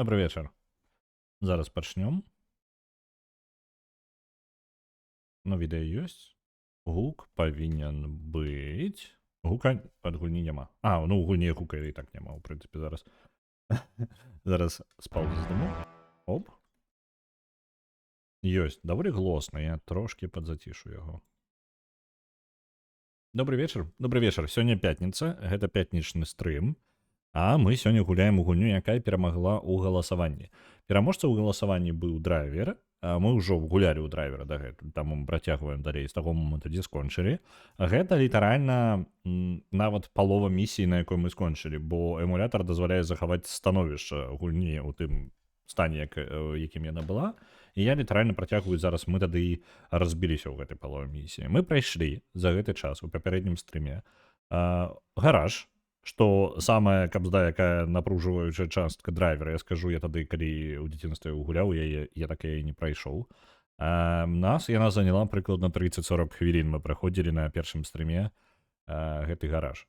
Добрый вечер. Зараз пачнём. Ну, відэа ёсць. Гук павінен быць. Гука ад гульні няма. Ну у гульні гука і так няма, у прынцыпе, зараз. Зараз з паўзы здыму. Оп. Ёсць. Даволі глосна, я трошкі падзацішу яго. Добрый вечар. Добрый вечар. Сёння пятніца, гэта пятнічны стрым. А мы сёння гуляем у гульню, якая перамагла ў галасаванні. Пераможца ў галасаванні быў драйвер. Мы ўжо гулялі ў драйвера дагэтуль, таму мы працягваем далей з таго моманту, дзе скончылі. Гэта літаральна нават палова місіі, на якой мы скончылі, бо эмулятар дазваляе захаваць становішча гульні ў тым стане, якім яна была. І я літаральна працягваю зараз, мы тады разбіліся ў гэтай палове місіі. Мы прайшлі за гэты час у папярэднім стрыме гараж, што самая кабзда, якая напружваючая частка драйвера, я скажу, я тады, калі ў дзяцінстве гуляў, я так і не прайшоў. Яна заняла прыкладна 30-40 хвілін, мы праходзілі на першым стрыме гэты гараж.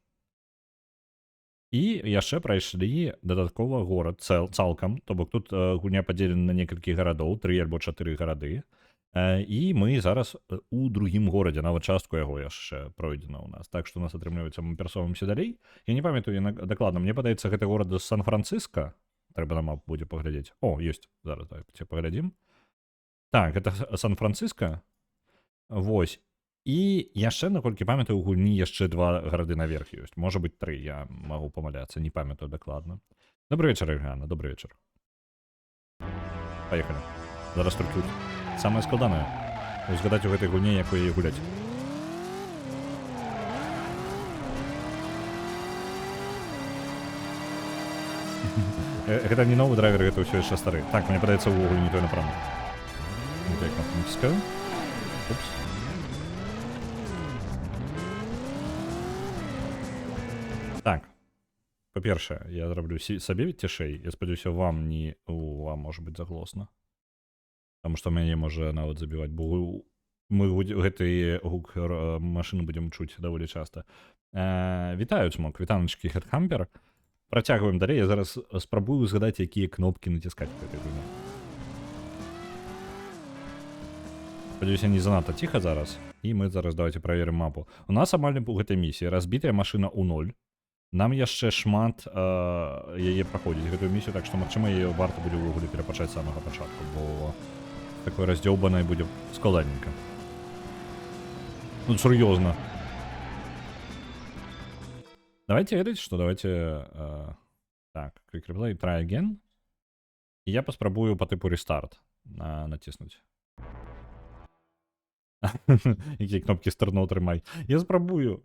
І яшчэ прайшлі дадаткова горад цалкам, то бок тут гульня падзелена на некалькі гарадоў, 3 альбо 4 гарады. І мы зараз у другім горадзе, нават частку яго яшчэ пройдзена ў нас. Так што у нас атрымліваецца, мы перасоўваемся далей. Я не памятаю дакладна, мне падаецца, гэты горад з Сан-Францыска. Трэба на мапу будзе паглядзець. Ёсць, зараз давайте паглядзім. Так, гэта Сан-Францыска. Вось. І яшчэ, наколькі памятаю, у гульні яшчэ 2 гарады наверх ёсць. Можа быць 3, я магу памыляцца, не памятаю дакладна. Добрый вечар, Іргана, добрый вечар. Паехалі. Зараз тут самае складанае узгадаць у гэтай гульні, як у яе гуляць. Гэта не новы драйвер, гэта ўсё яшчэ стары. Так, мне падаецца, увогуле не той напрамак. Не той кнопку націскаю. Упс. Так. Па-першае, я зраблю сабе цішэй. Я спадзяюся, вам можа быць заглосна. Таму што мяне можа нават забіваць, бо мы гэты гук машыны будзем чуць даволі часта. Вітаю, Цмок, вітаначкі, Хэтхампер. Працягваем далей, я зараз спрабую згадаць, якія кнопкі націскаць у гэтай гульні. Спадзяюся, не занадта ціха зараз. І мы зараз давайте праверым мапу. У нас амаль у гэтай місіі разбітая машына ў 0. Нам яшчэ шмат яе праходзіць, гэтую місію, так што, магчыма, яе варта будзе ўвогуле перапачаць з самага пачатку, бо такой раздзёўбанай будзе складаненька. Ну, сур'ёзна. Давайте ведаць, што давайте... Так, click replay, try again. І я паспрабую па тыпу restart націснуць. Якія кнопкі стырно трымай. Я спрабую.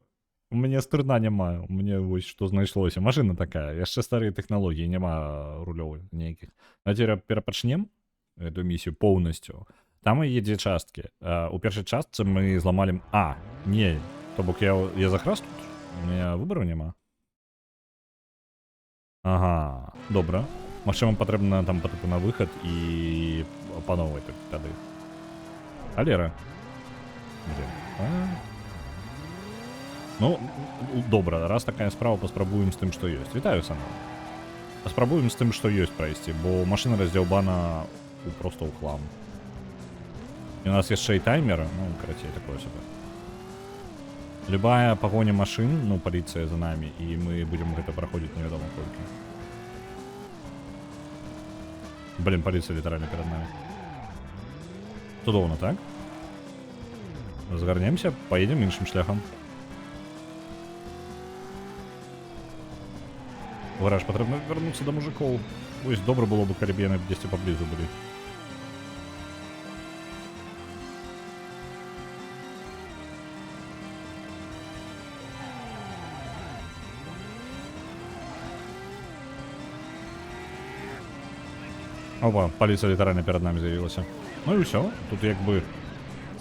У мяне стырна няма, у мяне вось што знайшлося. Машына такая, яшчэ старыя тэхналогіі, няма рулёвых нейкіх. Цяпер перапачнем эту місію поўнасцю. Там і є 2 часткі. У першай частцы мы зламалі... Не, то бок я захрас тут? У мяне выбару няма. Ага, добра. Магчыма, патрэбна там па тыпу на выхад і па новай тады. Халера. Ну, добра, раз такая справа, паспрабуем з тым, што ёсць. Вітаю, сама. Паспрабуем з тым, што ёсць прайсці, бо машына раздзяўбана просто ў хлам. І у нас яшчэ і таймер, ну, карацей, такое сюда. Любая пагоня машын, ну, паліцыя за намі, і мы будзем гэта праходзіць невядома колькі. Блін, паліцыя літаральна перад намі. Цудоўна, так? Разгарнемся, поедем іншым шляхам. Гараж, патрэбна вярнуцца да мужикоў. Вось добра было бы, калі б яны дзесьці паблізу былі. Опа, паліцыя літаральна перад намі з'явілася. Ну і ўсё, тут як бы...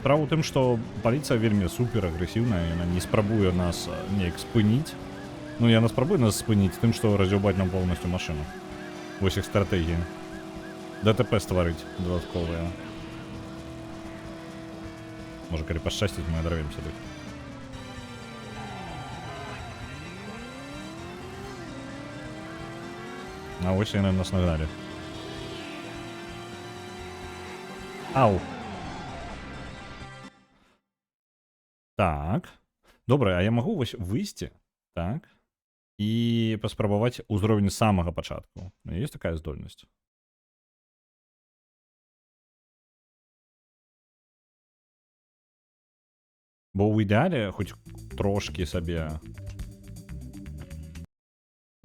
Справа ў тым, што паліцыя вельмі супер агрэсіўная, яна не спрабуе нас неяк спыніць. Ну, яна спрабуе нас спыніць тым, што раздзяўбаць нам поўнасцю машыну. Вось іх стратэгія. ДТП стварыць дадатковыя. Можа, калі пашчасціць, мы адарвемся тут. А вось яны нас нагналі. Ау. Так. Добре, а я магу вось выйсці, так, і паспрабаваць узровень з самага пачатку. Ёсць такая здольнасць? Бо ў ідэале хоць трошкі сабе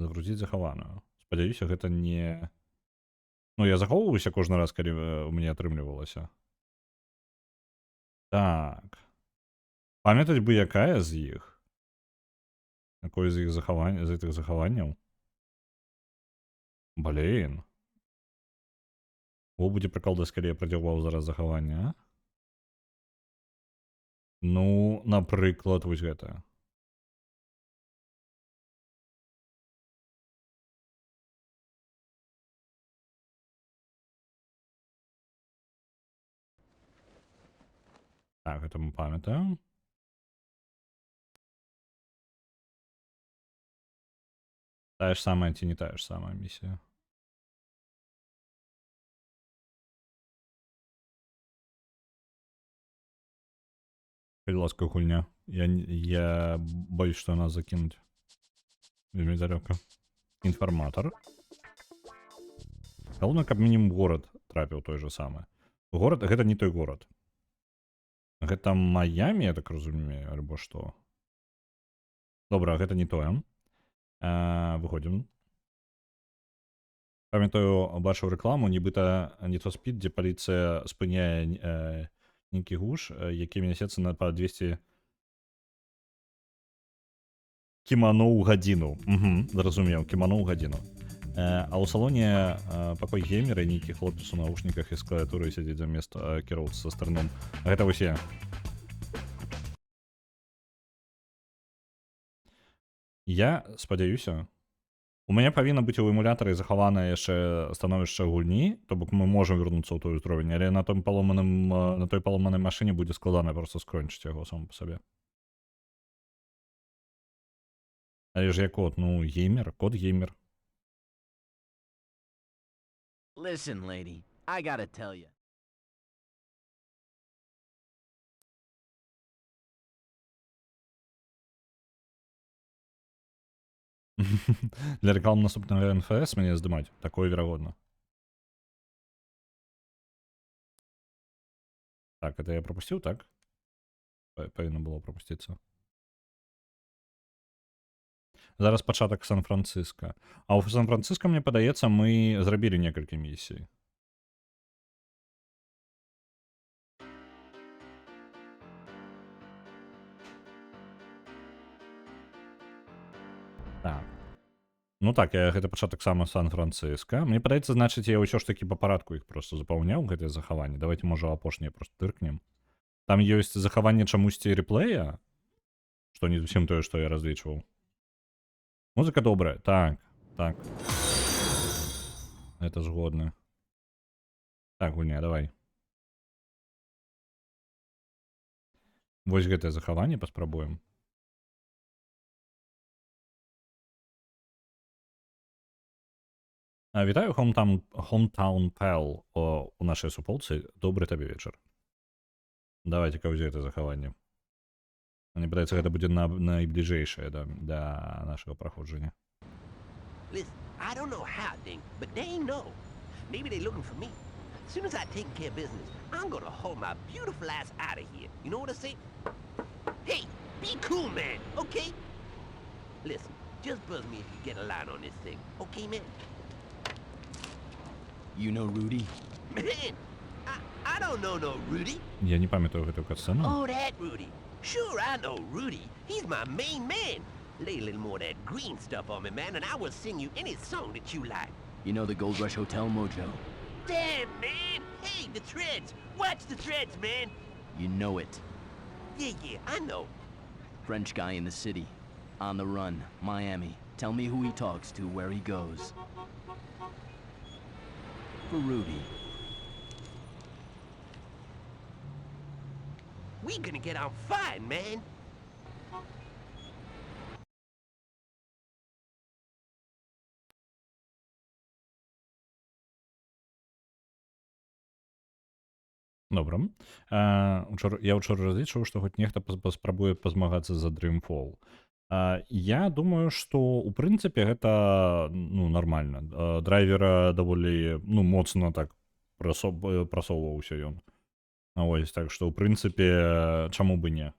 загрузіць захаваную. Спадзяюся, гэта не... Ну, я захоўваюся кожны раз, калі у мяне атрымлівалася. Так. Памятаць бы, якая з іх? Якое з іх захавання, з гэтых захаванняў? Блін. О, будзе прыкол, калі я прадзірваў зараз захаванне, а? Ну, напрыклад, вось гэта. Так, гэта мы памятаем. Тая ж самая ці не тая ж самая місія? Калі ласка, гульня. Я боюсь, што нас закінуць. Вельмі далёка. Інфарматар. Галоўна, каб мінімум горад трапіў той же самы. Горад, гэта не той горад. Гэта Майамі, я так разумею, альбо што? Добра, гэта не тое. Выходзім. Памятаю, бачыў рэкламу, нібыта не то спід, дзе паліцыя спыняе нейкі гуш, які нясецца на па 200 кімано ў гадзіну. Зразумеў, кімано ў гадзіну. А ў салоне пакой геймера, нейкі хлопец у наушніках і з клавіатурай сядзіць замест кіроўцы са старным. Гэта вось я. Я спадзяюся, у мяне павінна быць у эмулятары захаванае яшчэ становішча гульні, то бок мы можам вярнуцца ў той узровень, але на той паломанай машыне будзе складана проста скончыць яго сам па сабе. Але ж я код, ну, геймер, код геймер. Listen, lady, I gotta tell you. Для рэклам наступнага НФС мяне здымаць, такое верагодна. Так, это я пропусціў, так? Павінна было пропусціцца. Зараз пачатак Сан-Францыска. А ў Сан-Францыска, мне падаецца, мы зрабілі некалькі місій. Так. Ну так, гэта пачатак сама Сан-Францыска. Мне падаецца, значыць, я ўсё ж такі па парадку іх проста запаўняў, гэтыя захаванні. Давайте, можа, апошнія проста тыркнем. Там ёсць захаванне чамусьці рэплея, што не зусім тое, што я разлічваў. Музыка добрая, так, так. Это згодна. Так, гульня, давай. Вось гэтае захаванне паспрабуем. Вітаю, Hometown Pal у нашай суполцы. Добры табе вечар. Давайте-ка ўзяць гэта захаванне. Мне падаецца, гэта будзе найбліжэйшае да нашага праходжання. Listen, I don't know how, Dink, but they know. Maybe they're looking for me. As soon as I take care of business, I'm gonna haul my beautiful ass out of here. You know what I say? Hey, be cool, man, okay? Listen, just buzz me if you get a line on this thing, okay, man? You know Rudy? Man, I don't know no Rudy. Я не памятаю гэтую катсцэну. Oh, that Rudy. Sure, I know Rudy. He's my main man. Lay a little more of that green stuff on me, man, and I will sing you any song that you like. You know the Gold Rush Hotel, Mojo? Damn, man! Hey, the threads! Watch the threads, man! You know it. Yeah, I know. French guy in the city. On the run. Miami. Tell me who he talks to, where he goes. For Rudy. We gonna get on fine, man. Добра. Я ўчора разлічваў, што хоць нехта паспрабуе пазмагацца за Dreamfall. Я думаю, што ў прынцыпе гэта ну нармальна. Драйвера даволі ну моцна так прасоўваўся ён. Ось так што ў прынцыпе чаму бы не.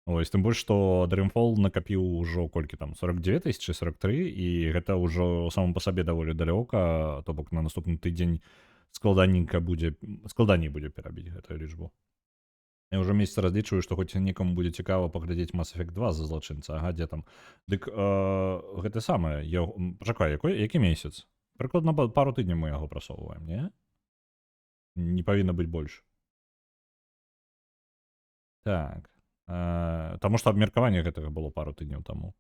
Ось тым больш што Dreamfall накапіў ужо колькі там 42 тысячи 43 і гэта ўжо само па сабе даволі далёка, то бок на наступны тыдзень складаней будзе перабіць гэтую лічбу. Я ўжо месяц разлічваю, што хоць некаму будзе цікава паглядзець Mass Effect 2 за злачынца, ага, дзе там. Дык гэта самае, пачакай, які месяц? Прыкладна пару тыдняў мы яго прасоўваем, не? Не павінна быць больш. Так. Таму што абмеркаванне гэтага было пару тыдняў таму.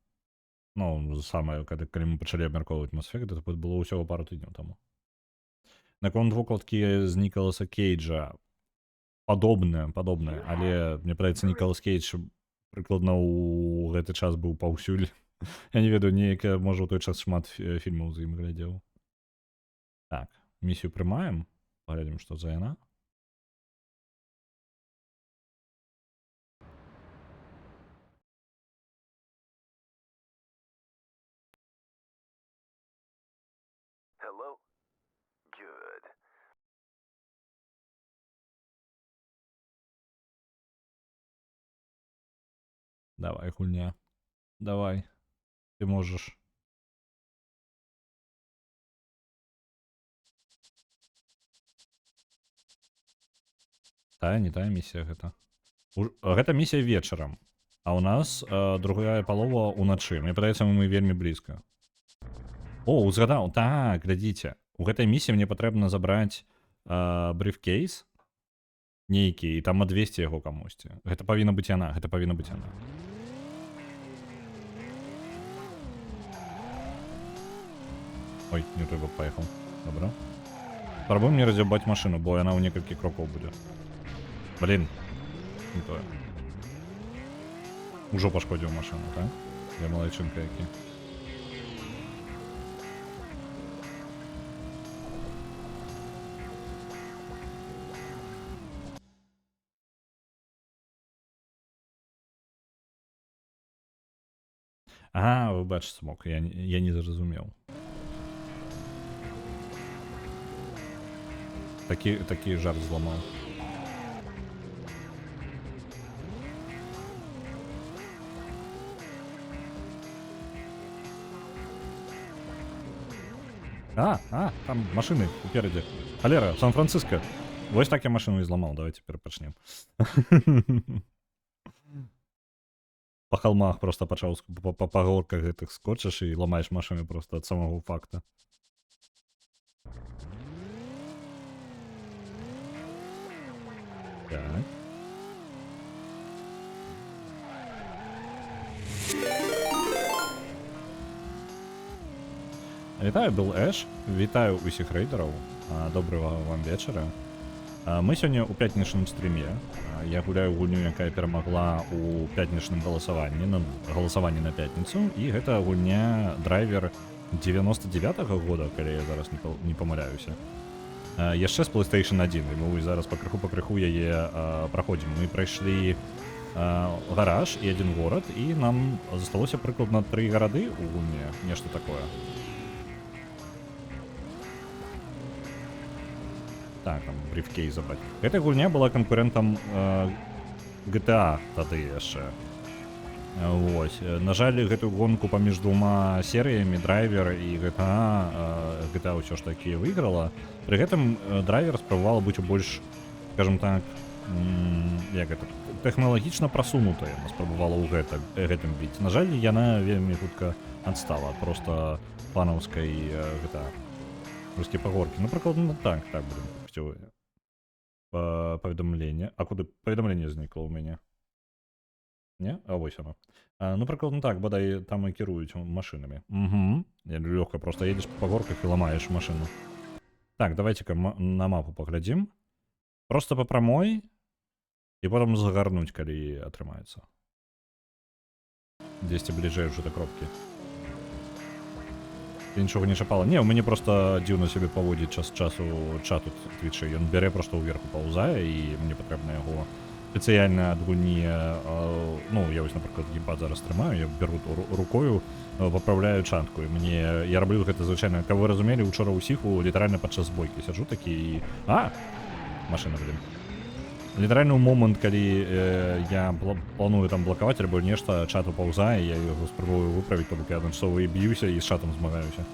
Ну, самае, калі мы пачалі абмяркоўваць Mass Effect, гэта было ўсяго пару тыдняў таму. Наконт вокладкі з Нікаласа Кейджа падобнае, але мне падаецца Нікалас Кейдж прыкладна ў гэты час быў паўсюль. Я не ведаю, неяк, можа, у той час шмат фільмаў з ім глядзеў. Так, місію прымаем. Паглядзім, што за яна. Hello? Good. Давай, гульня. Давай. Ты можаш. Не тая місія гэта. Гэта місія вечарам. А ў нас другая палова ўначы. Мне падаецца, мы вельмі блізка. О, узгадаў. Так, глядзіце. У гэтай місіі мне патрэбна забраць брифкейс нейкі, і там адвесці яго камусьці. Гэта павінна быць яна. Ой, не трэба, паехаў. Добра. Спрабуем не раз'ябаць машыну, бо яна ў некалькі крокаў будзе. Блін. Не тое. Ужо пашкодзіў машыну, так? Я малайчынка які. Ага, выбач, смок, я не зразумеў. Такі жарт зламаў. Там машины упереди. Холера, Сан-Франциско. Вось так я машину і зламаў, давай цяпер пачнем. Па холмах просто пачаў па горках гэтых скочыш і ламаеш машыны просто ад самого факта. Так. Вітаю, Біл Эш. Вітаю усіх рейдераў. Добрага вам вечара. Мы сёння ў пятнічным стріме. Я гуляю гульню, якая перамагла ў пятнічным галасаванні, на пятніцу, і гэта гульня драйвер 99-го года, калі я зараз не памыляюся. Яшчэ з PlayStation 1, і мы зараз пакрыху яе праходзім. Мы прайшлі гараж і адзін горад, і нам засталося прыкладна 3 гарады ў гульне, нешта такое. Так, там брифкейс забраць. Гэта гульня была канкурентам GTA тады яшчэ. Вось. На жаль, гэтую гонку паміж двума серыямі драйвер і GTA ўсё ж такі выйграла. Пры гэтым драйвер спрабавала быць у больш, скажем так, як гэта, тэхналагічна прасунутая. Яна спрабавала ў гэтым біць. На жаль, яна вельмі хутка адстала. Просто фанаўскай GTA. Русские погорки. Ну, прикладно так, блин. Поведомление. А куда поведомление зникло у меня? Не? А ось оно. Ну, прикладно так, бодай там и керують машинами. Угу. Легко, просто едешь по погорках и ломаешь машину. Так, давайте-ка на мапу поглядим. Просто по прямой. И потом загорнуть, коли отрымается. 200 ближей уже до кропки. Ты нічого не чапала? Не, у мяне просто дзіўна сябе паводзіць час часу чату твічы. Ён бярэ просто ўверху паўзае, і мне патрэбна яго спецыяльна ад гульні, ну, я вось, напрыклад, геймпад зараз трымаю, я беру рукою, папраўляю чатку, і мне, я раблю гэта звычайна, каб вы разумелі, учора ў сіху літаральна падчас бойкі сяджу такі і... Машына, блин. Літаральны ў момант, калі я планую там блакаваць альбо нешта, чат упаўзае, я яго спрабую выправіць, то бок я адначасова і б'юся, і з чатам змагаюся.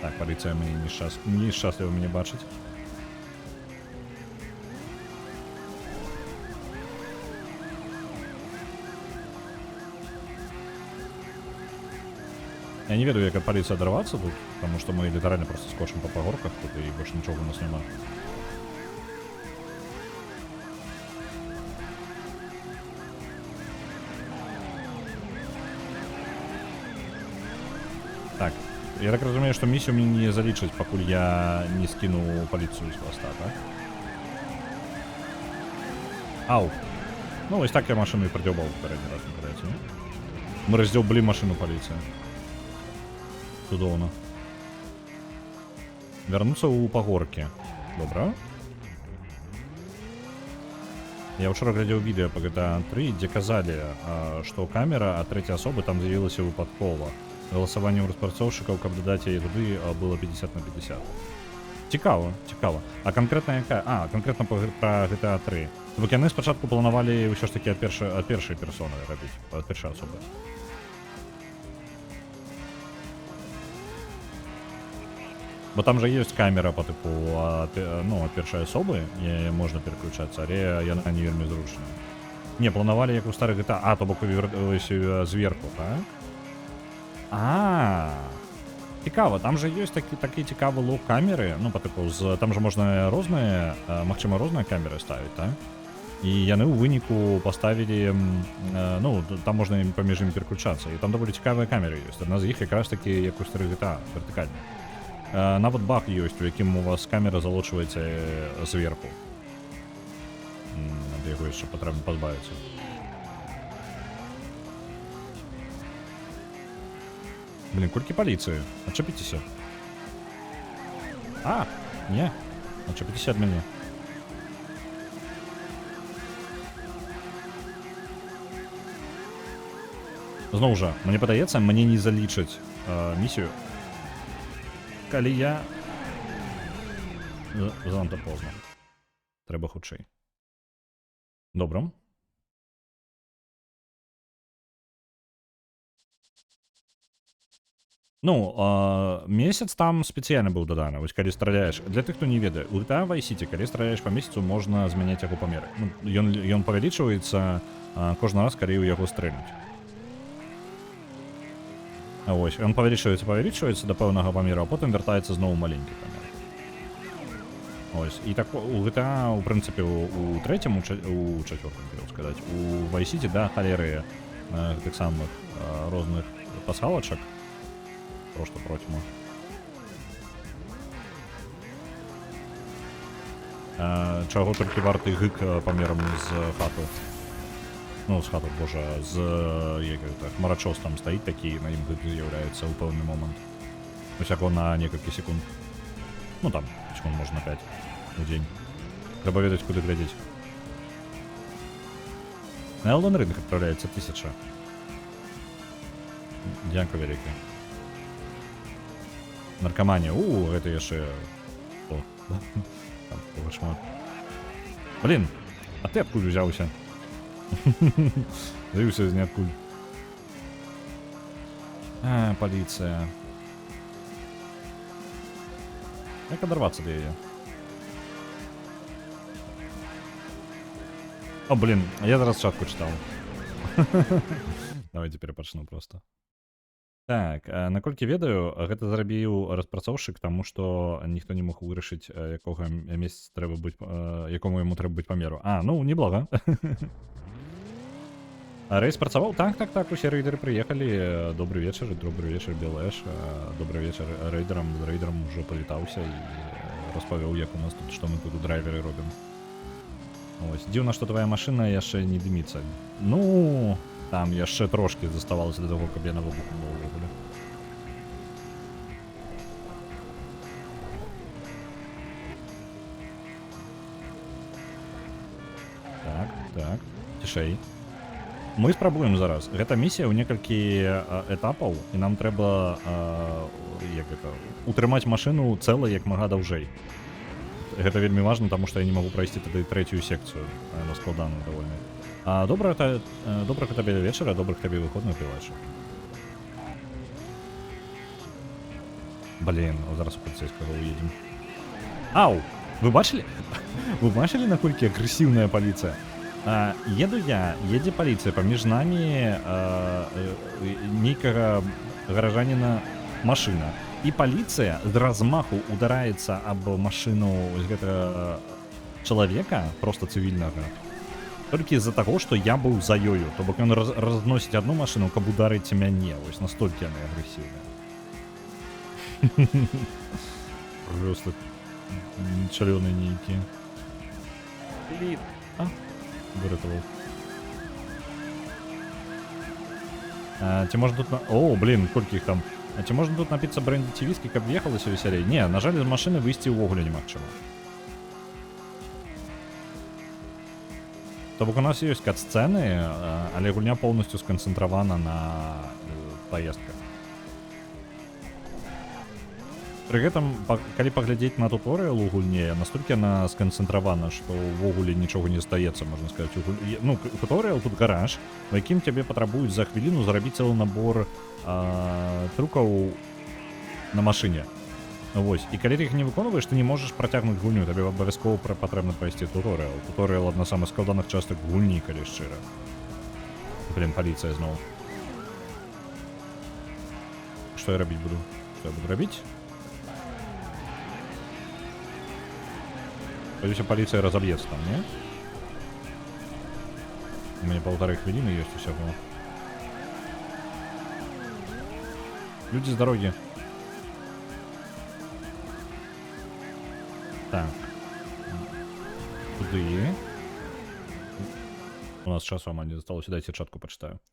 Так, паліцыя мне нешчасліва мяне бачыць. Я не ведаю, як ад паліцыі адарвацца тут, таму што мы літаральна проста скочым па пагорках тут, і больш нічога у нас няма. Так, я так разумею, што місію мне не залічаць, пакуль я не скіну паліцыю з хвоста, так? Ау! Ну, вось так я машыну і придзёбаў папярэдні раз, нагадаеце, не? Мы раздзёблі машыну паліцыі. Цудоўна. Вярнуцца ў пагоркі. Добра. Я ўчора глядзеў відэа па GTA 3, дзе казалі, што камера ад трэцяй асобы там з'явілася выпадкова. Голосаванне ў распрацоўшчыкаў, каб дадаць яе туды, было 50 на 50. Цікава, цікава. А канкрэтна якая? Канкрэтна пра GTA 3. Бо яны спачатку планавалі ўсё ж такі ад першай персоны рабіць, ад першай асобы. Бо там жа ёсць камера па тыпу, ну, ад першай асобы, яе можна пераключацца, але яна не вельмі зручная. Не, планавалі як у старых GTA, то бок зверху, так? Цікава, там же ёсць такі цікавы лог камеры, ну, па тыпу, там же можна розныя, магчыма, розныя камеры ставіць, так? І яны ў выніку паставілі, ну, там можна паміж імі пераключацца, і там даволі цікавыя камеры ёсць. Адна з іх якраз такі, як у старых GTA, вертыкальна. Нават баг ёсць, у якім у вас камера залочваецца зверху. Ад яго яшчэ патрэбна пазбавіцца. Блин, колькі паліцыі? Адчапіцеся. Не. Адчапіцеся ад мяне. Зноў жа, мне падаецца, мне не залічаць місію, калі я... Занадта позна. Трэба хутчэй. Добра. Ну, месяц там спецыяльна быў даданы. Вось калі страляеш, для тых, хто не ведае, у GTA Vice City, калі страляеш па месяцу, можна змяняць яго памеры. Ну, ён павялічваецца кожны раз, калі ў яго стрэлюць. Вось, ён павялічваецца да пэўнага памеру, а потым вяртаецца зноў маленькі памер. Ось, і так у GTA, у прынцыпе, у трэцім, у чацвёртым, хотел сказаць, у Vice City, да, халеры гэтых самых розных пасалачак, просто протимо. Чаго толькі варты гык памерам з хату. Ну, з хату, божа, з хмарачос там стаіць такі, на ім гык з'яўляецца ў пэўны момант. Усяко на некалькі секунд. Ну там, секунд можна 5 у дзень. Трэба ведаць, куды глядзець. На Elden Ring адпраўляецца 1000. Дзякуй вялікі. Наркоманія. Гэта яшчэ... О, там, погашмат. Блин, а ты адкуль узяўся? З'явіўся з ніадкуль. Паліцыя. Як адарвацца да яе? О, блин, я зараз чатку чытаў. Давайте перапачну просто. Так, наколькі ведаю, гэта зрабіў распрацоўшчык, таму што ніхто не мог вырашыць, якога месяца трэба быць, якому яму трэба быць памеру. Ну, неблага. Рэйс працаваў? Так, усе рэйдеры прыехалі. Добрый вечар, Белэш. Добрый вечар рэйдерам. З рэйдерам ужо павітаўся і распавёў, як у нас тут, што мы тут у драйверы робім. Ось, дзіўна, што твая машына яшчэ не дыміцца. Ну... Там яшчэ трошкі заставалася для того, каб яна выбухнула ўвогуле. цішэй. Мы спрабуем зараз. Гэта місія ў некалькі этапаў, і нам трэба утрымаць машыну цэлай як мага даўжэй. Гэта вельмі важна, таму што я не магу прайсці тады трэцюю секцыю. Яна складаная давольна. Добрага табе вечара, добрых табе выходных півача. Блін, зараз у паліцейскага уедзем. Ау! Вы бачылі? Вы бачылі, наколькі агрэсіўная паліцыя? Еду я, едзе паліцыя, паміж намі нейкага гаражаніна машына. І паліцыя з размаху удараецца аб машыну гэтага чалавека, проста цывільнага, толькі з-за таго, што я быў за ёю. То бок ён разносіць адну машыну, каб ударыць мяне. Вось настолькі яны агрэсіўныя. Просто шалёныя нейкія. Выратаваў. Ці можна тут О, блін, колькі іх там. Ці можна тут напіцца брэнді ці віскі, каб ехалася весялей? Не, на жаль, з машыны выйсці ўвогуле немагчыма. То бок у нас ёсць кат-сцэны, але гульня поўнасцю сканцэнтравана на паездках. Пры гэтым, калі паглядзець на туторыял у гульне, настолькі яна сканцэнтравана, што ўвогуле нічога не здаецца, можна сказаць. Ну, туторыял тут гараж, у якім цябе патрабуюць за хвіліну зрабіць цэлы набор трюкаў на машыне. Вось. І калі ты іх не выконваеш, ты не можаш працягнуць гульню, табе абавязкова патрэбна прайсці туторыял. Туторыял адна з самых складаных частак гульні, калі шчыра. Блін, паліцыя зноў. Што я рабіць буду? Што я буду рабіць? Боюся, паліцыя разаб'ецца там, не? У мяне 1,5 хвіліны ёсць усяго. Людзі з дарогі. Так. Куды? У нас часу амаль не засталося. Дайце чатку пачытаю.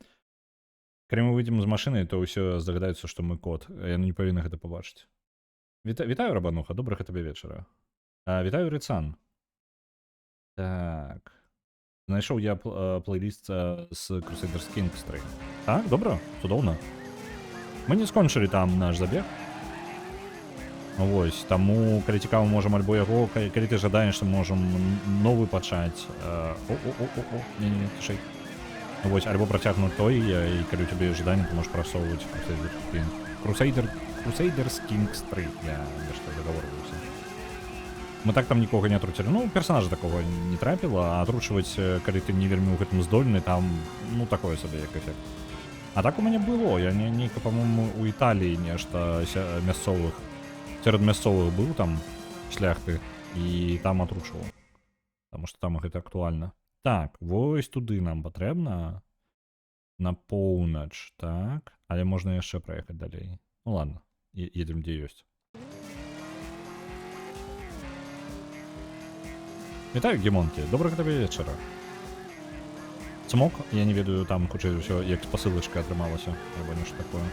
Калі мы выйдзем з машыны, то ўсё здагадаюцца, што мы кот. Яны не павінны гэта пабачыць. Вітаю, Рабануха, добрага табе вечара. Вітаю, Рыцан. Так. Знайшоў я плейліст з Crusaders Kings 3. Так, добра, цудоўна. Мы не скончылі там наш забег. Вось, таму, калі цікава, можам альбо яго, калі ты жадаеш, то можам новы пачаць. Не, тышэй. Вось, альбо працягнуць той, і калі у цябе жаданне, ты можаш прасоўваць Crusaders Kings 3. Я нешта загаворваюся. Мы так там нікога не атруцілі. Ну, персонажа такого не трапіла, а атручваць, калі ты не вельмі ў гэтым здольны, там, ну, такое сабе, як эфект. А так у мяне было. Я нейка, па-моему, у Італіі нешта мясцовых, сярод мясцовых быў там шляхты, і там атручваў. Таму што там гэта актуальна. Так, вось туды нам патрэбна. На поўнач, так. Але можна яшчэ праехаць далей. Ну ладно, едзем дзе ёсць. Вітаю, Гемонкі, добрага табе вечара. Цмок, я не ведаю, там хутчэй ўсё як спасылачка атрымалася, альбо нешта такое.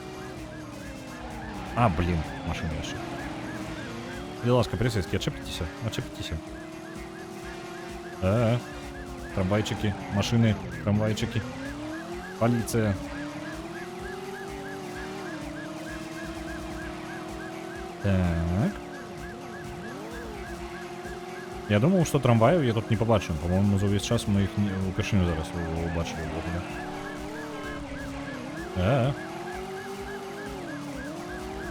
А, блин, машина яшчэ. Калі ласка, поліцейскія, адчэпіцеся, адчэпіцеся. Трамвайчыкі, машыны, трамвайчыкі. Паліцыя. Так. Я думал, что трамваев я тут не побачу. По-моему, за весь час мы их упершыню зараз убачили.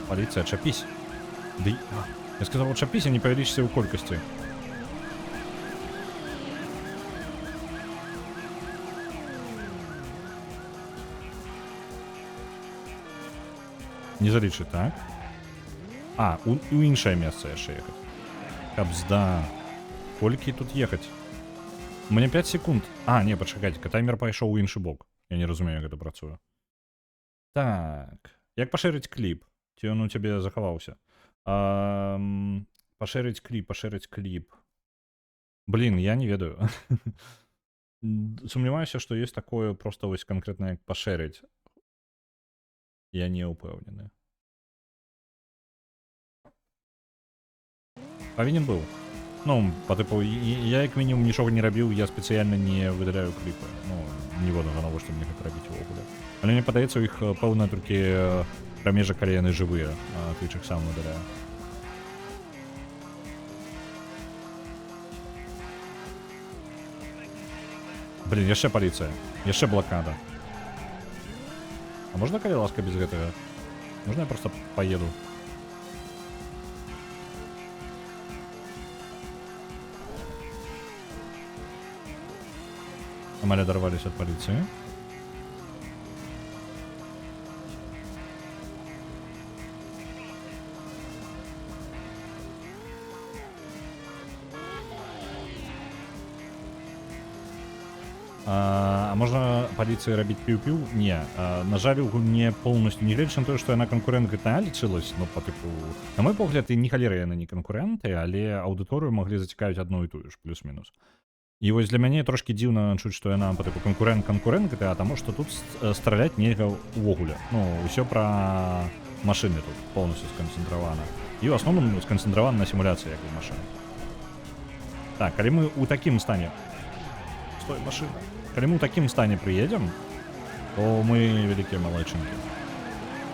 Полиция, отчапись. Да я сказал, отчапись, а не павялічся ў колькасці. Не залічы, так? А, у іншае месца яшчэ ехаць. Кабзда. Колькі тут ехаць? У мяне 5 секунд. А, не, пачакайце, таймер пайшоў у іншы бок. Я не разумею, як гэта працуе. Так. Як пашэрыць кліп? Ці ён у цябе захаваўся? Пашэрыць кліп. Блін, я не ведаю. Сумняваюся, што ёсць такое проста вось канкрэтна як пашэрыць. Я не ўпэўнены. Павінен быў. Ну, по типу, я як мінімум нічого не робив, я спеціально не видаляю кліпи. Ну, ніводного навошта мені гэта рабіць увогуле. Але мне падаецца, у іх пэўна толькі прамежак, калі яны жывыя, Twitch іх сам выдаляе. Блін, яшчэ паліцыя, яшчэ блакада. А можна, калі ласка, без гэтага? Можна я просто поеду? Амаль оторвались от полиции. А можна паліцыі рабіць піў-піў? Не. На жаль, у гульне полностью не гледзячы на тое, што яна канкурэнт GTA лічылась, ну, по тыпу... На мой погляд, і ні халеры яны не канкурэнты, але аўдыторыю маглі зацікавіць адну і тую ж, плюс-мінус. І вось для мяне трошкі дзіўна чуць, што яна по тыпу канкурэнт GTA, таму што тут страляць нельга ўвогуле. Ну, ўсё пра машыны тут полностью сканцэнтравана. І ў асноўным сканцэнтравана на сімуляцыі як машын. Так, калі мы ў такім стане... Стой, машина. Калі мы ў такім стане прыедзем, то мы вялікія малайчынкі.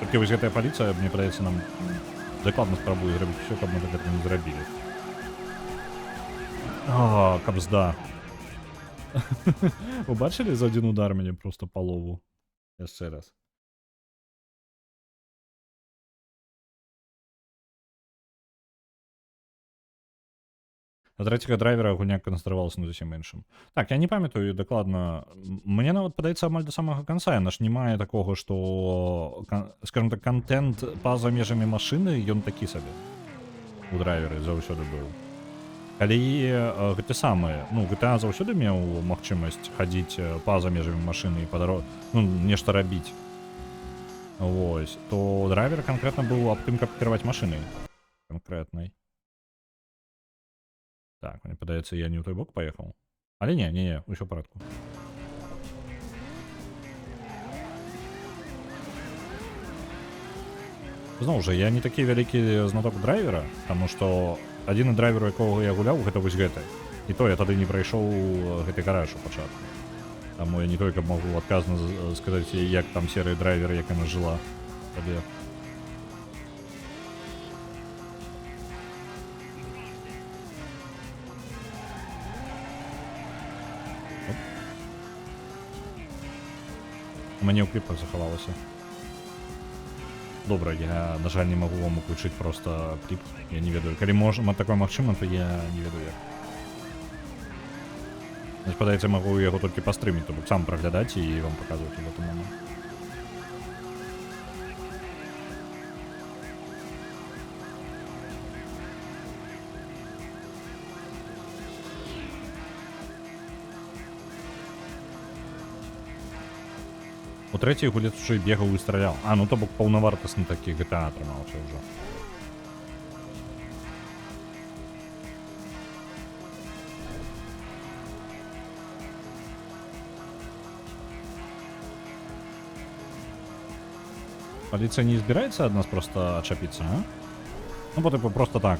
Толькі вось гэтая паліцыя, мне падаецца, нам дакладна спрабуе зрабіць усё, каб мы гэта не зрабілі. Кабзда. Вы бачылі за адзін удар мяне просто палову? Яшчэ раз. А трэцяга драйвера гульня канстравалася на зусім іншым. Так, я не памятаю дакладна. Мне нават падаецца амаль да самага канца. Яна ж не мае такога, што, скажем так, контент па-за межамі машыны, ён такі сабе. У драйверы заўсёды быў. Калі гэта самае, ну, GTA заўсёды меў магчымасць хадзіць па-за межамі машыны і па дарозе, ну, нешта рабіць. Вось, то драйвер канкрэтна быў аб тым, каб кіраваць машынай. Канкрэтнай. Так, мне падаецца, я не ў той бок паехаў. Але не, ўсё ў парадку. Зноў жа, я не такі вялікі знаток драйвера, таму што адзіны драйвер, у якога я гуляў, гэта вось гэты. І то я тады не прайшоў гэты гараж у пачатку. Таму я не толькі магу адказна сказаць, як там серыя драйвера, як яна жыла тады. У мяне ў кліпах захавалася. Добра, я, на жаль, не магу вам уключыць просто кліп. Я не ведаю. Калі такое магчыма, то я не ведаю як. Значит, падаецца, магу яго толькі па стрыме, то бок сам праглядаць і вам паказваць у гэты момент. У трэцяй гулец уже бегаў і страляў. Ну то бок паўнавартасны такі GTA атрымаўся ўжо. Паліцыя не збіраецца ад нас просто адчапіцца, а? Ну, бо типу просто так.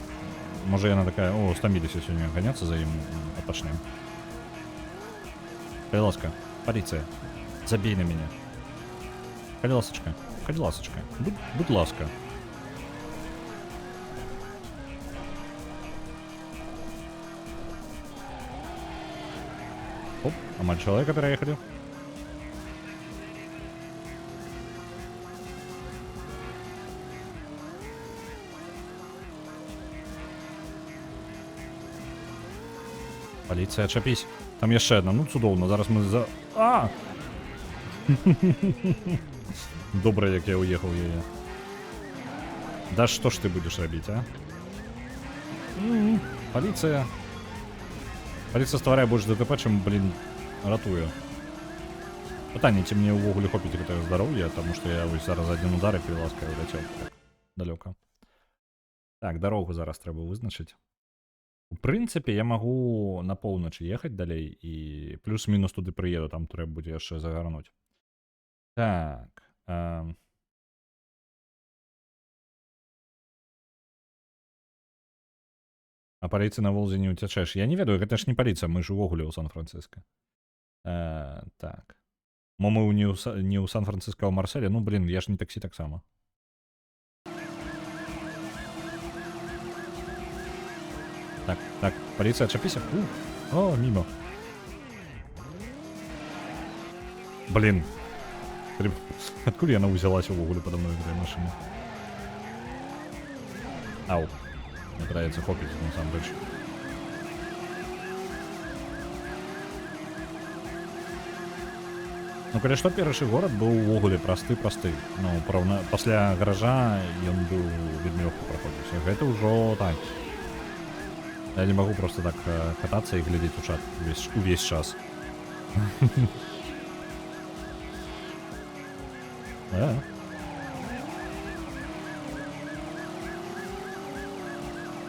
Можа яна такая, стаміліся сёння ганяцца за ім, пачнем. Калі ласка, паліцыя, забей на мяне. Калі ласачка, будь ласка. Оп, амаль чалавека пераехалі. Паліцыя, чапісь. Там яшчэ одна, ну цудоўна, зараз мы за... Добра, як я уехаў яе. Да што ж ты будзеш рабіць, а? Паліцыя. Паліцыя стварае больш ДТП, чым, блін, ратуе. Пытанне, ці мне ўвогуле хопіць гэтага здароўя, таму што я вось зараз адзін удар і калі ласка уляцеў так далёка. Так, дарогу зараз трэба вызначыць. У прынцыпе, я магу на поўначы ехаць далей і плюс-мінус туды прыеду, там трэба будзе яшчэ загарнуць. Так. А паліцыі на Волзе не ўцячэш. Я не ведаю, гэта ж не паліцыя, мы ж увогуле ў Сан-Франциско. Так. Мо мы не ў Сан-Франциско, а ў Марселе. Ну, блин, я ж не таксі таксама. Так, паліцыя, адчапіся. О, мімо. Блин. Откуда яна ўзялася ўвогуле пада мной гэтая машына? Ау. Не нравится хопить, на самом деле. Ну, калі што, першы горад быў увогуле просты. Ну, пасля гаража ён быў вельмі лёгка праходзіўся. Гэта ўжо так. Я не магу просто так катацца і глядзець у чат увесь час.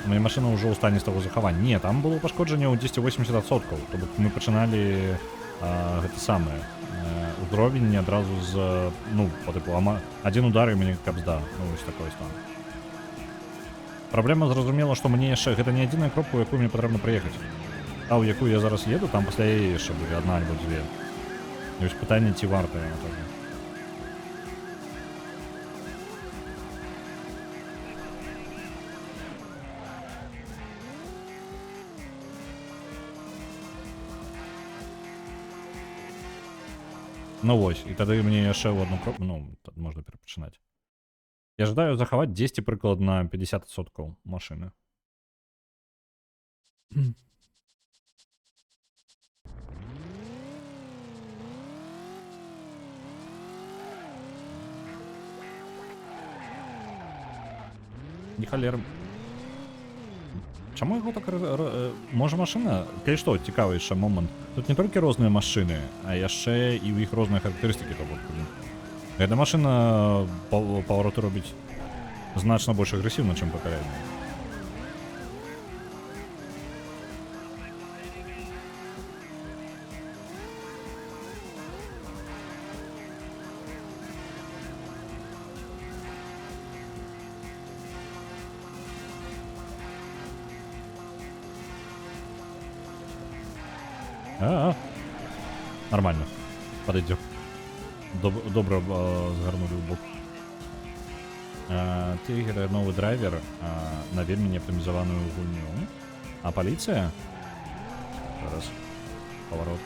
Моя машина ўжо ў стане з таго захавання. Не, там было пашкоджанне ў 10-80%. То бок мы пачыналі гэта самае. Узровень не адразу з, ну, по типу, адзін удар і мяне капзда. Ну, вось такой стан. Праблема зразумела, што мне яшчэ гэта не адзіная кропка, у якую мне патрэбна прыехаць. А ў якую я зараз еду, там пасля яе яшчэ будзе адна альбо дзве. І вось пытанне, ці варта яна таго. Ну вось, і тады мне яшчэ ў одну кропку, ну, можна перапачынаць. Я жадаю захаваць 10 прыкладна 50% машыны. Не халер. Чаму яго так... Можа машына? Калі што, цікавы яшчэ момант. Тут не толькі розныя машыны, а яшчэ і ў іх розныя характарыстыкі. Гэта машына павароты робіць значна больш агрэсіўна, чым папярэдняя. Нормально. Подойдем. Добро згарнули ў бок. Ты новы драйвер на вельмі неаптымізаваную гульню. А паліцыя? Зараз. Поворот.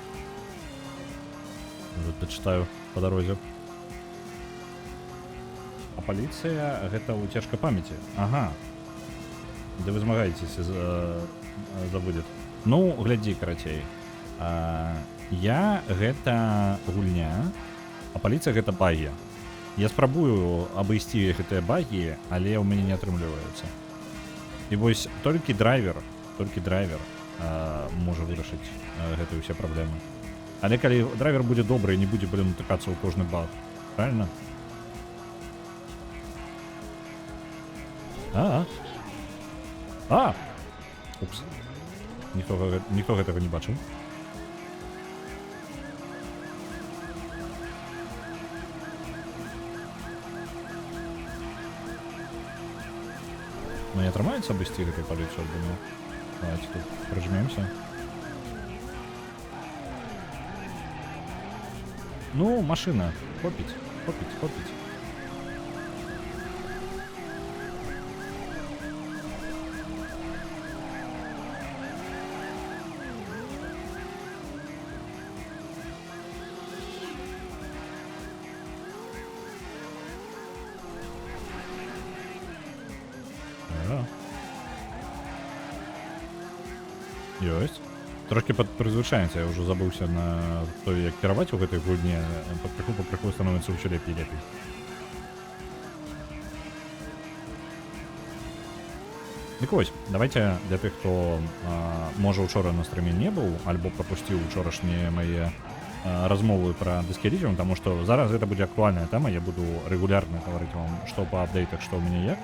Дачытаю па дарозе. А паліцыя гэта уцечка памяці. Ага. Де вы змагаецеся за вылет. Ну, глядзі, карацей. Я гэта гульня, а паліцыя гэта багі. Я спрабую абысці гэтыя багі, але ў мяне не атрымліваецца. І вось толькі драйвер можа вырашыць гэтыя ўсе праблемы. Але калі драйвер будзе добры і не будзе, блин, натыкацца ў кожны баг, правильно? Упс. Ніхто гэтага не бачыў. Ну, не атрымаецца абысці гэтай паліцыю, думаю. Давайте тут прыжмемся. Ну, машина. Хопить. Ёсць. Трошки прызвычаемся, я ўжо забыўся на то, як кіраваць у гэтай гульне. Пакрыху становіцца ўсё лепей. Дык вось, давайте для тых, хто можа учора на стриме не быў, альбо прапусціў учорашнія мае размовы пра Disc-Elysium, таму што зараз гэта будзе актуальная тэма, я буду рэгулярна гаварыць вам, што па апдэйтах, што ў мяне як.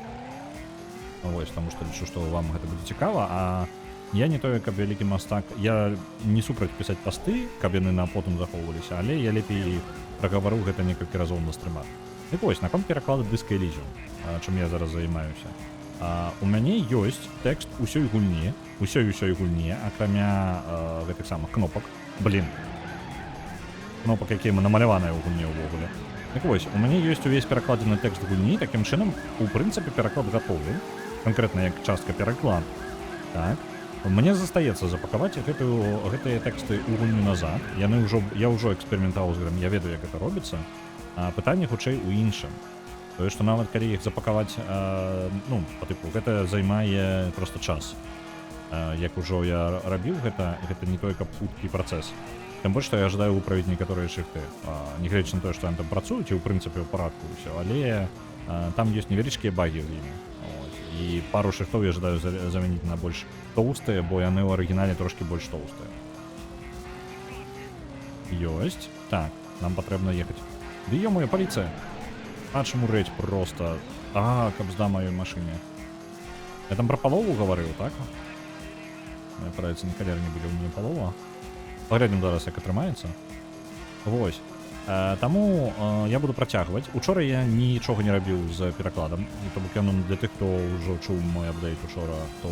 Вось, таму што лічу, што вам гэта будзе цікава, а я не той, каб вялікі мастак. Я не супраць пісаць пасты, каб яны на потым захоўваліся, але я лепей прагаварыў гэта некалькі разоў на стрымах. Дык вось, наконт пераклада Disc-Elysium, чым я зараз займаюся. У мяне ёсць тэкст усёй гульні, усёй гульні, акрамя гэтых самых кнопак. Блін. Кнопак, якія намаляваныя ў гульні ўвогуле. Так вось, у мяне ёсць увесь перакладзены тэкст гульні, такім чынам, у прынцыпе, пераклад гатовы. Канкрэтна як частка пераклад. Так. Мне застаецца запакаваць гэтыя тэксты ў гульню назад. Я ўжо эксперыментаваў з гэтым, я ведаю, як гэта робіцца. А пытанне хутчэй у іншым. Тое, што нават калі іх запакаваць, па тыпу, гэта займае проста час. Як ужо я рабіў, гэта не той, каб хуткі працэс. Тым больш, што я жадаю выправіць некаторыя шрыфты. Нягледзячы на тое, што яны там працуюць, і ў прынцыпе ў парадку ўсё, але там ёсць невялічкія багі ў імі. І пару шрыфтоў я жадаю замяніць на больш тоўстыя, бо яны ў арыгінале трошкі больш тоўстыя. Ёсць. Так, нам патрэбна ехаць. Ды ё-моё, паліцыя! А чмурэць просто. Каб здам маёй машыне. Я там пра палову гаварыў, так? Мне падаецца, ні калер не будзе ў мяне палова. Паглядзім зараз, як атрымаецца. Вось. Таму я буду працягваць. Учора я нічога не рабіў з перакладам. То бок, для тых, хто ўжо чуў мой апдейт учора, то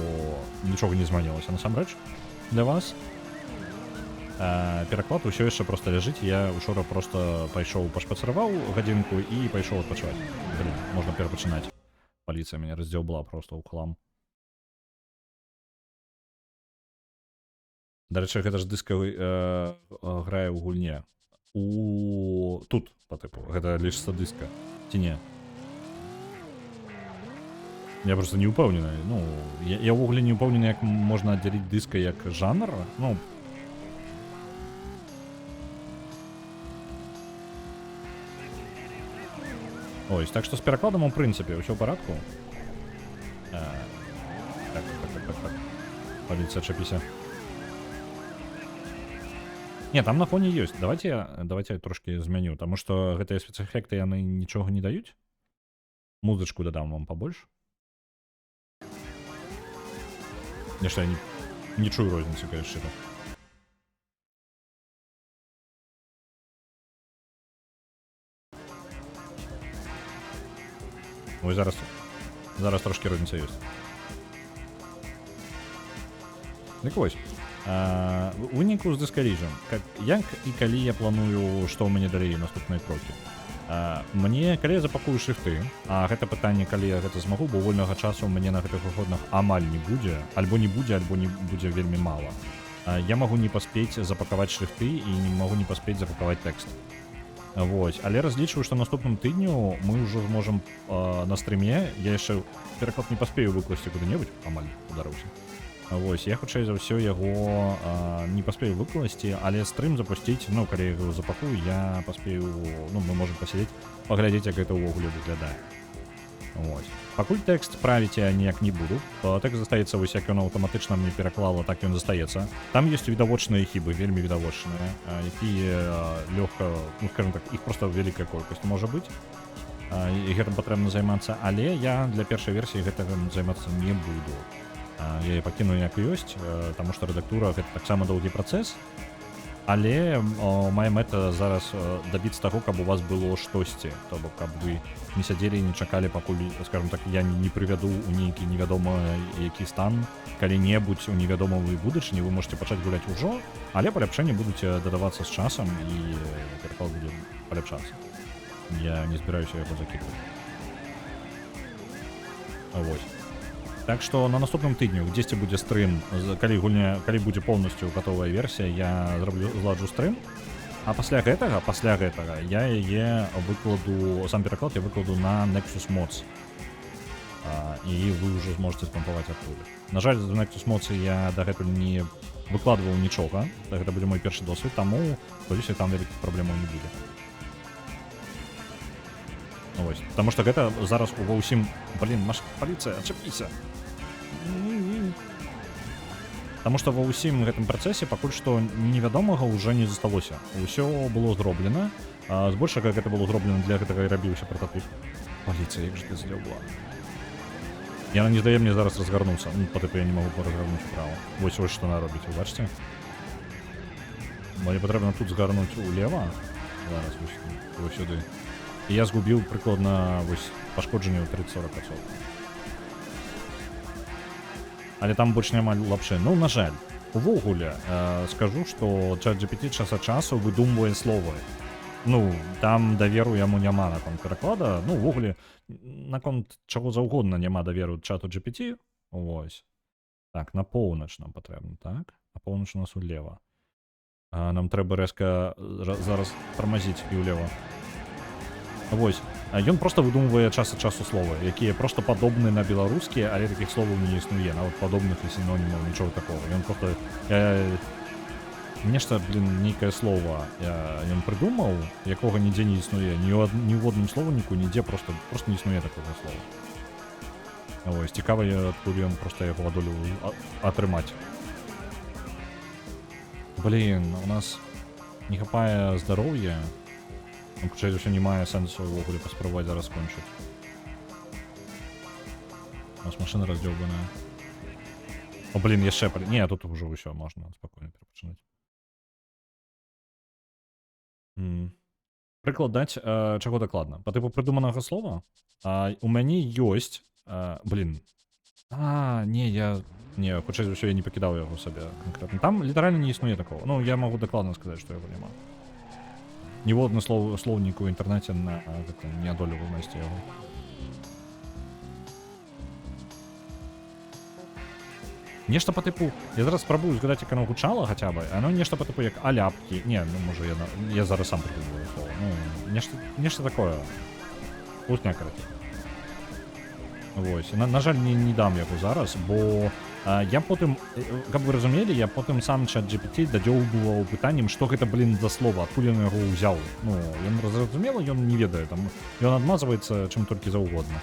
нічога не змянілася насамрэч для вас. Пераклад усё яшчэ проста ляжыць. Я учора проста пайшоў пашпацыраваў гадзінку і пайшоў адпачываць. Блін, можна перапачынаць. Паліцыя мяне раздзёбла проста ў хлам. Дарэчы, гэта ж дыска грае ў гульне. Тут, па тыпу, гэта лічыцца дыска. Ці не? Я проста не ўпэўнены. Я ўвогуле не ўпэўнены, як можна аддзяліць дыска як жанр. Ось, так што з перакладам, у прынцыпе, ўсё ў парадку. Так. Паліцыя, чапіся. Не, там на фоне ёсць. Давайте я трошки змяню, таму што гэтыя спецэфекты, яны нічога не даюць. Музычку дадам вам пабольш. Нешта я не чую розніцу, калі шчыра. Ой, зараз трошки розніца ёсць. Дык вось. У выніку з дыскаріжам. Як і калі я планую, што ў мяне далей наступныя крокі. Калі я запакую шрифты, а гэта пытанне, калі я гэта змагу, бо вольнага часу ў мяне на гэтых выходных амаль не будзе, альбо не будзе вельмі мала. Я магу не паспець запакаваць шрифты і не магу не паспець запакаваць тэкст. Вось, але разлічваю, што наступным тыдню мы ўжо зможам на стрыме, я яшчэ пераклад не паспею выкласці куды-небудзь, амаль ударыўся. Вось, я хутчэй за ўсё яго не паспею выкласці, але стрым запусціць, калі я яго запакую, я паспею, мы можам пасядзець, паглядзець, як гэта ўвогуле выглядае. Вось. Пакуль тэкст правіць я ніяк не буду, тэкст застаецца, вось як ён аўтаматычна мне пераклала, так ён застаецца. Там ёсць відавочныя хібы, вельмі відавочныя, якія лёгка, скажем так, іх проста вялікая колькасць можа быць, і гэтым патрэбна займацца, але я для першай версіі гэтым займацца не буду. Я пакіну як ёсць, таму што рэдактура гэта таксама доўгі працэс, але моя мэта зараз дабіцца таго, каб у вас было штосьці, то бок каб вы не сядзелі і не чакалі, пакуль, скажем так, я не прывяду ў нейкі невядома які стан, калі-небудзь у невядомай будучыні вы можете пачаць гуляць ужо, але паляпшэнні будуць дадавацца з часам і пераклад будзе паляпшацца. Я не збіраюся яго закідваць. Вось. Так што на наступным тыдню дзесьці будзе стрым, калі будзе поўнасцю гатовая версія, я зладжу стрым, а пасля гэтага я яе выкладу, сам пераклад я выкладу на Nexus Mods, і вы ўжо зможаце спампаваць адтуль. На жаль, з Nexus Mods я дагэтуль не выкладваў нічога, гэта будзе мой першы досвед, таму, спадзяюся, там вялікіх праблемаў не будзе. Ось, таму што гэта зараз ува ўсім, паліцыя, адчапіся. Таму што ва ўсім гэтым працэсе пакуль што невядомага ўжо не засталося. Усё было зроблена, збольшага гэта было зроблена для гэтага і рабіўся прататып. Паліцыя, як жа ты злёбла. Яна не здае мне зараз разгарнуцца. Па тыпу я не магу разгарнуць управа. Вось што она робіць, вы бачыце? Мне патрэбна тут згарнуць улева. Зараз вось сюды. І я згубіў прыкладна пашкоджанне ў 30-40%. але там больш няма лапшы. Ну, на жаль. Увогуле, скажу, што ChatGPT час ад часу выдумвае словы. Ну, там даверу яму няма наконт пераклада. Ну, увогуле, наконт чаго заўгодна няма даверу чату GPT. Вось. Так, на поўнач нам патрэбна, так? А поўнач у нас улева. Нам трэба рэзка зараз тармазіць і ўлева. Вось. Ён проста выдумвае час ад часу словы, якія проста падобны на беларускія, але такіх словаў не існуе, нават падобных і сінонімаў, нічога такого. Ён проста нешта, нейкае слова ён прыдумаў, якога нідзе не існуе, ні ў адным словніку нідзе проста не існуе такога слова. Вось, цікава, адкуль ён проста яго адолеў атрымаць. У нас не хапае здароўя. Ну, хутчэй за ўсё, не мае сэнсу ўвогуле паспрабаваць зараз скончыць. У нас машына раздзёбаная. О, яшчэ... Не, тут уже ўсё, можна спакойна перапачынаць. Прыклад даць, чаго дакладна. Па тыпу прыдуманага слова у мяне ёсць... Не, хутчэй за ўсё, я не пакідаў яго сабе канкрэтна. Там літаральна не існуе такого. Ну, я магу дакладна сказаць, што яго няма. Ніводны слоўнік у інтэрнэце не адолеваў знайсці яго. Нешта па тыпу... Я зараз спрабую згадаць, як оно гучала хаця бы. Оно нешта па тыпу як аляпкі. Не, ну, можа, я зараз сам прыдумаю слова. Ну, нешта такое. Пустня, караці. Вось. На жаль, не дам яго зараз, бо я потым, каб вы разумелі, я потым сам ChatGPT дадзёўбываў пытаннем, што гэта, за слова, адкуль ён яго ўзяў. Ну, ён зразумела, ён не ведае, там, ён адмазваецца чым толькі заўгодна.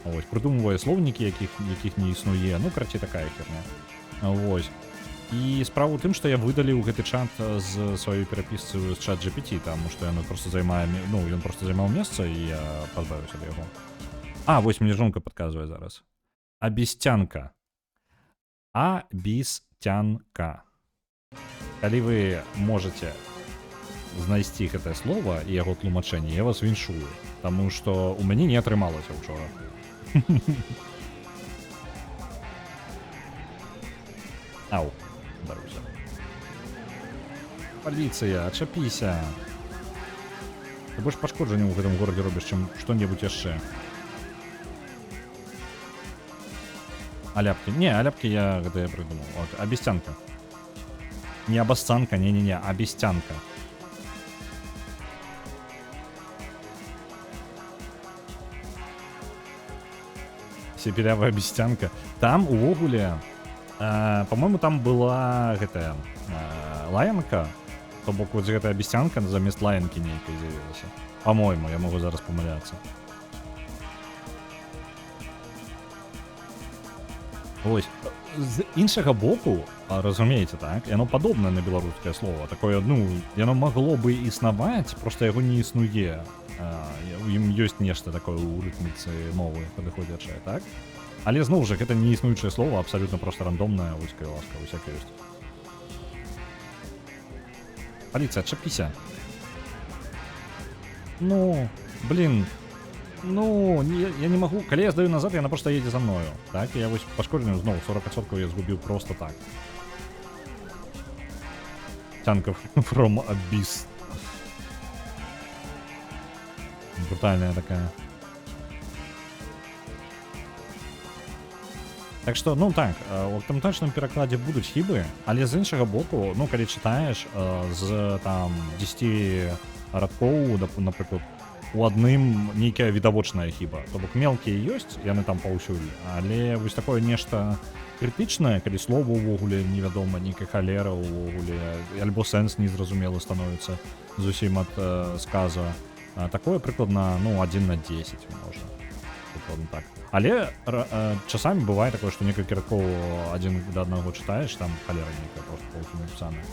Вось, прыдумвае слоўнікі, якіх не існуе, ну, карацей, такая херня. Вось. І справа ў тым, што я выдаліў гэты чат з сваёй перапісцы з ChatGPT, таму што яно проста займае, ну, ён проста займаў месца, і я пазбавіўся ад яго. Вось мне жонка падказвае зараз. Абесцянка. Абесцянка. Калі вы можаце знайсці гэтае слова і яго тлумачэнне, я вас віншую, таму што у мяне не атрымалася ўчора. Ау, даруся. Паліцыя, ачапіся. Ты больш пашкоджанняў у гэтым горадзе робіш, чым што-небудзь яшчэ. Аляпкі. Не, аляпкі я гэта я прыдумаў. От, абесцянка. Не абасцанка, не, абесцянка. Сепелявая абесцянка. Там увогуле, по-моему, там была гэтая лаянка. То бок вот гэтая абесцянка замест лаянкі нейкай з'явілася. По-моему, я могу зараз памыляцца. Ось. З іншага боку, разумееце, так, яно падобнае на беларускае слово. Такое, ну, яно магло бы існаваць, проста яго не існуе. У ім ёсць нешта такое ў рытміцы мовы падыходзячае, так? Але зноў жа, гэта не існуючае слово, абсалютна проста рандомнае, вузькая ласка, усякае ёсць. Паліцыя, адчапіся. Ну, ну, я не магу. Калі я здаю назад, яна проста едзе за мною. Так, я вось пашкоджанню зноў 40% я згубіў проста так. Тянка from Abyss. Брутальная такая. Так што, ну так, у аўтаматычным перакладзе будуць хібы, але з іншага боку, ну, калі чытаеш з там 10 радкоў, напрыклад, у адным нейкая відавочная хіба. То бок мелкія ёсць, яны там паўсюль, але вось такое нешта крытычнае, калі слова ўвогуле невядома, нейкая халера ўвогуле, альбо сэнс незразумелы становіцца зусім ад сказа. Такое прыкладна, ну, 1 на 10 можа. Прыкладна так. Але часамі бывае такое, што некалькі радкоў адзін да аднаго чытаеш, там халера нейкая проста паўсюль напісаная.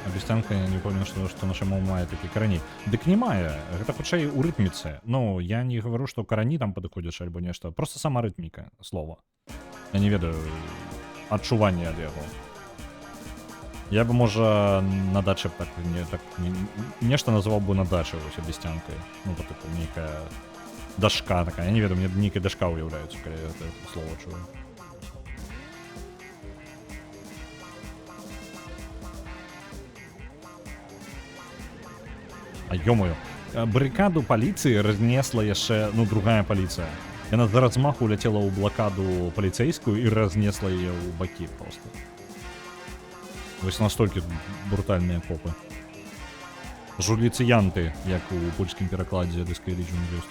Абесцянка, я не памятаю, што наша мова мае такі карані. Дык не мае, гэта хутчэй у рытміцы. Ну, я не гавару, што карані там падыходзяць альбо нешта, проста сама рытміка слова. Я не ведаю адчування ад яго. Я бы, можа, на даче так нешта назваў бы на даче вось абясцянкай. Ну, по типу, нейкая дашка такая. Я не ведаю, мне нейкая дашка уяўляецца, калі я гэта слово чую. А ё-моё, баррикаду паліцыі разнесла яшчэ, ну, другая паліцыя. Яна з размаху ляцела ў блакаду паліцейскую і разнесла яе ў бакі просто. Вось настолькі брутальныя копы. Жуліцыянты, як у польскім перакладзе Disco Elysium ёсць.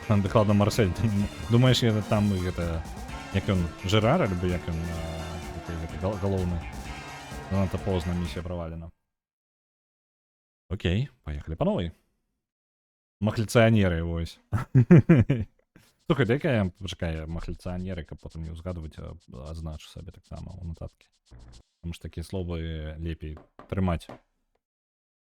Дакладна Марсель. Думаеш, я там гэта... Як ён, Жерар, альбо як ён галоўны? Занадта позна, місія правалена. Окей, поехали по новой. Махліцыянеры, вось. Слухай, дай-ка почекай, махліцыянеры, каб потым не ўзгадваць, адзначу сабе таксама ў нататкі. Таму што такія словы лепей трымаць.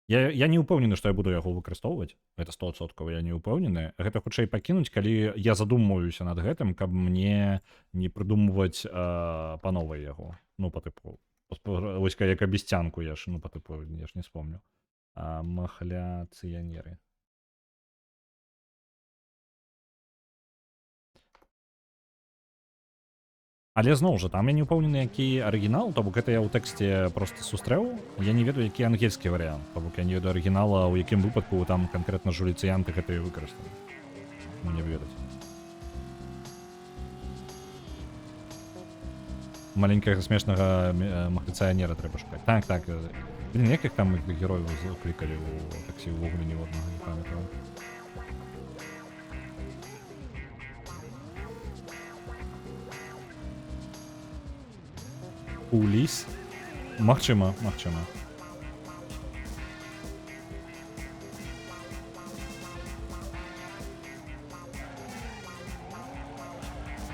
Я не ўпэўнены, што я буду яго выкарыстоўваць. Гэта 100%, я не ўпэўнены. Гэта хутчэй пакінуць, калі я задумваюся над гэтым, каб мне не прыдумваць па новай яго. Ну, па тыпу. Вось як абясцянку я ж, ну, па тыпу, я ж не вспомню. Махляцыянеры. Але зноў жа, там я не ўпэўнены, які арыгінал, то бок гэта я ў тэксце проста сустрэў. Я не ведаю, які ангельскі варыянт, то бок я не ведаю арыгінала, у якім выпадку там канкрэтна жуліцыянты гэтыя выкарыстаны. Мне ведаць. Маленькага смешнага махліцыянера трэба шукаць. Так. Блин, якіх там герояў заклікалі ў таксі ўвогуле ніводнага не памятаю. Уліс? Магчыма.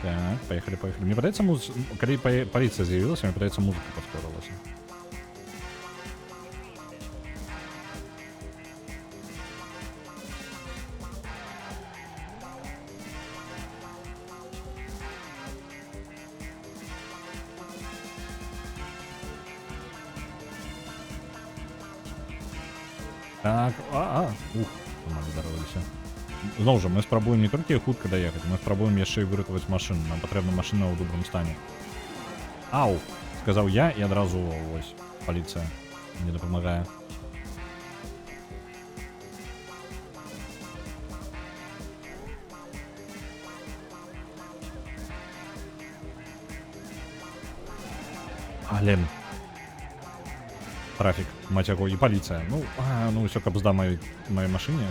Так, поехали. Мне падаецца, калі паліцыя з'явілася, мне падаецца, музыка паскорылася. Так, мы здарыліся. Зноў жа, мы спрабуем не толькі хутка даехаць, мы спрабуем яшчэ і выратаваць машыну. Нам патрэбна машына ў добрым стане. Ау! Сказаў я, і адразу, вось, паліцыя мне дапамагае. Але... Трафік, мать яго, і паліцыя. Ну ўсё, каб здам маёй машыне.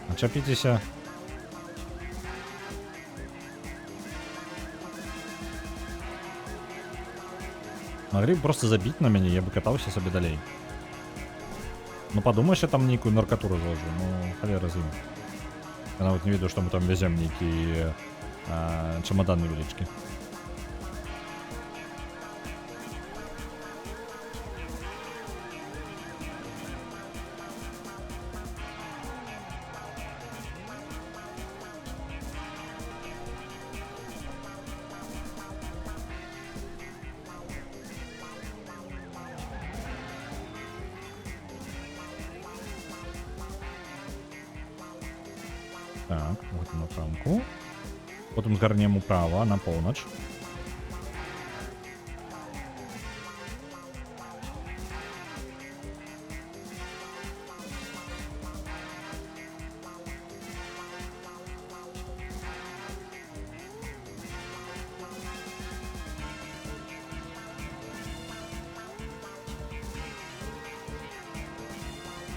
Начапіцеся. Маглі б проста забіць на мяне, я бы катаўся сабе далей. Ну падумаеш, я там нейкую наркатуру заложу, ну халера з ім. Я нават не ведаю, што мы там вязем нейкі чамадан невялічкі. Так, вот напрамку. Потым згарнем управа на поўнач.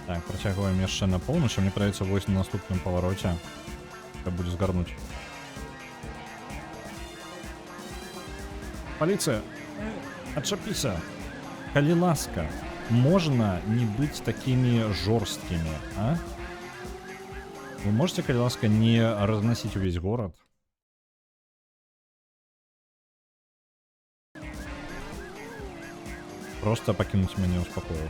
Так, працягваем яшчэ на поўнач, мне падаецца, вось на наступным павароце трэба будзе згарнуць. Паліцыя, адчапіся. Калі ласка, можна не быць такімі жорсткімі, а? Вы можете, калі ласка, не разносіць увесь горад? Просто пакінуць мяне ў спакою.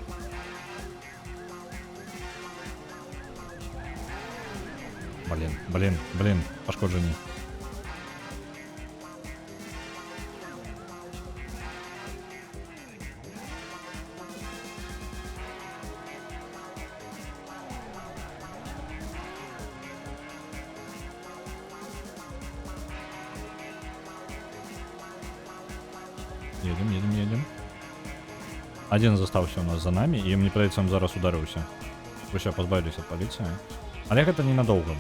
Блін, пошкоджені. Едем. Один застався у нас за нами, і мені прийдеться він зараз ударився. Ви ще позбавились від поліції. Але гэта ненадовго.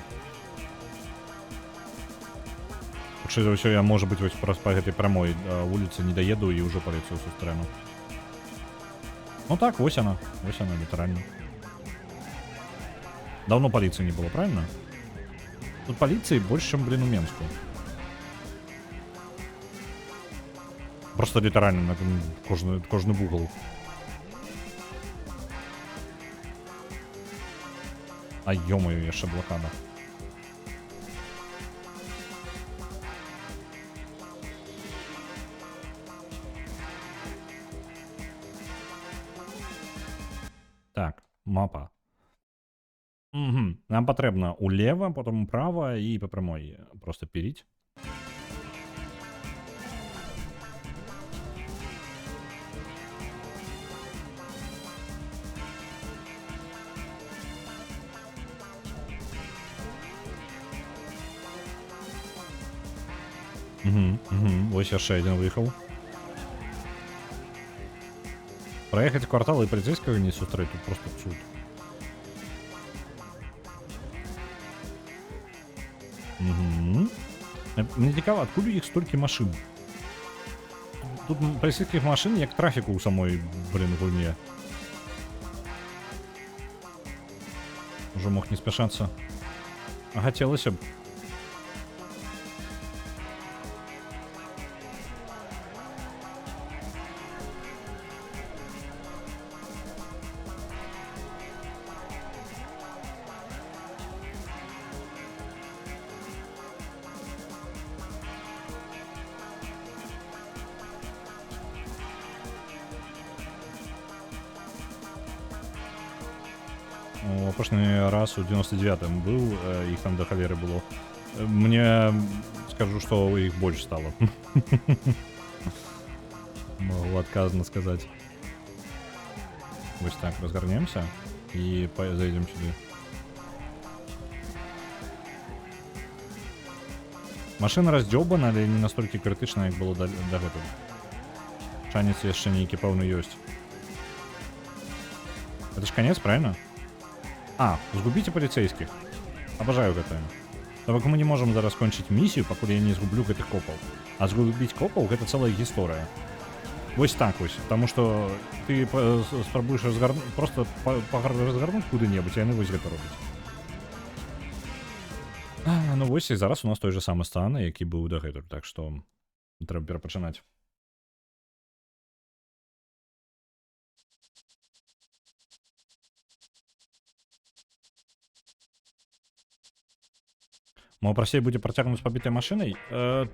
Хутчэй за ўсё, я, может быть, вось просто по гэтай прамой вуліцы не даеду і ўжо паліцыю сустрэну. Ну так, вось она, літаральна. Давно полиции не было, правильно? Тут полиции больше, чем, блин, у Менску. Просто літаральна на кожны вугол. А ё-моё, яшчэ блокада. Так, мапа. Угу. Нам патрэбна улева, потом управа і по прямой просто перить. Ось яшчэ один выехал. Проехать квартал и полицейского не сустрэць, тут просто цуд. Мне цікаво, откуда у іх столькі машин? Тут полицейских машин як трафіку у самой, блин, гульне. Уже мог не спешаться. А хотелось бы. Апошні раз у 99-м был, их там до холеры было. Мне скажу, что их больше стало. Могу отказно сказать. Вот так, разгорнемся и зайдем сюда. Машина раздёбана, але не настолько критична, як було до гэтага. Шанец яшчэ нейкі пэўны ёсць. Это ж конец, правильно? А, згубите полицейских. Обожаю гэта. Так мы не можем зараз кончить миссию, покуль я не згублю гэтых копов. А згубить копов — это целая история. Вось так вось. Потому что ты спробуешь просто разгарнуть куды-небудь, и яны вось гэта робяць. Ну вось і зараз у нас той же самы стан, які быў дагэтуль, так што трэба перапачынаць. Мо прасцей будзе працягнуць пабітай машынай.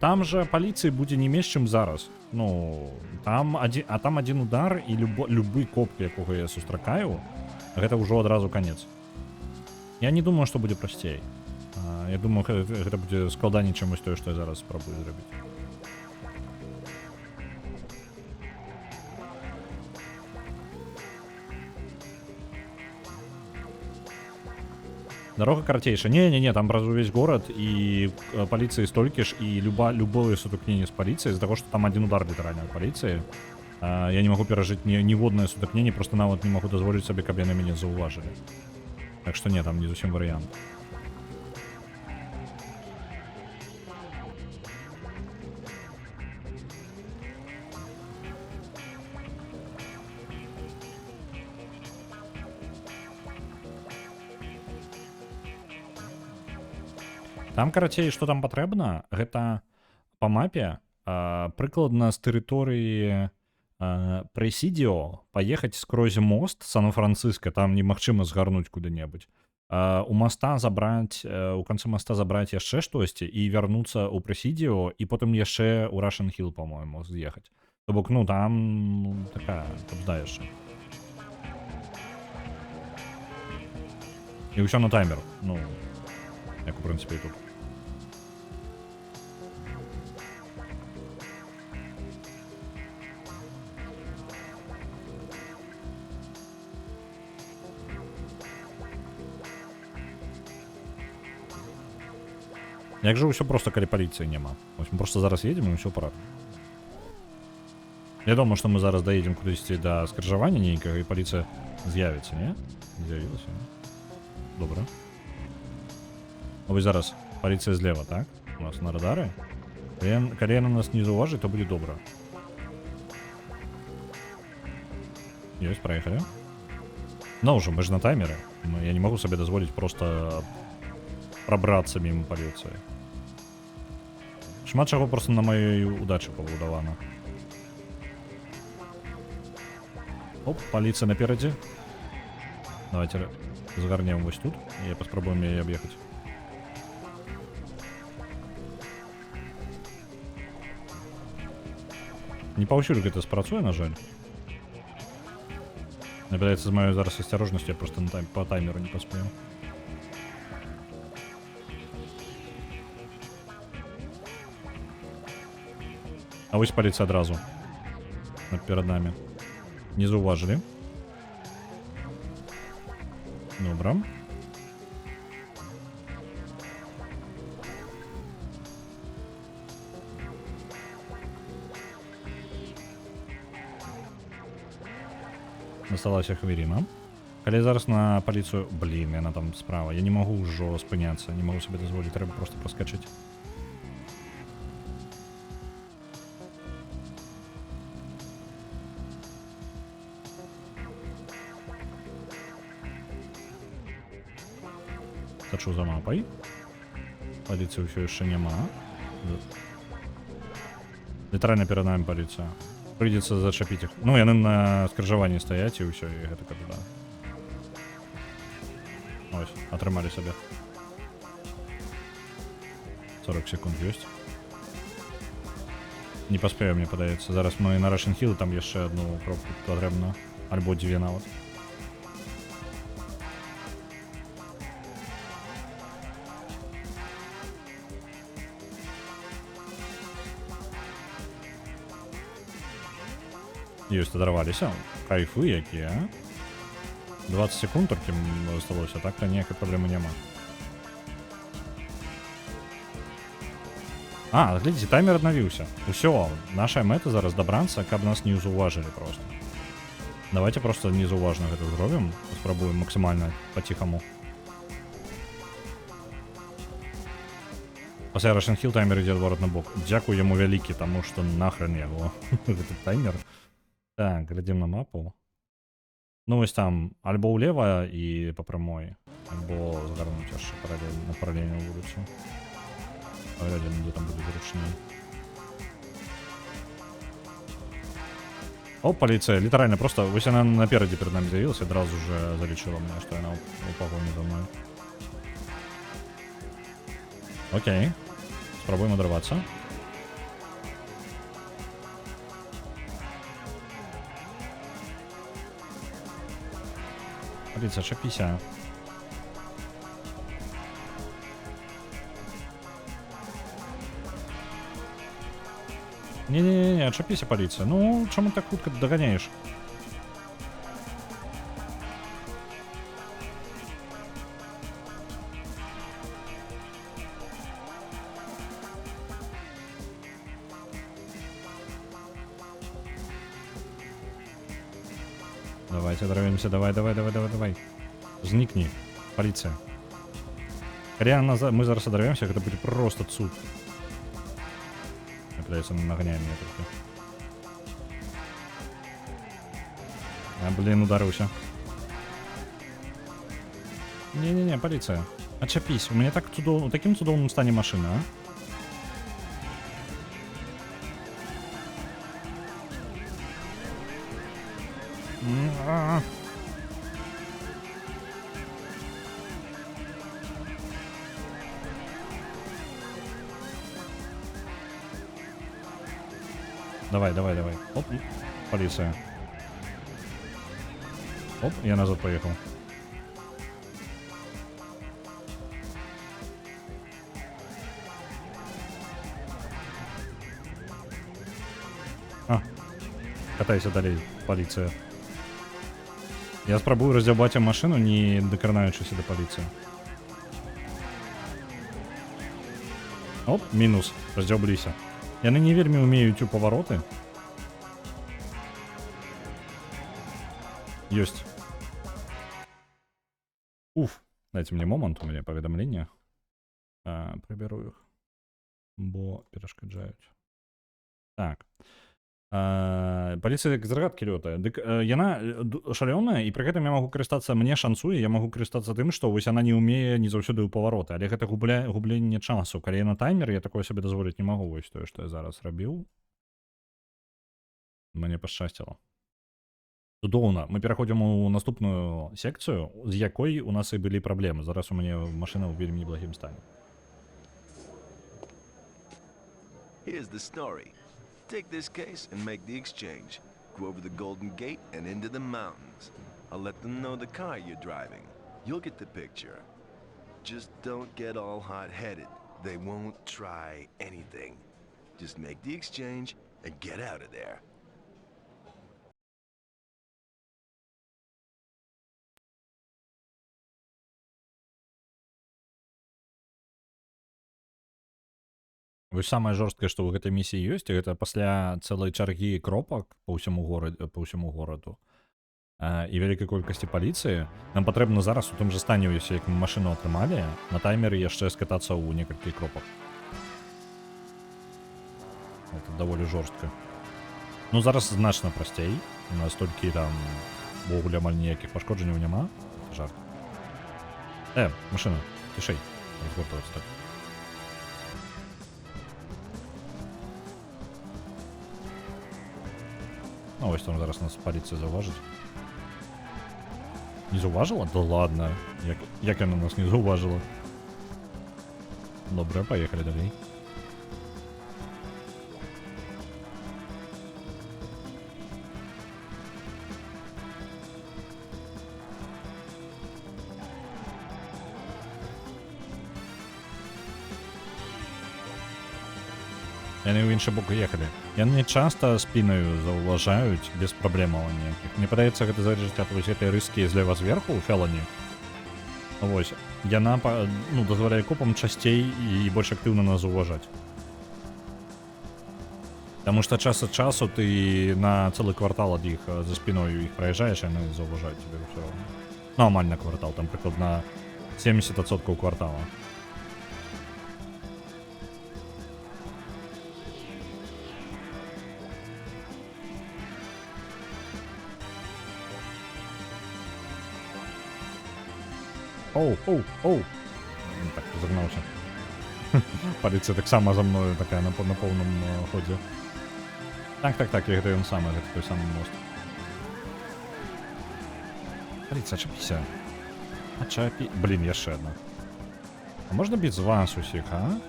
Там жа паліцыі будзе не менш, чым зараз. Ну, там адзін удар, і любы коп, якога я сустракаю, гэта ўжо адразу канец. Я не думаю, што будзе прасцей. Я думаю, гэта будзе складаней, чым вось тое, што я зараз спрабую зрабіць. Дорога карацейшая. Не, там праз увесь город, і паліцыі столькі ж, і любое сутыкненне з паліцыяй, з-за таго, што там адзін удар літаральна ад паліцыі. Я не магу перажыць ніводнае сутыкненне, просто нават не магу дазволіць сабе, каб яны мяне заўважылі. Так што не, там не зусім варыянт. Там, карацей, што там патрэбна, гэта па мапе прыкладна з тэрыторыі Прэсідіо паехаць скрозь мост Сан-Францыска, там немагчыма згарнуць куды-небудзь. У моста забраць, у канцы моста забраць яшчэ штосьці і вярнуцца ў Прэсідіо, і потым яшчэ ў Рашан Хіл, па-мойму, з'ехаць. То бок, ну, там такая кабзда яшчэ. І ўсё на таймер, ну... Як, у принципі, і тут. Як же ўсё просто, калі паліцыі няма. Вось мы просто зараз едзем і ўсё пора. Я думаю, што мы зараз даедзем кудысьці да скаржавання нейкага і паліцыя з'явіцца, не? З'явілася. Добра. А вось зараз паліцыя злева, так? У нас на радары. Калі яна нас не заўважыць, то будзе добра. Ёсць, праехалі. Ну ўжо, мы ж на таймеры. Я не магу сабе дазволіць просто прабрацца мімо паліцыі. Шмат чаго просто на маёй удачы пабудавана. Оп, паліцыя наперадзе. Давайте згарнем вось тут. І паспрабуем яе аб'ехаць. Не паўсюль гэта спрацуе, на жаль. Мне падаецца, з маёй зараз асцярожнасцю я просто по таймеру не паспею. А вось паліцыя адразу. Перад намі. Не заўважылі. Добра. Засталася хвіліна. Калі зараз на паліцыю... Блін, яна там справа. Я не магу ўжо спыняцца. Не магу сабе дазволіць. Трэба просто праскачыць. Сачу за мапай. Паліцыі ўсё яшчэ няма. Літаральна перад намі паліцыя. Прыйдзецца зачапіць іх. Ну, яны на скаржаванні стаяць і ўсё, і гэта кабеда. Ось, атрымалі сабе. 40 секунд ёсць. Не паспею, мне падаецца. Зараз мы на Russian Hill, там яшчэ одну кропку патрэбна. Альбо дзве нават. Ёсць, адарваліся. Кайфы якія. 20 секунд толькі засталося, так-то ніякай праблемы няма. А, глядзіце, таймер аднавіўся. Усё, наша мэта зараз дабрацца, каб нас не заўважылі просто. Давайте просто незаўважна гэта зробім. Спрабуем максімальна па-ціхаму. Пасля Russian Hill таймер ідзе адварот на бок. Дзякуй яму вялікі, таму што нахрен яго. Гэты таймер. Так, глядзім на мапу. Ну, вось там альбо ўлева і па прамой, альбо згарнуць яшчэ на паралельную вуліцу. Паглядзім, дзе там будзе зручней. О, паліцыя, літаральна просто, вось яна наперадзе перад намі з'явілася, адразу же залічыла мне, што яна ў пагоні за мной. Окей, спрабуем адарвацца. Паліцыя, чапіся. Не-не-не, чапіся, паліцыя. Ну, чаму так хутка даганяеш? Давайте оторвемся, давай. Зникни, полиция. Реально, мы зараз оторвемся, это будет просто цуд. Мне пытается нагоняет меня только. А, блин, ударился. Не-не-не, полиция. Отчепись, у меня так таким чудовым станет машина, а? Давай. Оп, полиция. Оп, я назад поехал. Катайся далей, паліцыя. Я спрабую раздзяўбаць ім машыну, не дакранаючыся да паліцыі. Оп, мінус, раздзяўбліся. Яны не вельмі ўмеюць у павароты. Ёсць. Уф, дайте мне момант, у мяне паведамленне. Прыбяру іх, бо перашкаджаюць. Так. Паліцыя як з рагаткі лётае. Дык яна шалёная, і пры гэтым я магу карыстацца, мне шанцуе, я магу карыстацца тым, што вось яна не ўмее не заўсёды ў павароты, але гэта губленне часу. Калі я на таймер, я такое сабе дазволіць не магу, вось тое, што я зараз рабіў. Мне пашчасціла. Цудоўна. Мы пераходзім у наступную секцыю, з якой у нас і былі праблемы. Зараз у мяне машына ў вельмі неблагім стане. Here's the story. Take this case and make the exchange. Go over the Golden Gate and into the mountains. I'll let them know the car you're driving. You'll get the picture. Just don't get all hot-headed. They won't try anything. Just make the exchange and get out of there. Вось самае жорсткае, што ў гэтай місіі ёсць, гэта пасля цэлай чаргі кропак па ўсяму гораду і вялікай колькасці паліцыі, нам патрэбна зараз у тым жа стане, як мы машыну атрымалі, на таймеры яшчэ скатацца ў некалькі кропак. Это даволі жорстка. Ну, зараз значна прасцей. У нас толькі там увогуле амаль ніякіх пашкоджанняў няма. Жарт. Машына, цішэй. Разгортвацца так. Ну, ось там зараз нас паліцыя заўважыць. Не заўважыла? Да ладно. Як яна нас не заўважыла? Добра, паехалі далей. Яны ў іншы бок ехалі. Яны часта спінаю заўважаюць без праблемаў ніякіх. Мне падаецца, гэта залежыць ад вось гэтай рыскі злева зверху ў фелані. Вось. Яна дазваляе копам часцей і больш актыўна нас заўважаць. Таму што час ад часу ты на цэлы квартал ад іх за спіною іх праязджаеш, яны заўважаюць цябе ўсё роўна. Ну, амаль на квартал, там прыкладна 70% квартала. Оу. Так, загнаўся. Паліцыя таксама за мною такая на поўным ходзе. Так, гэта ён самы, гэта той самы мост. Паліцыя, ачапіся. Блін, яшчэ адна. А можна біць з вас усіх, а?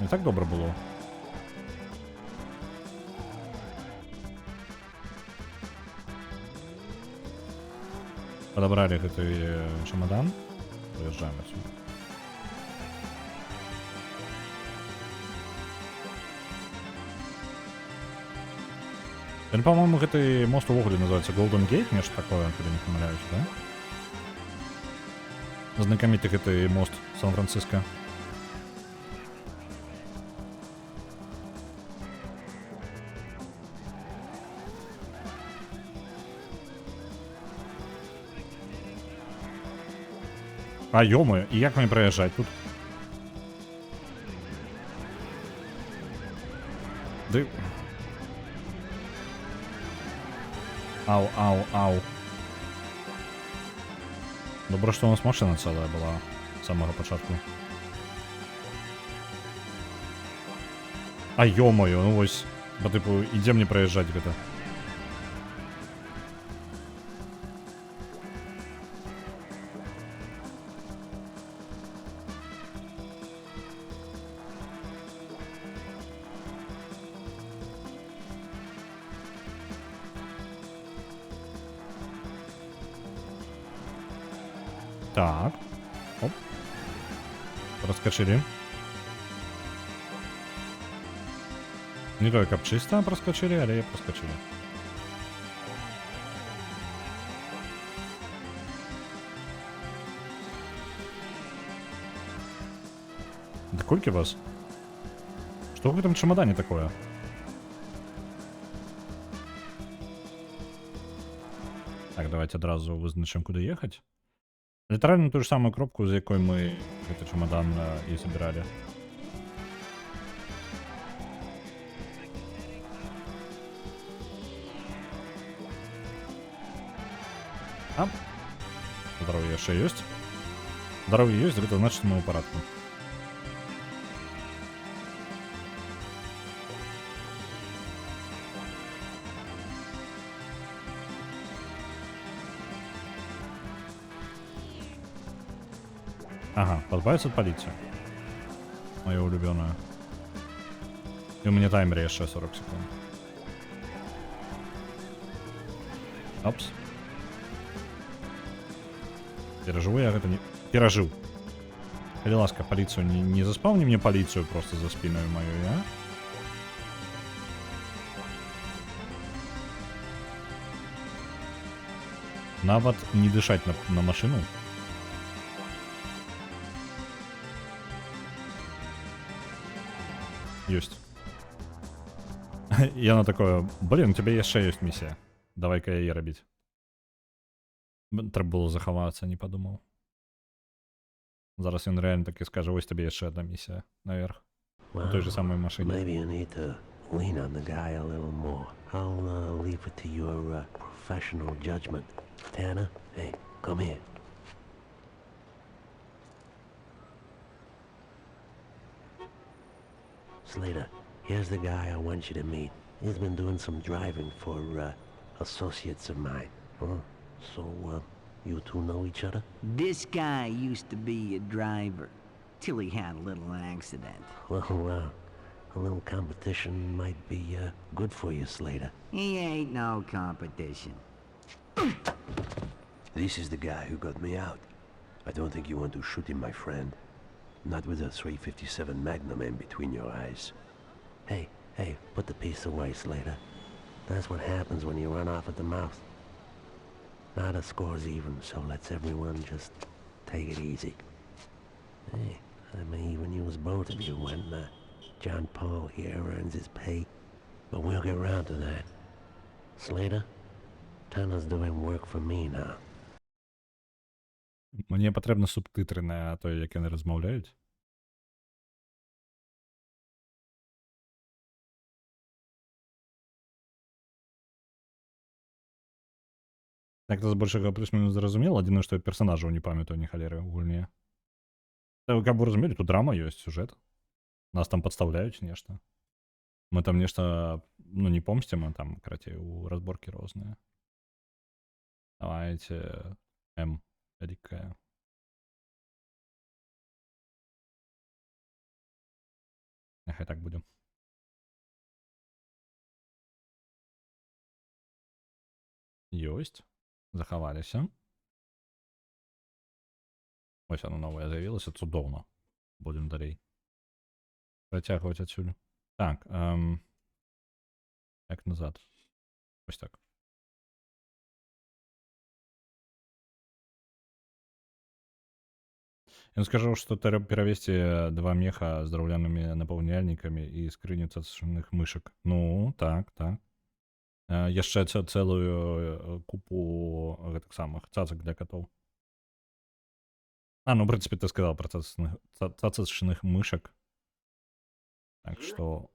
Не так добра было. Падабралі гэты чамадан. Выязджаем отсюда. По-моему, гэты мост увогуле называется Golden Gate, нешта такое, калі не памыляюсь, да? Знакаміты гэты мост Сан-Франциско. А ё-моё, і як мне праязджаць тут? Ды... Ау. Добра, што у нас машына цэлая была з самага пачатку. А ё-моё, ну вось, па тыпу, ідзе мне праязджаць гэта. Так. Оп. Проскочили. Не только каб чисто проскочили, але проскочили. Да колькі вас? Что в этом чемодане такое? Так, давайте одразу вызначим, куда ехать. Литерально ту же самую кропку, за якой мы этот чемодан и собирали. А? Здоровье еще есть. Здоровье есть, это значит, мы в порядке. Ага, позбавиться от полиции. Моя улюбленная. И у меня таймер еще 40 секунд. Опс. Переживу я это не... Пережил. Или ласка, полицию не заспавни мне полицию просто за спиной мою, а? Навод не дышать на машину. Есть. Я на такое, блин, у тебя еще есть миссия. Давай-ка я її робіть. Треба було заховатися, не подумав. Зараз він реально таки скаже, ось тобі ще одна місія наверх. На той же самій машині. Maybe you need to lean on the guy a little more. I'll leave it to your professional judgment. Tanner, hey, come here. Slater, here's the guy I want you to meet. He's been doing some driving for associates of mine. So, you two know each other? This guy used to be a driver, till he had a little accident. Well, a little competition might be good for you, Slater. He ain't no competition. This is the guy who got me out. I don't think you want to shoot him, my friend. Not with a 357 Magnum in between your eyes. Hey, put the piece away, Slater. That's what happens when you run off at the mouth. Now the score's even, so let's everyone just take it easy. Hey, I may even use both of you when John Paul here earns his pay. But we'll get around to that. Slater, Tanner's doing work for me now. Мені потрібні субтитри на той, як вони розмовляють. Так, то з большого плюс-мінус зрозуміло. Єдине, що я персонажів не пам'ятаю, ні холери у гульні. Та ви, як ви розуміли, тут драма є, сюжет. Нас там подставляють, нечто. Ми там нечто, ну, не помстим, а там, короче, у розборки розные. Давайте М. Рика. Нехай так буде. Єсть. Заховалися. Ось воно нове з'явилося, цудовно. Будемо далі протягувати отсюди. Так, як назад. Ось так. Я скажу, что перевести 2 меха с дровляными наполняльниками и скрыню цацочных мышек. Ну, так. Еще целую купу этих самых цацок для котов. Ну, в принципе, ты сказал про цацочных мышек. Так что,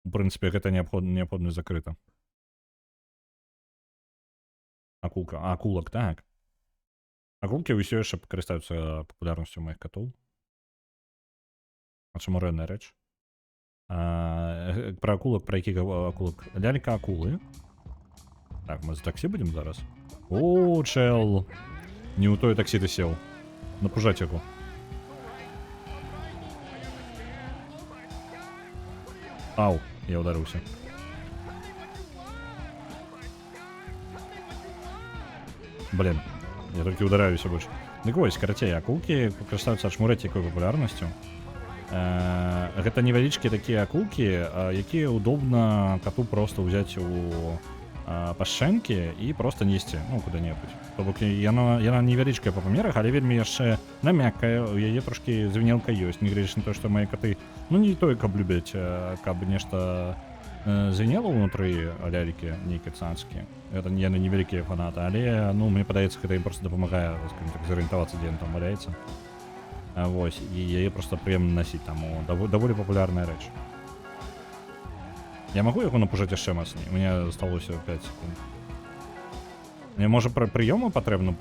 в принципе, это необходимо закрыто. Акулок, так. Акулки ўсё яшчэ карыстаюцца папулярнасцю моих котоў. А чаму рэдная рэч? Про акулок, про якіх акулок? Лялька акулы. Так, мы за таксі будем зараз? О, чел. Не ў тое таксі ты сеў. Напужаць яго. Ау, я ударыўся. Блин. Я только ударяюсь больше. Так вось, карацей, акулки карыстаюцца шмурэць якой папулярнасцю. Гэта невялічкія такія акулки, якія удобна коту просто ўзяць у пашчэнкі і просто несці, ну, куды-небудзь. То бок яна невялічкая па памерах, але вельмі яшчэ намяккая, у яе трошкі звінелка ёсць, нягледзячы на то, што мае каты, ну, не той, каб любяць, каб нешта звінела ўнутры лялькі нейкія цацкі. Гэта яны невялікія фанаты, але, ну, мне падаецца, гэта ім проста дапамагае, скажем так, зарыентавацца, дзе ён там валяецца. Вось, і яе проста прыемна насіць, таму даволі папулярная рэч. Я магу яго напужаць яшчэ мацней? У меня засталося 5 секунд. Мне, можа, прыёмы патрэбна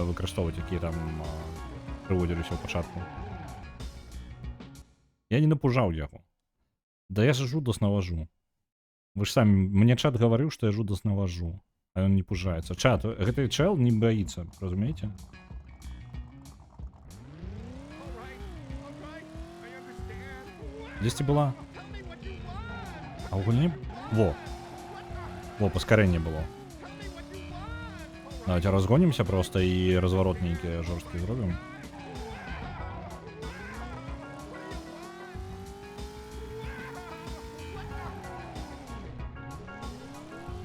выкарыстоўваць, якія там прыводзіліся ў пачатку? Я не напужаў яго. Да я ж жудасна важу. Вы ж самі, мне чат гаварыў, што я жудасна важу, а ён не пужаецца. Чат, гэты чэл не баіцца, разумееце? Дзесьці была? А ў гульні? Во, паскарэнне было. Давайте разгонимся просто і разворот нейкі жорсткі зробім.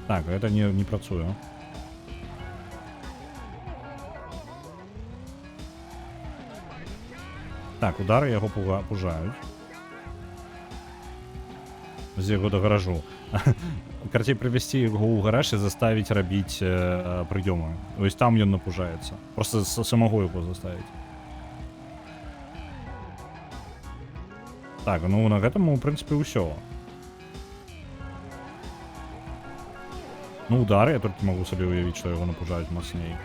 Так, это не працуе. Так, удары яго пужаюць. З яго да гаражу. Карцей прывесці яго ў гараж і заставіць рабіць прыёмы. Вось там ён напужаецца. Просто самого яго заставіць. Так, ну на гэтым, у прынцыпе, ўсё. Ну, удары, я толькі магу сабе ўявіць, што яго напужаюць мацней.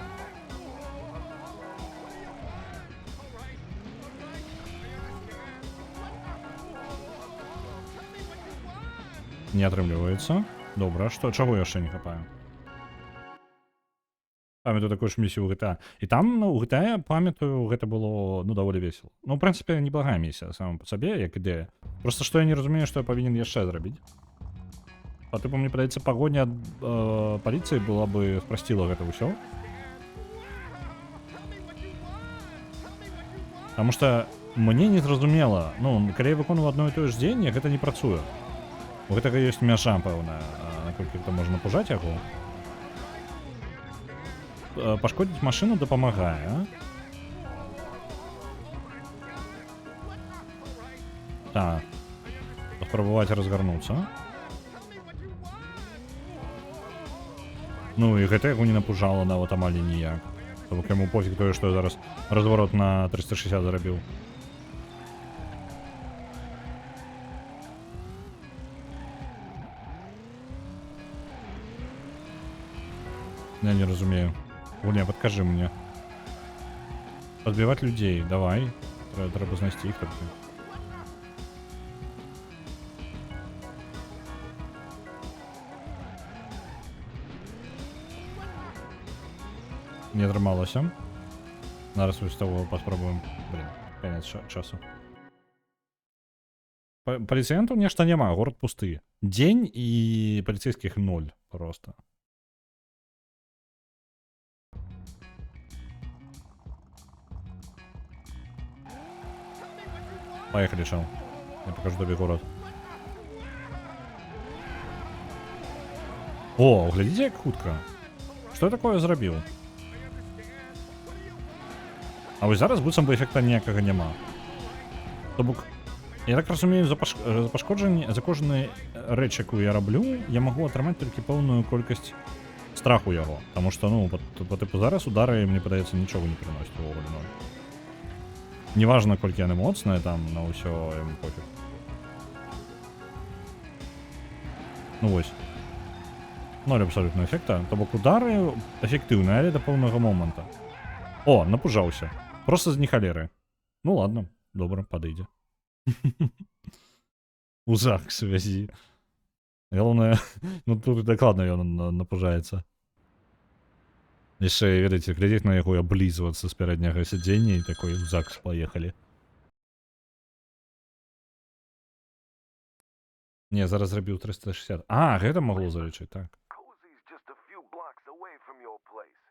Не атрымліваецца. Добра, што? Чаго яшчэ не хапаю? Памятаю такую ж місію ў GTA. І там, ну, у GTA, памятаю, гэта было, ну, даволі весела. Ну, у прынцыпе, неблагая місія сама па сабе, як ідэя. Просто што я не разумею, што я павінен яшчэ зрабіць. Па тыпу, мне падаецца, пагоня ад паліцыі была бы спрасціла гэта ўсё. Таму што мне не зразумела, ну, калі я выконваю адно і тое ж дзеянне, гэта не працуе. У гэтага ёсць мяжа, пэўная, наколькі гэта можна пужаць яго. Пашкодзіць машыну дапамагае. Так. Паспрабаваць разгарнуцца. Ну і гэта яго не напужала нават амаль ніяк. То бок яму пофіг тое, што я зараз разворот на 360 зарабіў. Я не разумею. Гуля, подкажи мне. Подбивать людей, давай. Треба знайсці іх толькі. Не атрымалася. Зараз вось того паспрабуем. Блин, канец часу. Паліцыянтаў нешта няма, горад пусты. Дзень і паліцейскіх 0 просто. Поехали, чел. Я покажу тобі город. О, глядите, як хутка. Что я такое зрабіў? А вось зараз быццам бы эфекта ніякага няма. То бок, я так разумею, за пашкоджанне, за кожны рэч, якую я раблю, я магу атрымаць толькі пэўную колькасць страху яго. Таму што, ну, по тыпу зараз удары, мне падаецца, нічога не прыносіць увогуле. Неважно, колькі яны моцныя, там, на ўсё яму пофіг. Ну вось. 0 абсолютно эфекта. То бок удары эфектыўныя, але да пэўнага моманта. О, напужаўся. Просто з нехалеры. Ну ладно, добра, падыдзе. У ЗАГС связі. Галоўнае, ну тут дакладна ён напужаецца. Яшчэ, ведаеце, глядзець на яго і аблізвацца з пярэдняга сядзення і такой у ЗАГС паехалі. Не, зараз зрабіў 360. А, гэта магло залічыць, так. Cozy's just a few blocks away from your place.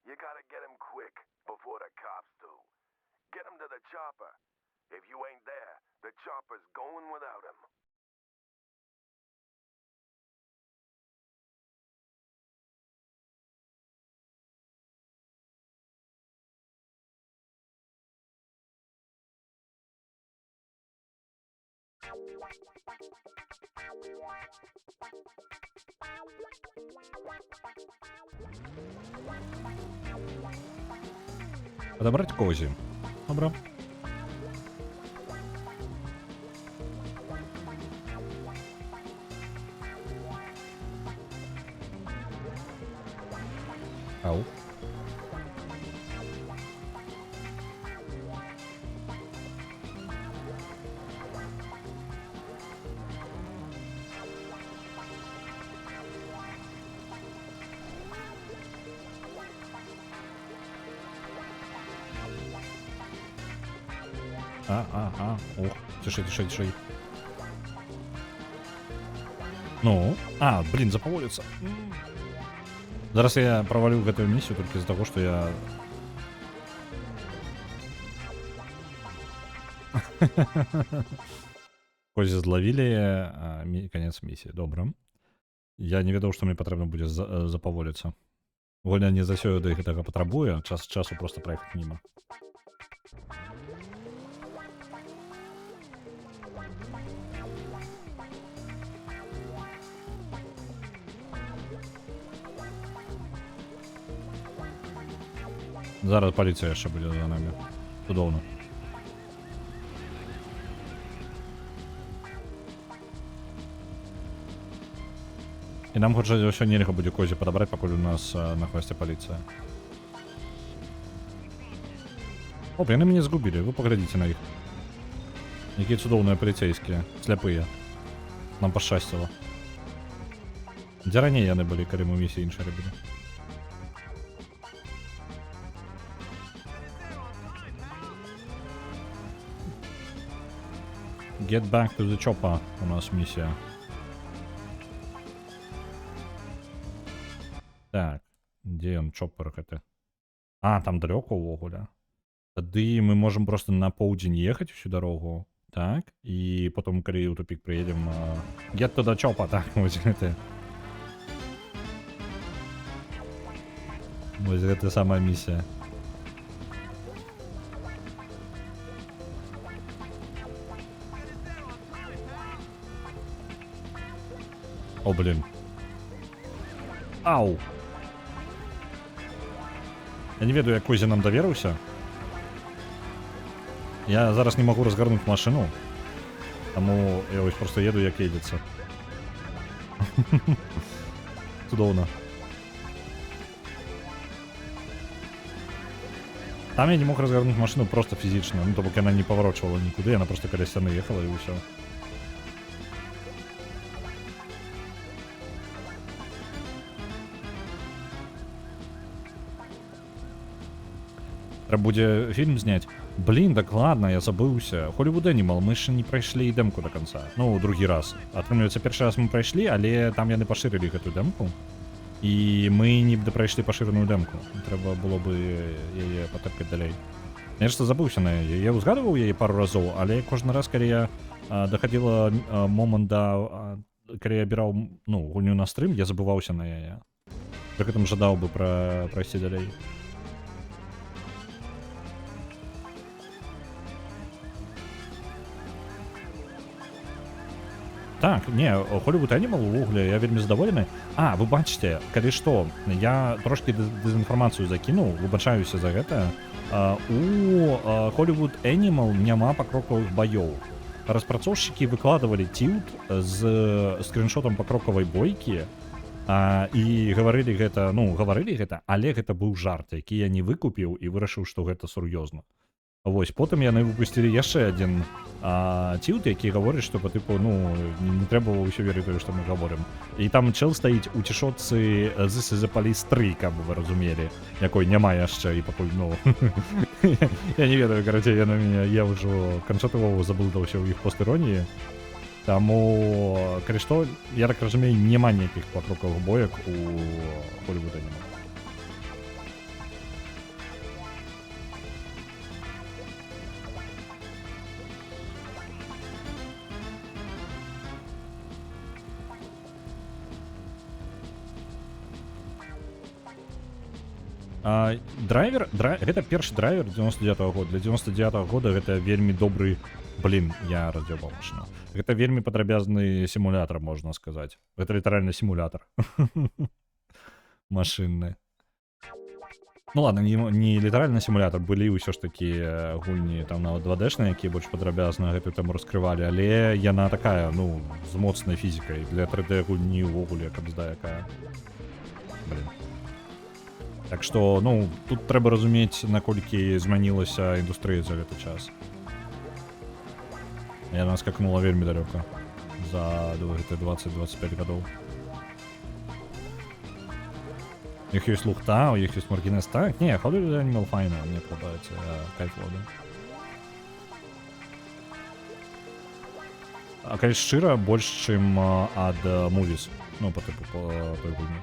You gotta get him quick before the cops do. Get him to the chopper. If you ain't there, the chopper's going without him. Подобрать козі. Добре. Ау. Ох, тиши, тиши, тиши. Ну, блин, заповолится. Зараз я провалю гэтую миссию только из-за того, что я... Козі зловили, конец миссии. Добре. Я не ведаў, што мне патрэбна будзе запаволіцца. Гульня не засёю да гэтага патрабуе, час часу просто праехаць міма. Зараз паліцыя яшчэ будзе за намі. Цудоўна. І нам хоч за ўсё нельга будзе козі падабраць, пакуль у нас на хвасце паліцыя. Оп, яны мяне згубілі, вы паглядзіце на іх. Якія цудоўныя паліцейскія, сляпыя. Нам пашчасціла. Дзе раней яны былі, калі мы місіі іншыя рабілі. Get back to the chopper у нас місія. Так, дзе ён, чоппер гэты? Там далёка ўвогуле. Тады мы можам просто на поўдзень ехаць усю дарогу. Так, і потом, калі ў тупік прыедзем... Get to the chopper, так, вось гэты. Вось гэта самая місія. О, блин. Ау! Я не ведаю, як Козі нам даверыўся. Я зараз не могу разгарнуць машину. Таму я вось просто еду, як едзецца. Цудоўна. Там я не мог разгарнуць машину просто фізічна. Ну, то бок яна не паварочвала нікуды, яна просто каля сцяны ехала і ўсё. Трэба будзе фільм зняць. Блин, так ладно, я забыўся. Hollywood Animal, мы ж не прайшлі дэмку до конца. Ну, другі раз. Атрымліваецца, першы раз мы прайшлі, але там яны пашырылі гэтую дэмку. І мы не прайшлі пашыраную дэмку. Трэба было бы яе патэрпець далей. Я ж забыўся на яе. Я узгадываў яе пару разоў, але кожны раз, калі я дахадзіла момант да... Калі я абіраў, ну, гульню на стрым, я забываўся на яе. Пры гэтым жадаў бы прайсці далей. Так, не, Hollywood Animal увогуле, я вельмі задаволены. Вы бачыце, калі што, я трошкі дэзінфармацыю закінуў, выбачаюся за гэта. У Hollywood Animal няма пакрокавых баёў. Распрацоўшчыкі выкладывалі тилт з скриншотам пакрокавай бойкі і гаварылі гэта, але гэта быў жарт, які я не выкупіў і вырашыў, што гэта сур'ёзна. Вось, потым яны выпусцілі яшчэ адзін тилт, які гаворыць, што па тыпу, не трэба ўсё верыць тое, што мы гаворым. І там чэл стаіць у цішотцы This is the Police 3, каб вы разумелі, якой няма яшчэ, і пакуль, я не ведаю, карацей, я ўжо канчатково забылдаўся ў іх постіроніі. Таму, калі што, я так разумею, няма ніякіх пакрокавых боек у Hollywood Animal. Драйвер, гэта першы драйвер 99-го года. Для 99-го года гэта вельмі добры, я раздзёбаў машину. Гэта вельмі падрабязны сімулятор, можна сказаць. Гэта літаральна сімулятор. Машинны. Ну ладно, не літаральна сімулятор, былі ўсё ж такі гульні там нават 2D-шныя, якія больш падрабязна гэтую тэму раскрывалі, але яна такая, ну, з моцнай фізікай. Для 3D гульні ўвогуле кабзда якая. Так што, ну, тут трэба разумець, наколькі змянілася індустрыя за гэты час. Яна скакнула вельмі далёка за 20-25 гадоў. У іх ёсць лухта, у іх ёсць Маргінес, так? Не, Hollywood Animal файна, мне падаецца, кайф вода. А калі шчыра, больш, чым ад Movies, ну, па тыпу, па той гульні.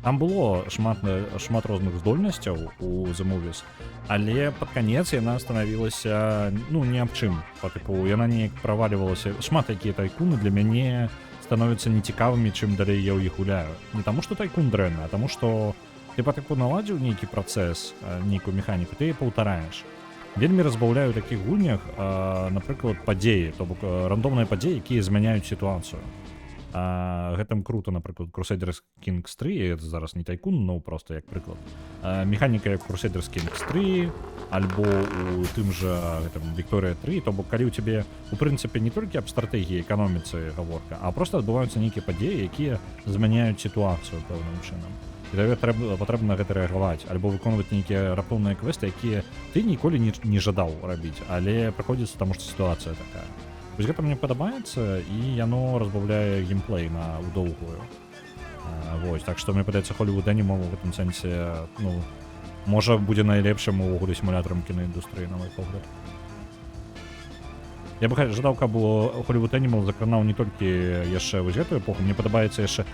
Там было шмат розных здольнасцяў у The Movies, але пад канец яна станавілася, ну, ні аб чым. Па тыпу, яна неяк правалівалася. Шмат якія тайкуны для мяне становятся нецікавымі, чым далей я ў іх гуляю. Не таму, што тайкун дрэнны, а таму, што ты па тыпу наладзіў нейкі працэс, нейкую механіку, ты яе паўтараеш. Вельмі разбаўляю ў такіх гульнях, напрыклад, падзеі, то бок рандомныя падзеі, якія змяняюць сітуацыю. Гэтым круто, напрыклад, Crusaders Kings 3, это зараз не тайкун, но просто як прыклад. Механіка як Crusaders Kings 3, альбо у тым жа Victoria 3, то бок калі ў цябе, у прынцыпе, не толькі аб стратэгіі, эканоміцы гаворка, а просто адбываюцца нейкія падзеі, якія змяняюць сітуацыю пэўным чынам. І табе патрэбна на гэта рэагаваць, альбо выконваць нейкія раптоўныя квесты, якія ты ніколі не жадаў рабіць, але прыходзіцца, таму што сітуацыя такая. Вось гэта мне падабаецца, і яно разбаўляе геймплей на доўгую. Вось, так што мне падаецца, Hollywood Animal у гэтым сэнсе, ну, можа будзе найлепшым увогуле сімулятарам кінаіндустрыі, на мой погляд. Я бы жадаў, каб Hollywood Animal закранаў не толькі яшчэ вось гэтую эпоху, мне падабаецца яшчэ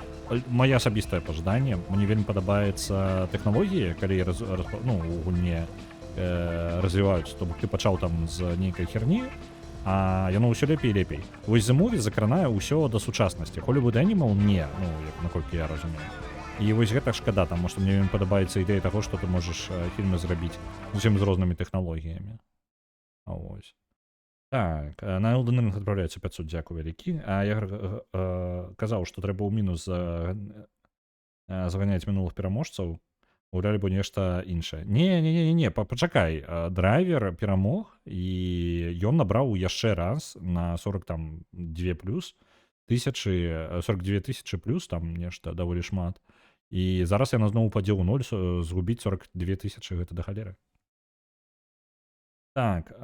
мае асабістае пажаданне, мне вельмі падабаецца тэхналогіі, калі ну, у гульне развіваюцца, то бок ты пачаў там з нейкай херні, а яно ўсё лепей і лепей. Вось The Movie закранае ўсё да сучаснасці. Hollywood Animal не, ну, наколькі я разумею. І вось гэта шкада, таму што мне падабаецца ідэя таго, што ты можаш фільмы зрабіць зусім з рознымі тэхналогіямі. Вось. Так, на Elden Ring адпраўляецца 500, дзякую вялікі. А я казаў, што трэба ў мінус заганяць мінулых пераможцаў. Гулялі бо нешта іншае. Не, пачакай, драйвер перамог, і ён набраў яшчэ раз на 42 плюс, 42 тысячы плюс, там нешта даволі шмат. І зараз яна зноў упадзе ў 0, згубіць 42 тысячы, гэта да халеры. Так,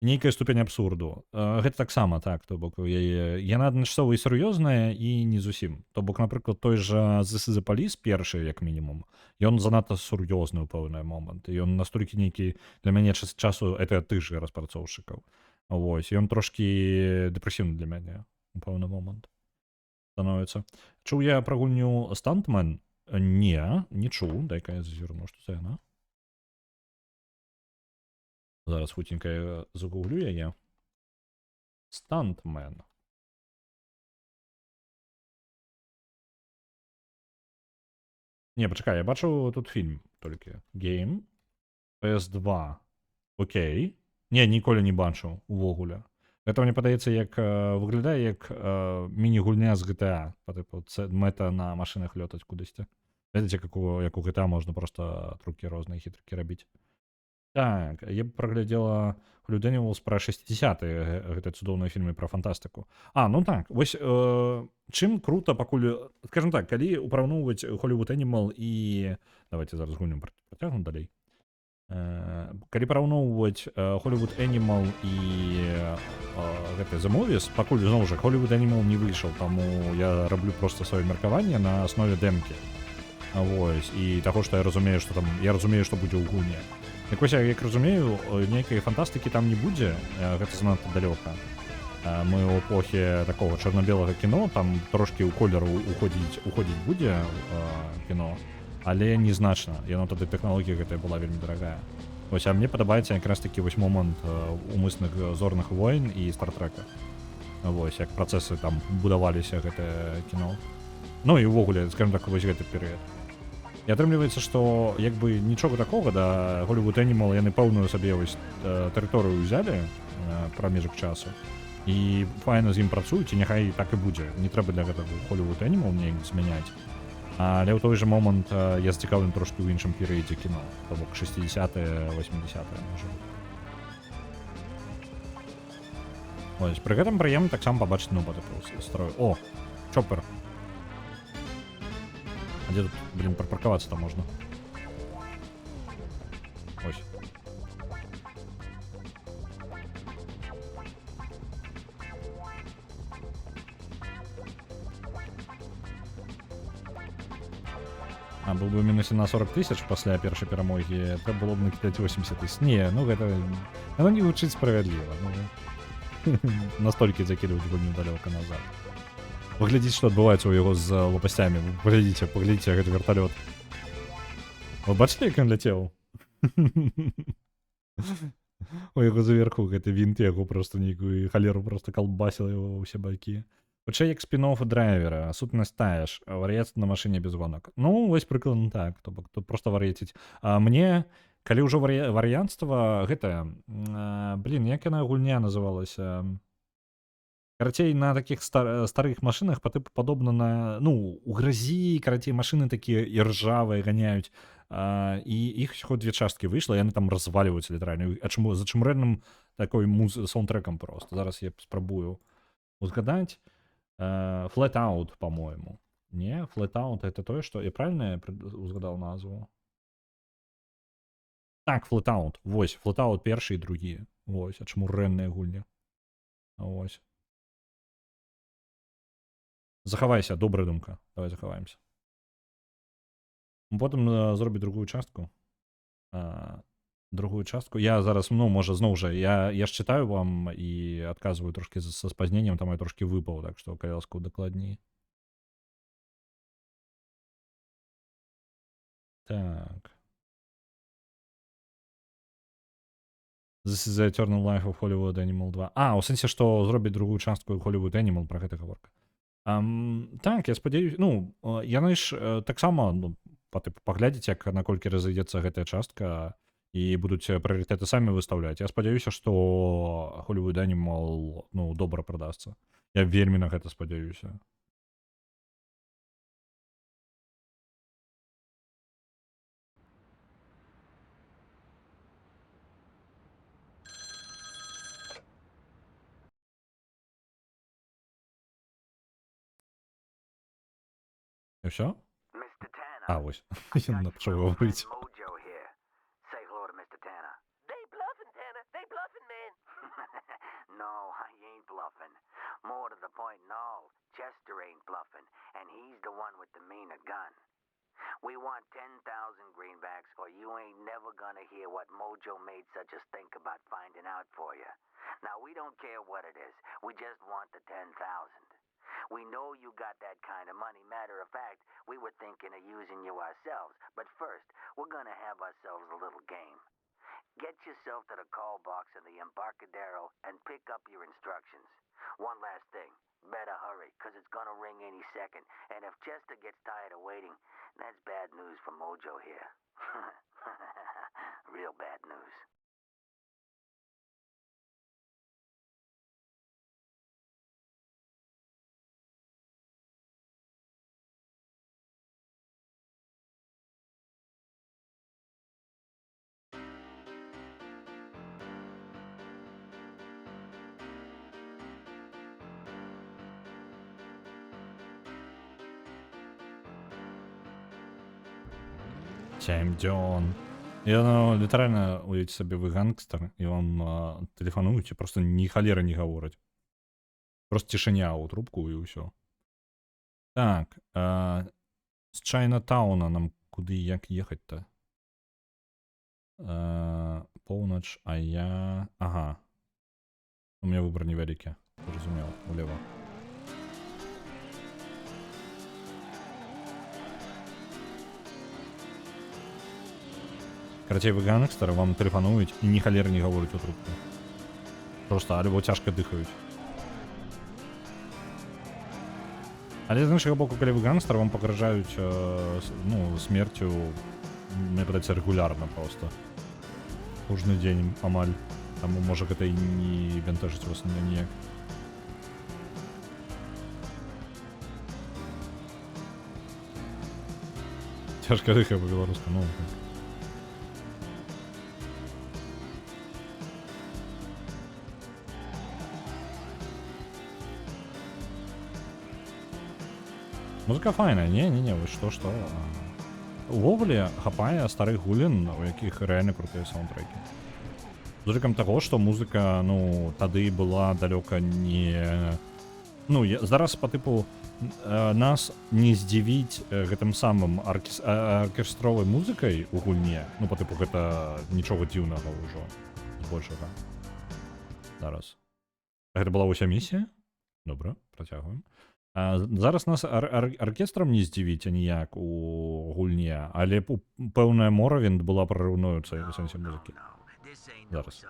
нейкая ступень абсурду. Гэта таксама так, то бок яна адначасова і сур'ёзная і не зусім. То бок, напрыклад, той жа This is the Police першы, як мінімум, ён занадта сур'ёзны ў пэўны момант. Ён настолькі нейкі для мяне часу, это тых жа распрацоўшчыкаў. Вось, ён трошкі дэпрэсіўны для мяне у пэўны момант становіцца. Чуў я пра гульню Stuntman? Не чуў, дай-ка я зазірну, што це яна. Зараз хутенька загуглю яе. Stuntman. Не, пачакай, я бачу тут фільм толькі. Game. PS2. Окей. Не, ніколі не бачыў увогуле. Гэта мне падаецца, як выглядае як міні-гульня з GTA. Мэта на машынах лётаць кудысьці. Ведаеце, як у GTA можна просто трукі розныя хітрыкі рабіць. Так, я б праглядзела Hollywood Animal пра 60-е, гэта цудоўныя фільмы пра фантастыку. Ну так, вось чым крута пакуль, скажем так, калі ўпраўноўваць Hollywood Animal і... Давайте зараз гульню працягнем далей. Калі параўноўваць Hollywood Animal і гэта The Movies, пакуль, зноў жа, Hollywood Animal не выйшаў, таму я раблю проста сваё меркаванне на аснове дэмкі. Вось, і таго, што я разумею, што там, я разумею, што будзе ў гульне. Так вось, як разумею, нейкай фантастыкі там не будзе, гэта занадта далёка. Мы ў эпохе такога чорна-белага кіно, там трошкі ў колеру уходзіць будзе кіно, але незначна. Яно тады тэхналогія гэтая была вельмі дарагая. Вось, а мне падабаецца якраз такі вось момант умысных зорных войн і Стартрека. Вось, як працэсы там будаваліся гэтае кіно. Ну і ўвогуле, скажем так, вось гэты перыяд. І атрымліваецца, што як бы нічога такога, да Hollywood Animal яны пэўную сабе вось тэрыторыю ўзялі прамежак часу. І файна з ім працуюць, і няхай так і будзе. Не трэба для гэтага Hollywood Animal неяк змяняць. Але ў той жа момант я зацікаўлены трошкі ў іншым перыядзе кіно. То бок 60-е, 80-е, можа. Ось, пры гэтым прыемна таксама пабачыць нобата строю. О, чоппер. А дзе тут, блин, припаркавацца там можна? Ось. А, был бы мінус на 40 тысяч пасля першай перамогі, трэба было б накідаць 80 тысяч. Не, ну гэта... Яно не гучыць справядліва. Ну, настолькі закидывать гульню далёка назад. Поглядите, что отбывается у его с лопастями. Поглядите, гэта вертолет. Вы бачили, как он летел? У яго заверху гэты вінт, яго просто нейкую халеру просто колбасил его ўсе бакі. Хутчэй як спін-офф драйвера, сутнасць тая ж, вар'яцтва на машыне без гонак. Ну, вось прыкладна так, то бок тут просто вар'яціць. А мне, калі ўжо вар'янства, гэтая, блин, як яна гульня называлася? Карацей, на таких старых машинах по типу подобно на, ну, у грозі, карацей, машины такие и ржавые гоняют, и их всего две частки вышло, и они там разваливаются литерально. За чимренным такой саундтреком просто. Зараз я спробую узгадать. Flat Out, по-моему. Не, Flat Out это то, что... Я правильно узгадал назву? Так, Flat Out. Вось, Flat Out перші і другі. Вось, чимренные гульня. Вось. Захавайся, добрая думка. Давай захаваемся. Потім зробить другую частку. Другую частку. Я зараз, ну, може, знову ж, я ж читаю вам і адказую трошки з спазненням, там я трошки випав, так що каяску докладніше. Так. This is the Eternal Life of Hollywood Animal 2. А, у сенсі, що зробить другу частку Hollywood Animal, про гэта гаворка. Так, я спадзяюсь, ну, яны ж таксама, ну, паглядзець, як наколькі разыдзецца гэтая частка, і будуць прыярытэты самі выстаўляць. Я спадзяюся, што Hollywood Animal, ну, добра прадасца. Я вельмі на гэта спадзяюся. І все? Mr. Tanner. А, ось. Я напишу говорить. Mojo here. Say hello to Mr. Tanner. They bluffing, Tanner. They bluffing, man. No, I ain't bluffing. More to the point, no. Chester ain't bluffing, and he's the one with the meaner gun. We want 10,000 greenbacks, or you ain't never gonna hear what Mojo made such a stink about finding out for you. Now, we don't care what it is. We just want the 10,000. We know you got that kind of money. Matter of fact, we were thinking of using you ourselves. But first, we're gonna have ourselves a little game. Get yourself to the call box in the Embarcadero and pick up your instructions. One last thing. Better hurry, 'cause it's gonna ring any second. And if Chester gets tired of waiting, that's bad news for Mojo here. Real bad news. Сямдзён. Я, ну, літаральна, уявіць сабе, вы гангстер, і вам тэлефануюць, і просто ні халера не гавораць. Просто цішыня ў трубку, і ўсё. Так, з Чайнатауна нам куды як ехаць-то? Поўнач, а я... Ага. У меня выбор невялікі. Зразумеў, улева. Карацей, вы гангстер, вам тэлефануюць і ні халера не гавораць у трубку. Просто альбо цяжка дыхаюць. Але з іншага боку, калі вы гангстар, вам пагражаюць ну, смерцю, мне падаецца, рэгулярна проста. Кожны дзень амаль. Таму можа гэта і не бянтэжыць вас ніяк. Цяжка дыхае па-беларуску, ну. Музыка файная, не, вы што. Увогуле хапае старых гулін, у якіх рэальна крутыя саундтрэкі. З улікам таго, што музыка, ну, тады была далёка не... Ну, зараз па тыпу нас не здзівіць гэтым самым аркестровай музыкай у гульне. Ну, па тыпу гэта нічога дзіўнага ўжо, збольшага. Зараз. Гэта была ўся місія? Добра, працягваем. Зараз нас аркестрам не здзівіць аніяк у гульне, але пэўная моравінд была прарыўною ў сэнсе музыкі. Зараз.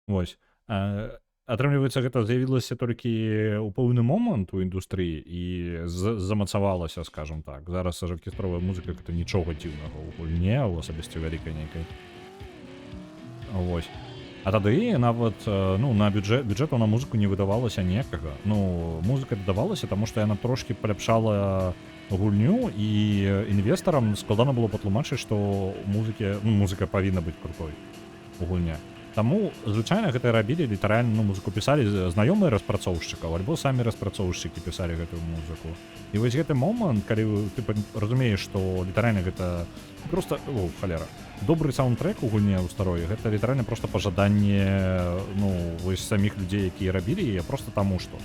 Вось. Атрымліваецца, гэта з'явілася толькі ў пэўны момант у індустрыі і замацавалася, скажам так. Зараз аркестровая музыка гэта нічога дзіўнага ў гульне, у асабісце вялікай нейкай. Вось. А тады нават, ну, на бюджэту на музыку не выдавалася ніякага. Ну, музыка дадавалася, таму што яна трошкі паляпшала гульню, і інвестарам складана было патлумачыць, што музыка павінна быць крутой у гульне. Таму, звычайна, гэта рабілі літаральна, ну, музыку пісалі знаёмыя распрацоўшчыкаў, альбо самі распрацоўшчыкі пісалі гэтую музыку. І вось гэты момант, калі ты разумееш, што літаральна гэта проста, халера, добры саундтрэк у гульне ў старой, гэта літаральна проста пажаданне, ну, вось саміх людзей, якія рабілі яе, проста таму што.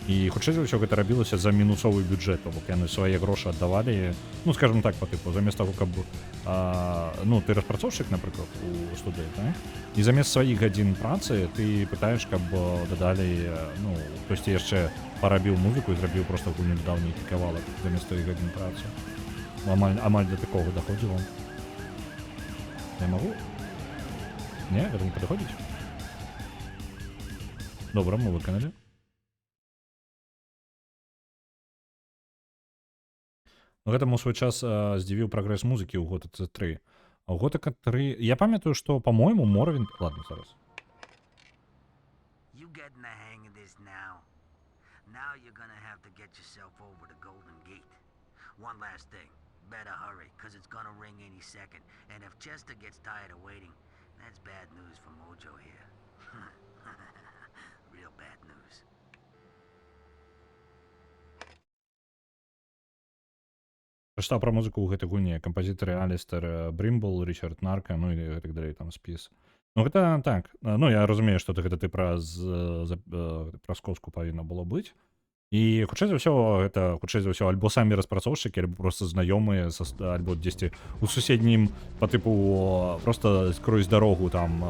І хутчэй за ўсё гэта рабілася за мінусовы бюджэт, бо яны свае грошы аддавалі, ну, скажем так, па тыпу, замест таго, каб, ну, ты распрацоўшчык, напрыклад, у студыі, так? І замест сваіх гадзін працы ты пытаеш, каб дадалі, ну, хтосьці яшчэ парабіў музыку і зрабіў проста гульню даў нейкі кавалак замест тваіх гадзін працы. Амаль да такога даходзіла. Я магу? Не, гэта не падыходзіць? Добра, мы выканалі. Гэтаму свой час здзівіў прагрэс музыкі ў Готыцы 3. А ў Готыка 3... Я памятаю, што, па-мойму, Моравін... Ладно, зараз. You getting the hang of this now? Now you're gonna have to get yourself over to Golden Gate. One last thing. Better hurry, cause it's gonna ring any second. And if Chester gets tired of waiting, that's bad news for Mojo here. Real bad news. Прачытаў пра музыку ў гэтай гульне. Кампазітары Алістер Брімбл, Річард Нарка, ну і гэтак далей там спіс. Ну гэта так. Ну я разумею, што гэта ты праз Коску павінна было быць. І хутчэй за ўсё альбо самі распрацоўшчыкі, альбо проста знаёмыя, альбо дзесьці ў суседнім па тыпу проста скрозь дарогу там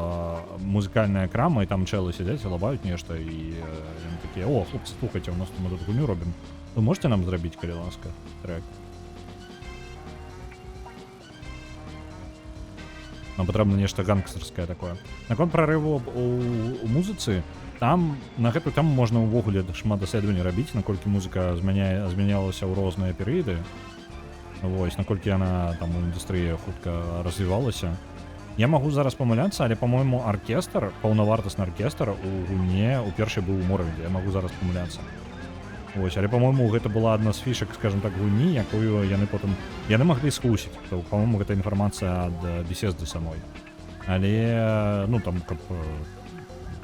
музыкальная крама, і там чэлы сядзяць, лабаюць нешта, і яны такія: о, хлопцы, слухайце, у нас мы тут гульню робім. Вы можете нам зрабіць, калі ласка, трек? Нам патрэбна нешта гангстарскае такое. Наконт прарыву у музыцы, там на гэтую тэму можна ўвогуле шмат даследаванняў рабіць, наколькі музыка змянялася ў розныя перыяды. Вось, наколькі яна там у індустрыі хутка развівалася. Я магу зараз памыляцца, але, па-мойму, аркестр, паўнавартасны аркестр у гульне у першай быў у Моравіндзе. Я магу зараз памыляцца. Вось, але, па-мойму, гэта была адна з фішак, скажем так, гульні, якую яны потым... Яны маглі схлусіць. Па-мойму, гэта інфармацыя ад Bethesdy самой. Але, ну, там, каб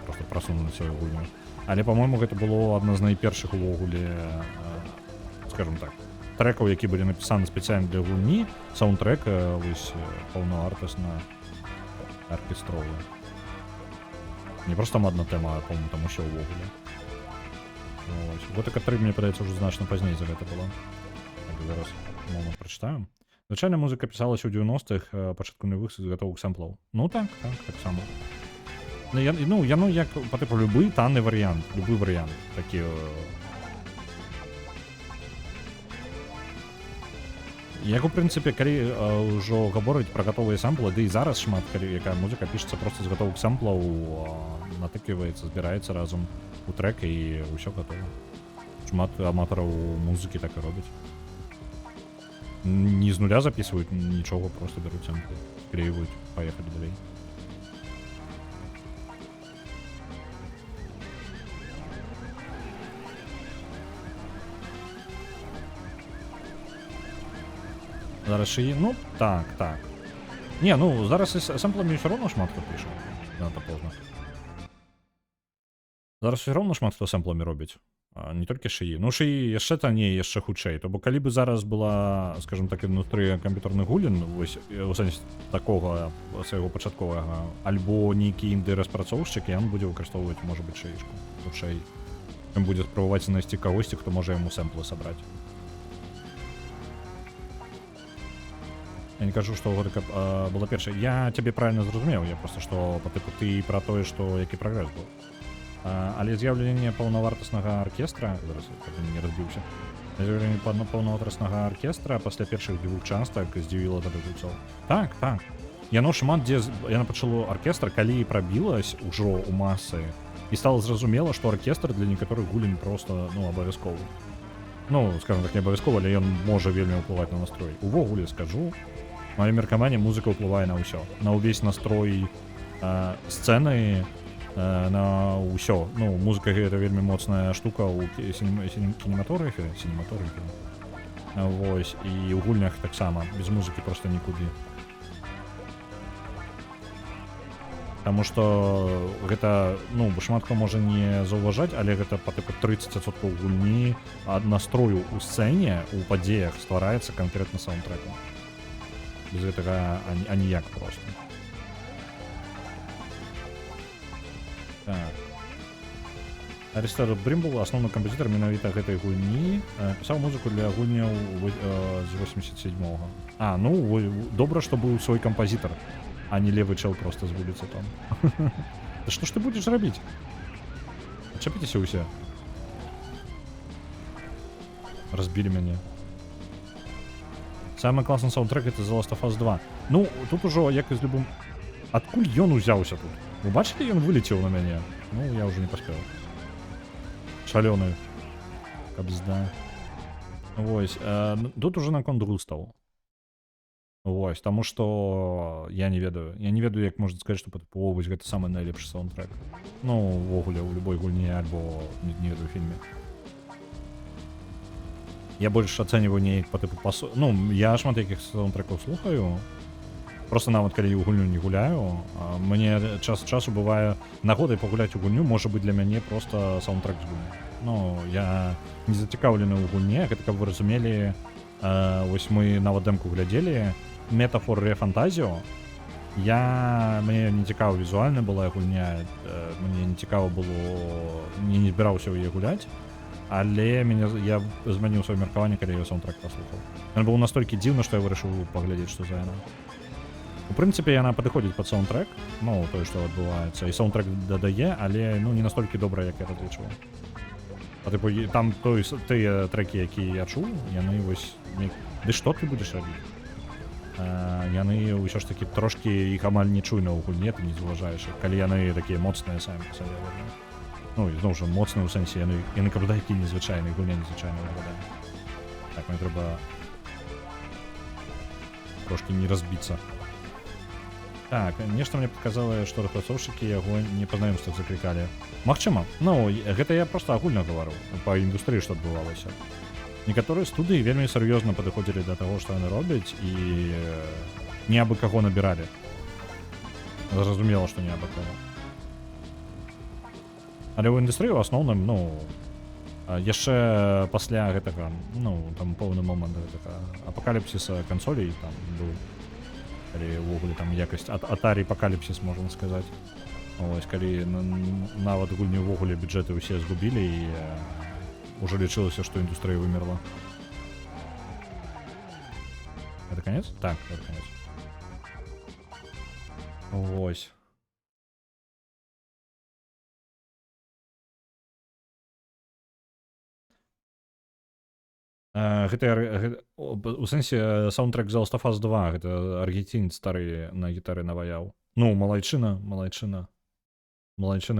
проста прасунули сваю гульню. Але, па-мойму, гэта было адна з найпершых увогуле, скажем так, трэкаў, які былі напісаны спецыяльна для гульні, саундтрэк, вось, паўнавартасна аркестровы. Не проста там адна тэма, а, па-мойму, там усё увогуле. Готыка 3, мне падаецца, ўжо значна пазней за гэта было. Так, зараз момант прачытаем. Звычайна музыка пісалася ў 90-х, пачатку нулявых з гатовых сэмплаў. Ну так само. Ну, яно як, па тыпу, любы танны варыянт, любы варыянт, такі Як у прынцыпе, калі ўжо гаворыць пра гатовыя самплы, ды і зараз шмат калі якая музыка пішацца проста з гатовых самплаў, натыкваецца, збіраецца разам у трэк і ўсё гатова. Шмат аматараў музыкі так і робяць. Не з нуля записывают нічого, просто берут сэмплы, склеивают, поехали далей. Зараз шиї, ну так. Не, ну зараз із сэмпламі все равно шмат хто піша. Надо поздно. Зараз все равно шмат хто сэмпламі робіць. Не толькі шиї. Ну шиї яшчэ танней, яшчэ хутчэй. То бо калі бы зараз была, скажем так, внутры камп'ютарных гулін, вось у сэнсе такога свайго пачатковага, альбо нейкі інды распрацоўшчык, ён будзе выкарыстоўваць, можа быць, шыішку. Хутчэй. Ён будзе спрабаваць знайсці кагосьці, хто можа яму сэмплы сабраць. Я не кажу, што гэта была першая. Я цябе правильно зразумеў, я просто што па тыпу ты пра тое, што які прагрэс быў. Але з'яўленне паўнавартаснага аркестра, зараз я не разбіўся, з'яўленне паўнавартаснага аркестра пасля першых двух частак здзівіла тады гульцоў. Так. Яно шмат дзе яна пачало аркестр, калі прабілась ужо ў масы, і стала зразумела, што аркестр для некаторых гулень просто, ну, абавязковы. Ну, скажем так, не абавязкова, але ён можа вельмі ўплываць на настрой. Увогуле скажу, мае меркаванне, музыка ўплывае на ўсё, на ўвесь настрой сцэны, на ўсё. Ну, музыка гэта вельмі моцная штука ў кінематографе, вось, і ў гульнях таксама, без музыкі проста нікуды. Таму што гэта, ну, шмат хто можа не заўважаць, але гэта па тыпу 30% гульні ад настрою ў сцэне, у падзеях ствараецца канкрэтна саундтрэкам. Без гэтага аніяк проста. Так. Арыстард Брымбл, асноўны кампазітар менавіта гэтай гульні, пісаў музыку для гульняў з 87-го. Ну, добра, што быў свой кампазітар, а не левы чэл проста з вуліцы там. Да што ж ты будзеш рабіць? Адчапіцеся ўсе. Разбілі мяне. Самый классный саундтрек это The Last of Us 2. Ну, тут ужо, як і з любым... Адкуль ён узяўся тут? Вы бачылі, ён вылецеў на мяне? Ну, я ўжо не паспеў. Шалёны. Кабзда. Вось. Тут ужо наконт густаў. Вось, таму што я не ведаю. Я не ведаю, як можна сказаць, што вось гэта самы найлепшы саундтрек. Ну, увогуле, у любой гульні альбо не ведаю фільме. Я больш ацэньваю неяк па тыпу ну, я шмат якіх саундтрэкаў слухаю. Просто нават калі ў гульню не гуляю, мне час ад часу бывае нагодай пагуляць у гульню, можа быць для мяне просто саундтрэк з гульні. Ну, я не зацікаўлены ў гульне, гэта каб вы разумелі, вось мы нават дэмку глядзелі, Метафор Фантазіо. Мне не цікава візуальна была гульня, мне не цікава было, не збіраўся ў яе гуляць. Але я змяніў сваё меркаванне, калі я саундтрэк паслухаў. Ён быў настолькі дзіўна, што я вырашыў паглядзець, што за яна. У прынцыпе, яна падыходзіць пад саундтрэк, ну, тое, што адбываецца, і саундтрэк дадае, але, ну, не настолькі добра, як я разлічваў. Там тыя трэкі, якія я чуў, яны вось... Ды што ты будзеш рабіць? Яны ўсё ж такі трошкі іх амаль не чуйна ў гульне, ты не заўважаеш, калі яны такія моцныя самі па сабе. Ну, і зноў жа, моцныя ў сэнсе, яны каб такі незвычайныя, гульня незвычайная выглядае. Так, мне трэба трошкі не разбіцца. Так, нешта мне падказала, што распрацоўшчыкі яго не па знаёмствах заклікалі. Магчыма. Ну, гэта я проста агульна гавару, па індустрыі, што адбывалася. Некаторыя студыі вельмі сур'ёзна падыходзілі да таго, што яны робяць, і не абы каго набіралі. Зразумела, што не абы каго. Але ў індустрыі ў асноўным, ну, яшчэ пасля гэтага, ну, там поўны момант гэтага апакаліпсіса кансолей там быў, калі ўвогуле там якасць Atari апакаліпсіс, можна сказаць. Ось, калі нават гульні ўвогуле бюджэты ўсе згубілі і ўжо лічылася, што індустрыя вымерла. Это конец? Так, это конец. Ось. У сэнсе саундтрэк з Last of Us 2, гэта аргенцінец стары на гітары наваяў. Ну, малайчына. Малайчына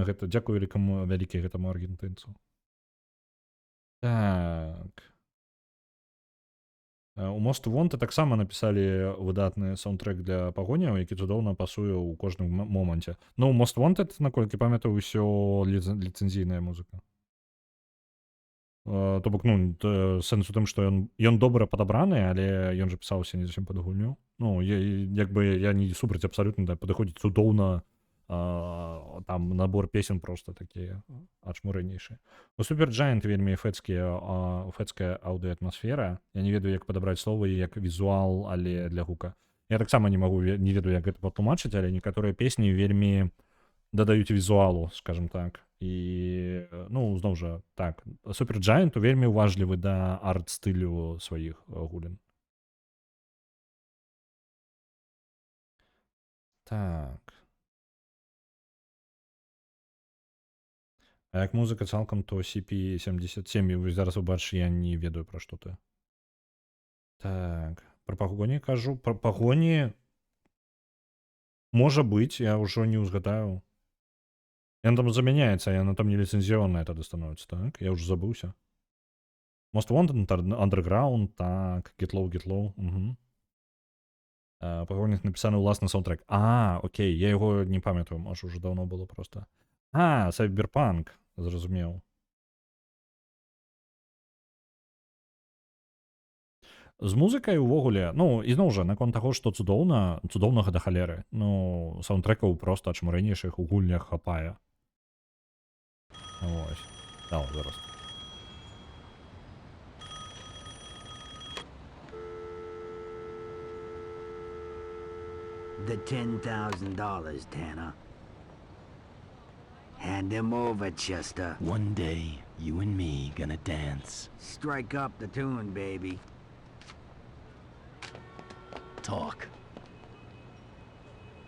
гэта, дзякую вялікі гэтаму аргентынцу. Так. У Most Wanted таксама напісалі выдатны саундтрэк для пагоняў, які цудоўна пасуе ў кожным моманце. Ну, Most Wanted, наколькі памятаю, ўсё ліцэнзійная музыка. То бок, ну, сэнс у тым, што ён добра падабраны, але ён жа пісаўся не зусім пад гульню. Ну, як бы я не супраць абсалютна, да, падыходзіць цудоўна, там набор песен просто такія ачмурэнейшыя. У Supergiant вельмі фэцкая аўдыатмасфера. Я не ведаю, як падабраць словы, як візуал, але для гука. Я таксама не ведаю, як гэта патлумачыць, але некаторыя песні вельмі дадаюць візуалу, скажем так. І, ну, зноў жа, так, Supergiant вельмі уважлівы да арт-стылю сваіх гулін. Так. А як музыка цалкам, то CP77, вы зараз убачыце, я не ведаю, пра што ты. Так, пра пагоні кажу. Пра пагоні можа быць, я ўжо не ўзгадаю. Яна там замяняецца, яна там не ліцэнзіённая тады становіцца, так? Я ўжо забыўся. Most Wanted, Underground, так, Get Low, угу. Пагоні напісаны ўласны саундтрэк. Окей, я яго не памятаю, можа, ўжо даўно было проста. Cyberpunk, зразумеў. З музыкай увогуле, ну, ізноў жа, наконт таго, што цудоўнага да халеры. Ну, саундтрэкаў проста ачмурэнейшых у гульнях хапае. Вось. Даў, зараз. The $10,000, Tanner. Hand him over, Chester. One day, you and me gonna dance. Strike up the tune, baby. Talk.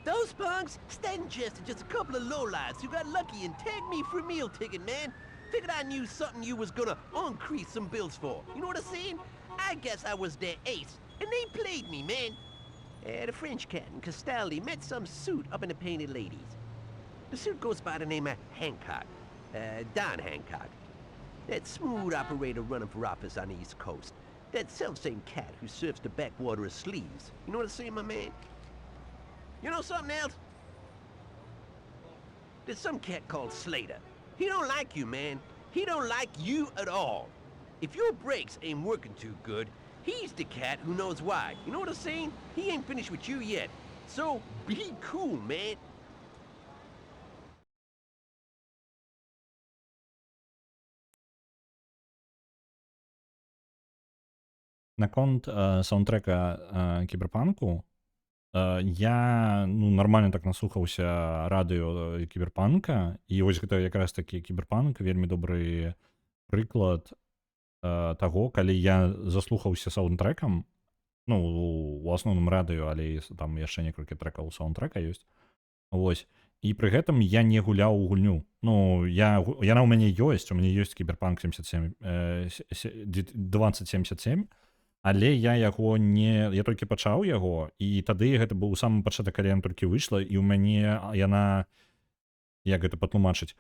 Those punks, Stan and Chester, just a couple of lowlights who got lucky and tagged me for a meal ticket, man. Figured I knew something you was gonna increase some bills for. You know what I'm saying? I guess I was their ace, and they played me, man. The French cat in Castaldi met some suit up in the Painted Ladies. The suit goes by the name of Hancock, Don Hancock. That smooth operator running for office on the East Coast. That self-same cat who surfs the backwater of Sleeves. You know what I'm saying, my man? You know something else? There's some cat called Slater. He don't like you, man. He don't like you at all. If your brakes ain't working too good, he's the cat who knows why. You know what I'm saying? He ain't finished with you yet. So, be cool, man. Наконт саундтрэка кіберпанку, я, ну, нармальна так наслухаўся радыё кіберпанка, і вось гэта якраз такі кіберпанк, вельмі добры прыклад таго, калі я заслухаўся саундтрэкам, ну, у асноўным радыё, але там яшчэ некалькі трэкаў саундтрэка ёсць, вось, і пры гэтым я не гуляў у гульню. Ну, яна ў мяне ёсць, кіберпанк 2077, але я яго не... Я толькі пачаў яго, і тады гэта быў самы пачатак, калі яна толькі выйшла, і ў мяне яна... Як гэта патлумачыць?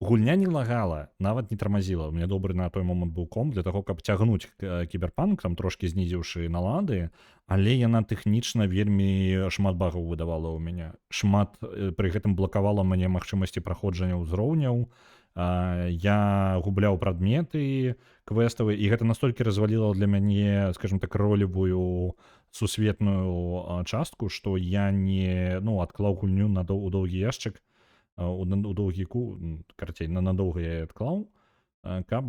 Гульня не лагала, нават не тармазіла. У мяне добры на той момант быў комп для таго, каб цягнуць кіберпанк, там трошкі знізіўшы налады, але яна тэхнічна вельмі шмат багаў выдавала ў мяне. Шмат пры гэтым блакавала мне магчымасці праходжання ўзроўняў. Я губляў прадметы квеставыя, і гэта настолькі разваліла для мяне, скажем так, ролевую сусветную частку, што я не, ну, адклаў гульню у доўгі яшчык, у доўгі карцей, надоўга я адклаў, каб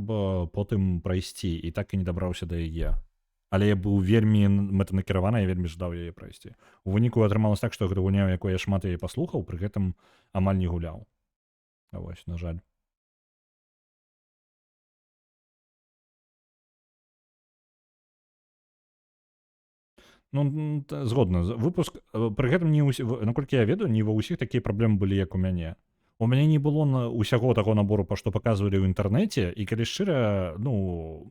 потым прайсці, і так і не дабраўся да яе. Але я быў вельмі мэтанакіраваны, я вельмі жадаў яе прайсці. У выніку атрымалася так, што гэта гульня, якой я шмат яе паслухаў, пры гэтым амаль не гуляў. Вось, на жаль. Ну, згодна. Выпуск, пры гэтым, наколькі я ведаю, не ва ўсіх такія праблемы былі, як у мяне. У мяне не было ўсяго таго набору, па што паказвалі ў інтэрнэце, і калі шчыра, ну,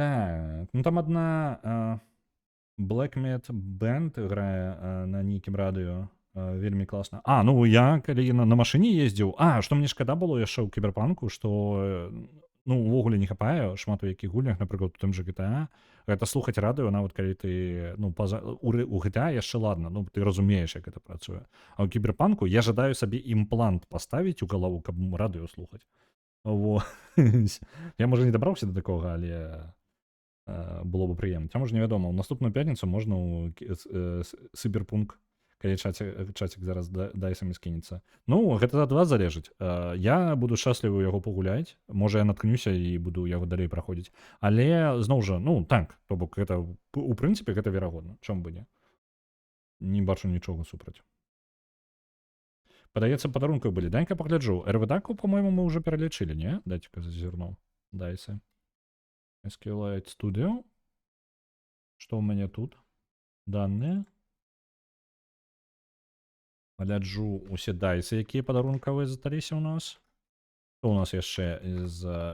Так, ну там одна Black Met Band грае на нейкім радыё. Вельмі класна. Ну я калі на машыне ездзіў. Што мне шкада было яшчэ ў кіберпанку, што ну увогуле не хапае шмат у якіх гульнях, напрыклад, у тым же GTA. Гэта слухаць радыё, нават калі ты ну у GTA яшчэ ладна, ну ты разумееш, як гэта працуе. А ў кіберпанку я жадаю сабе імплант паставіць у галаву, каб радыё слухаць. Во. Я можа не дабраўся да такога, але было бы прыемна. Там уже невядома, у наступную пятніцу можна ў Cyberpunk, калі чацік зараз дайсамі скінецца. Ну, гэта ад вас залежыць. Я буду шчаслівы яго пагуляць, можа я наткнюся і буду яго далей праходзіць. Але зноў жа, ну так, то бок гэта у прынцыпе гэта верагодна, чаму бы не. Не бачу нічога супраць. Падаецца, падарунках былі. Дай-ка пагляджу. РВД-ку, по-моему, мы ўжо пералічылі, не? Дайце-ка зазірну. Дайсы. SQLite Studio. Што ў мяне тут? Даныя. Гляджу усе дайсы, якія падарункавыя засталіся ў нас. Што ў нас яшчэ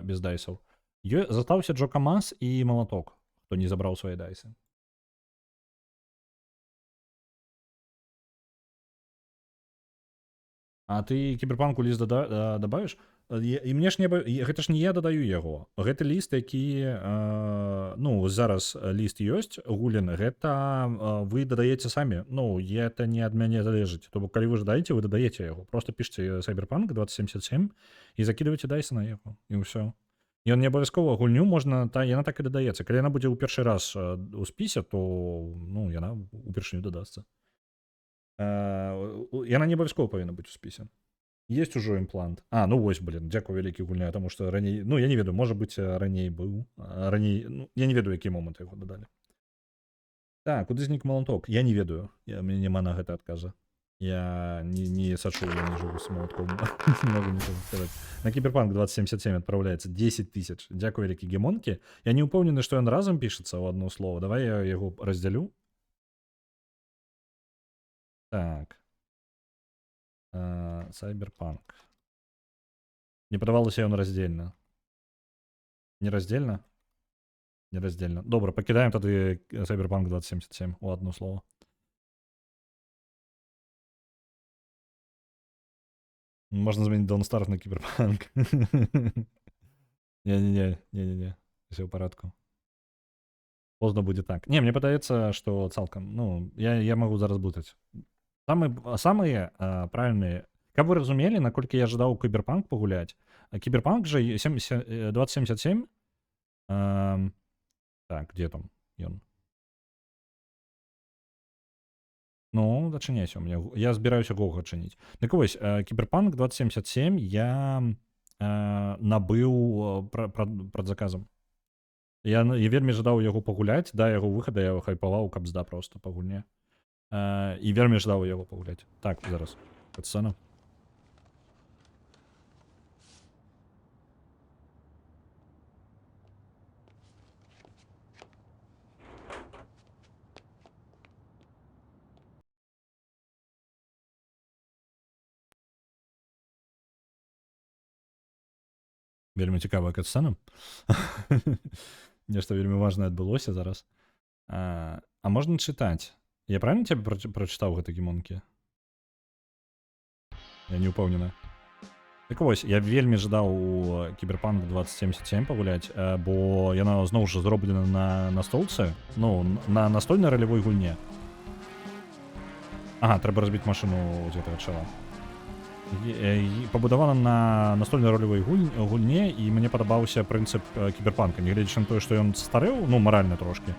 без дайсаў? Застаўся Джо Камаз і Малаток, хто не забраў свае дайсы. А ты кіберпанку ліст дабавіш? І мне ж гэта ж не я дадаю яго. Гэты ліст, які ну зараз ліст ёсць гулен, гэта вы дадаеце самі. Ну это не ад мяне залежыць. То бок калі вы жадаеце, вы дадаеце яго. Просто пішце Cyberpunk 2077 і закідваеце дайсы на яго. І ўсё. Ён не абавязкова гульню можна, яна так і дадаецца. Калі яна будзе ў першы раз у спісе, то ну яна упершыню дадасца. Яна не абавязкова павінна быць у спісе. Есть ужо імплант. Ну вось, блин, дзякую вялікі гульня, таму што раней, ну я не ведаю, можа быць раней быў. Раней, ну я не ведаю, які момант яго дадалі. Так, куды знік Малаток? Я не ведаю. Мне няма на гэта адказа. Я не сачу, я не жыву з Малатком. Не могу нічога сказаць. На Кіберпанк 2077 адпраўляецца 10 000. Дзякую вялікі гемонкі. Я не ўпэўнены, што ён разам пішацца ў адно слово. Давай я яго раздзялю. Так. Cyberpunk. Не падавалася ён раздзельна. Не раздзельна? Не раздзельна. Добра, пакідаем тады Cyberpunk 2077 у одно слово. Можна змяніць Don't Starve на Cyberpunk. Не. Все ў парадку. Позна будзе так. Не, мне падаецца, што цалкам, ну, я магу зараз блытаць. Самые правильные, каб вы разумелі, наколькі я жадаў Cyberpunk пагуляць. Cyberpunk же 2077. Так, где там ён? Ну, дачыняйся у меня. Я збіраюся Гога адчыніць. Так вось, Cyberpunk 2077 я набыў прадзаказам. Я вельмі жадаў яго пагуляць, да яго выхада я хайпаваў капзда просто па гульне. І вельмі жадаў яго пагуляць. Так, зараз. Катсцена. Вельмі цікавая катсцена. Нешта вельмі важнае адбылося зараз. А можна чытаць? Я правильно тебе прочитаў гэты гемонкі? Я не ўпэўнены. Так вось, я вельмі жадаў у Cyberpunk 2077 пагуляць, бо яна зноў жа зроблена на настолцы, ну, на настольнай ролевой гульне. Трэба разбіць машыну з гэтага чала. Пабудавана на настольнай ролевой гульне, і мне падабаўся прынцып Cyberpunk, нягледзячы на тое, што ён старэў, ну, маральна трошкі.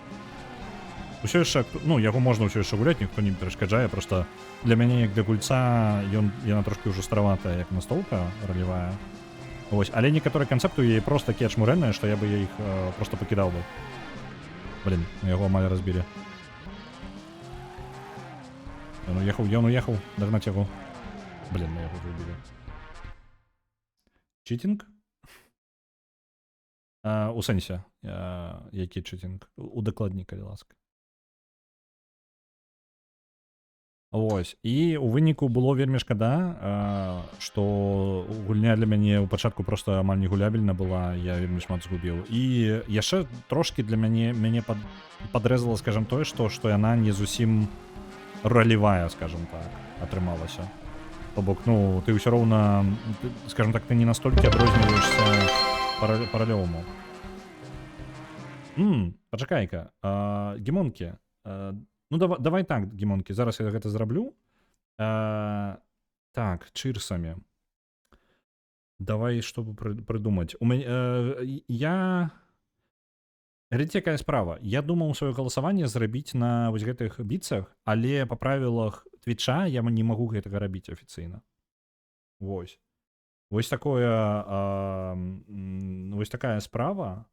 Усё яшчэ, ну, яго можна ўсё яшчэ гуляць, ніхто не перашкаджае, просто для мяне, як для гульца, яна трошки ўжо стараватая, як настолка ролевая. Вось, але некаторыя канцэпты яе просто такія чмурэнныя, што я бы іх просто пакідаў бы. Блин, яго амаль разбілі. Ён уехаў, дагнаць яго. Блин, мы яго выбілі. Читинг? У сэнсе, які читинг? Удакладні, калі ласка. Вось. І ў выніку было вельмі шкада, што гульня для мяне ў пачатку проста амаль не гулябельна была, я вельмі шмат згубіў. І яшчэ трошкі для мяне падрэзала, скажем, тое, што яна не зусім ролевая, скажем так, атрымалася. То бок, ну, ты ўсё роўна, скажем так, ты не настолькі адрозніваешся па ролеваму. Пачакай-ка, гімонкі. Ну, давай так, гімонкі, зараз я гэта зраблю. Так, чырсамі. Давай, што прыдумаць. Глядзіце, якая справа. Я думаў сваё галасаванне зрабіць на вось гэтых біцах, але па правілах Твіча я не магу гэтага рабіць афіцыйна. Вось. Вось такая справа.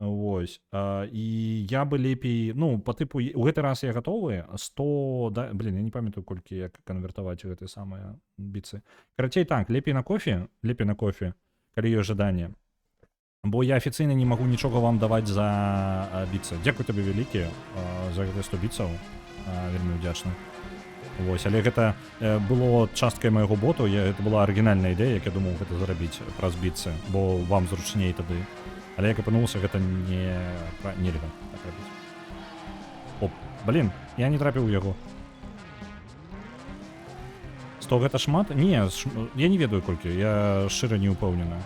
Вось. І я бы лепей, ну, па тыпу, у гэты раз я гатовы, 100, да, блин, я не памятаю, колькі як канвертаваць гэтыя самыя біцы. Карацей так, лепей на кофе, калі ёсць жаданне. Бо я афіцыйна не магу нічога вам даваць за біцы. Дзякуй табе вялікі за гэтыя 100 біцаў, вельмі ўдзячны. Вось, але гэта было часткай майго боту, гэта была арыгінальная ідэя, як я думаў гэта зрабіць праз біцы, бо вам зручней тады. Але як апынуўся, гэта нельга так рабіць. Оп, блин, я не трапіў у яго. 100 гэта шмат? Не, я не ведаю колькі, я шчыра не ўпэўнены.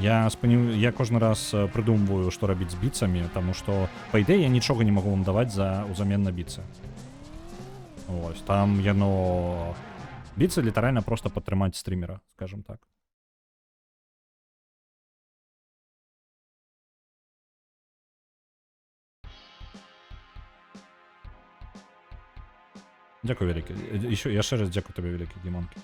Я кожны раз прыдумваю, што рабіць з біцамі, таму што, па ідэі, я нічога не магу вам даваць ўзамен на біцы. Вось, там яно... Біцы літаральна проста падтрымаць стрімера, скажем так. Дзякуй вялікі. Яшчэ раз дзякуй табе вялікі, гімонкі.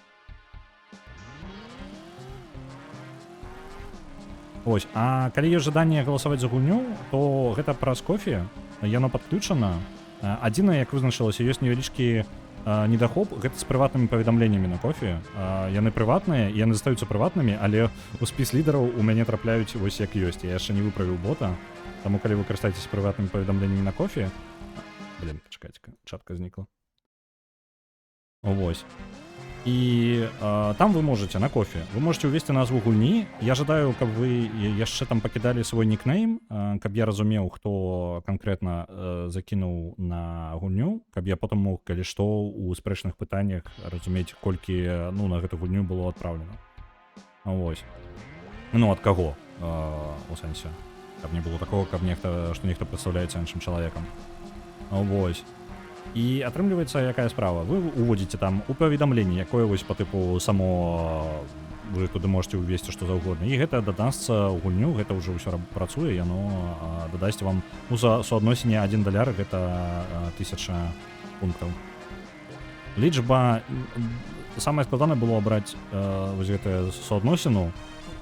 Ось, а калі ёсць жаданне галасаваць за гульню, то гэта праз кофе, яно падключана. Адзінае, як вызначылася, ёсць невялічкі недахоп, гэта з прыватнымі паведамленнямі на кофе. Яны прыватныя, яны застаюцца прыватнымі, але ў спіс лідараў у мяне трапляюць вось як ёсць. Я яшчэ не выправіў бота, таму калі вы карыстаецеся прыватнымі паведамленнямі на кофе... Блин, пачакайце-ка, чатка знікла. Вось. І там вы можете на кофе, вы можете увесці назву гульні. Я жадаю, каб вы яшчэ там пакідалі свой нікнейм, каб я разумеў, хто канкрэтна закінуў на гульню, каб я потым мог, калі што, у спрэчных пытаннях разумець, колькі, ну, на гэту гульню было адпраўлена. Вось. Ну, ад каго, у сэнсе. Каб не было такого, каб што нехта прадстаўляецца іншым чалавекам. Вось. І атрымліваецца якая справа. Вы уводзіце там у паведамленні, якое вось па тыпу само вы туды можете увесці што заўгодна. І гэта дадасца ў гульню, гэта ўжо ўсё працуе, яно дадасць вам у суадносіне $1, гэта 1000 пунктаў. Лічба, самае складанае было абраць вось гэтую суадносіну,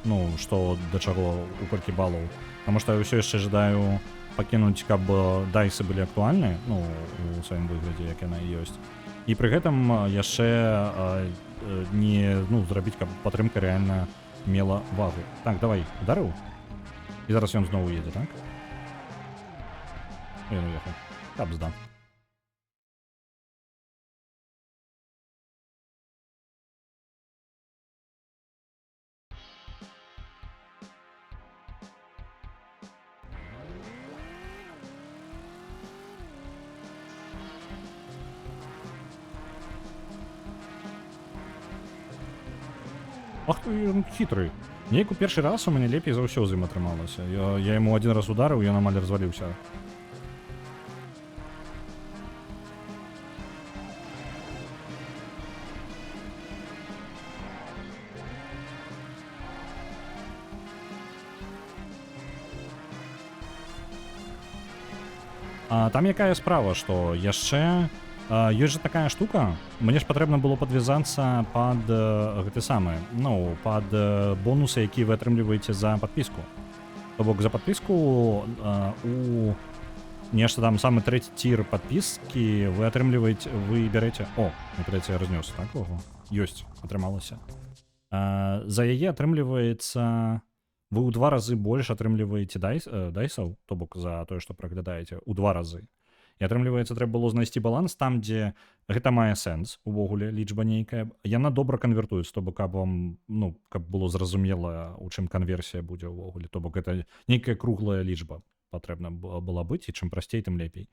ну, што да чаго, у колькі балаў, таму што я ўсё яшчэ жадаю пакінуць, каб дайсы былі актуальныя, ну, у сваім выглядзе, як яна і ёсць. І пры гэтым яшчэ не, ну, зрабіць, каб падтрымка рэальна мела вагу. Так, давай, ударыў? І зараз ён зноў едзе, так? Ён уехаў. Кабзда. Ах ты, ён хітры. Неяк у першы раз у мяне лепей за ўсё з ім атрымалася. Я яму один раз ударыў, ён амаль разваліўся. Там якая справа, што яшчэ ёсць жа такая штука, мне ж патрэбна было падвязацца пад гэты самы, ну, пад бонусы, якія вы атрымліваеце за падпіску. То бок за падпіску у нешта там самы трэці тір падпіскі вы атрымліваеце, вы бярэце... О, не падаецца, я разнёс, так? Ого, ёсць, атрымалася. За яе атрымліваецца вы ў 2 разы больш атрымліваеце дайсаў, то бок за тое, што праглядаеце, у 2 разы. І атрымліваецца, трэба было знайсці баланс там, дзе гэта мае сэнс, увогуле, лічба нейкая. Яна добра канвертуецца, то бок, каб вам, ну, каб было зразумела, у чым канверсія будзе ўвогуле. То бок, гэта нейкая круглая лічба патрэбна была быць, і чым прасцей, тым лепей.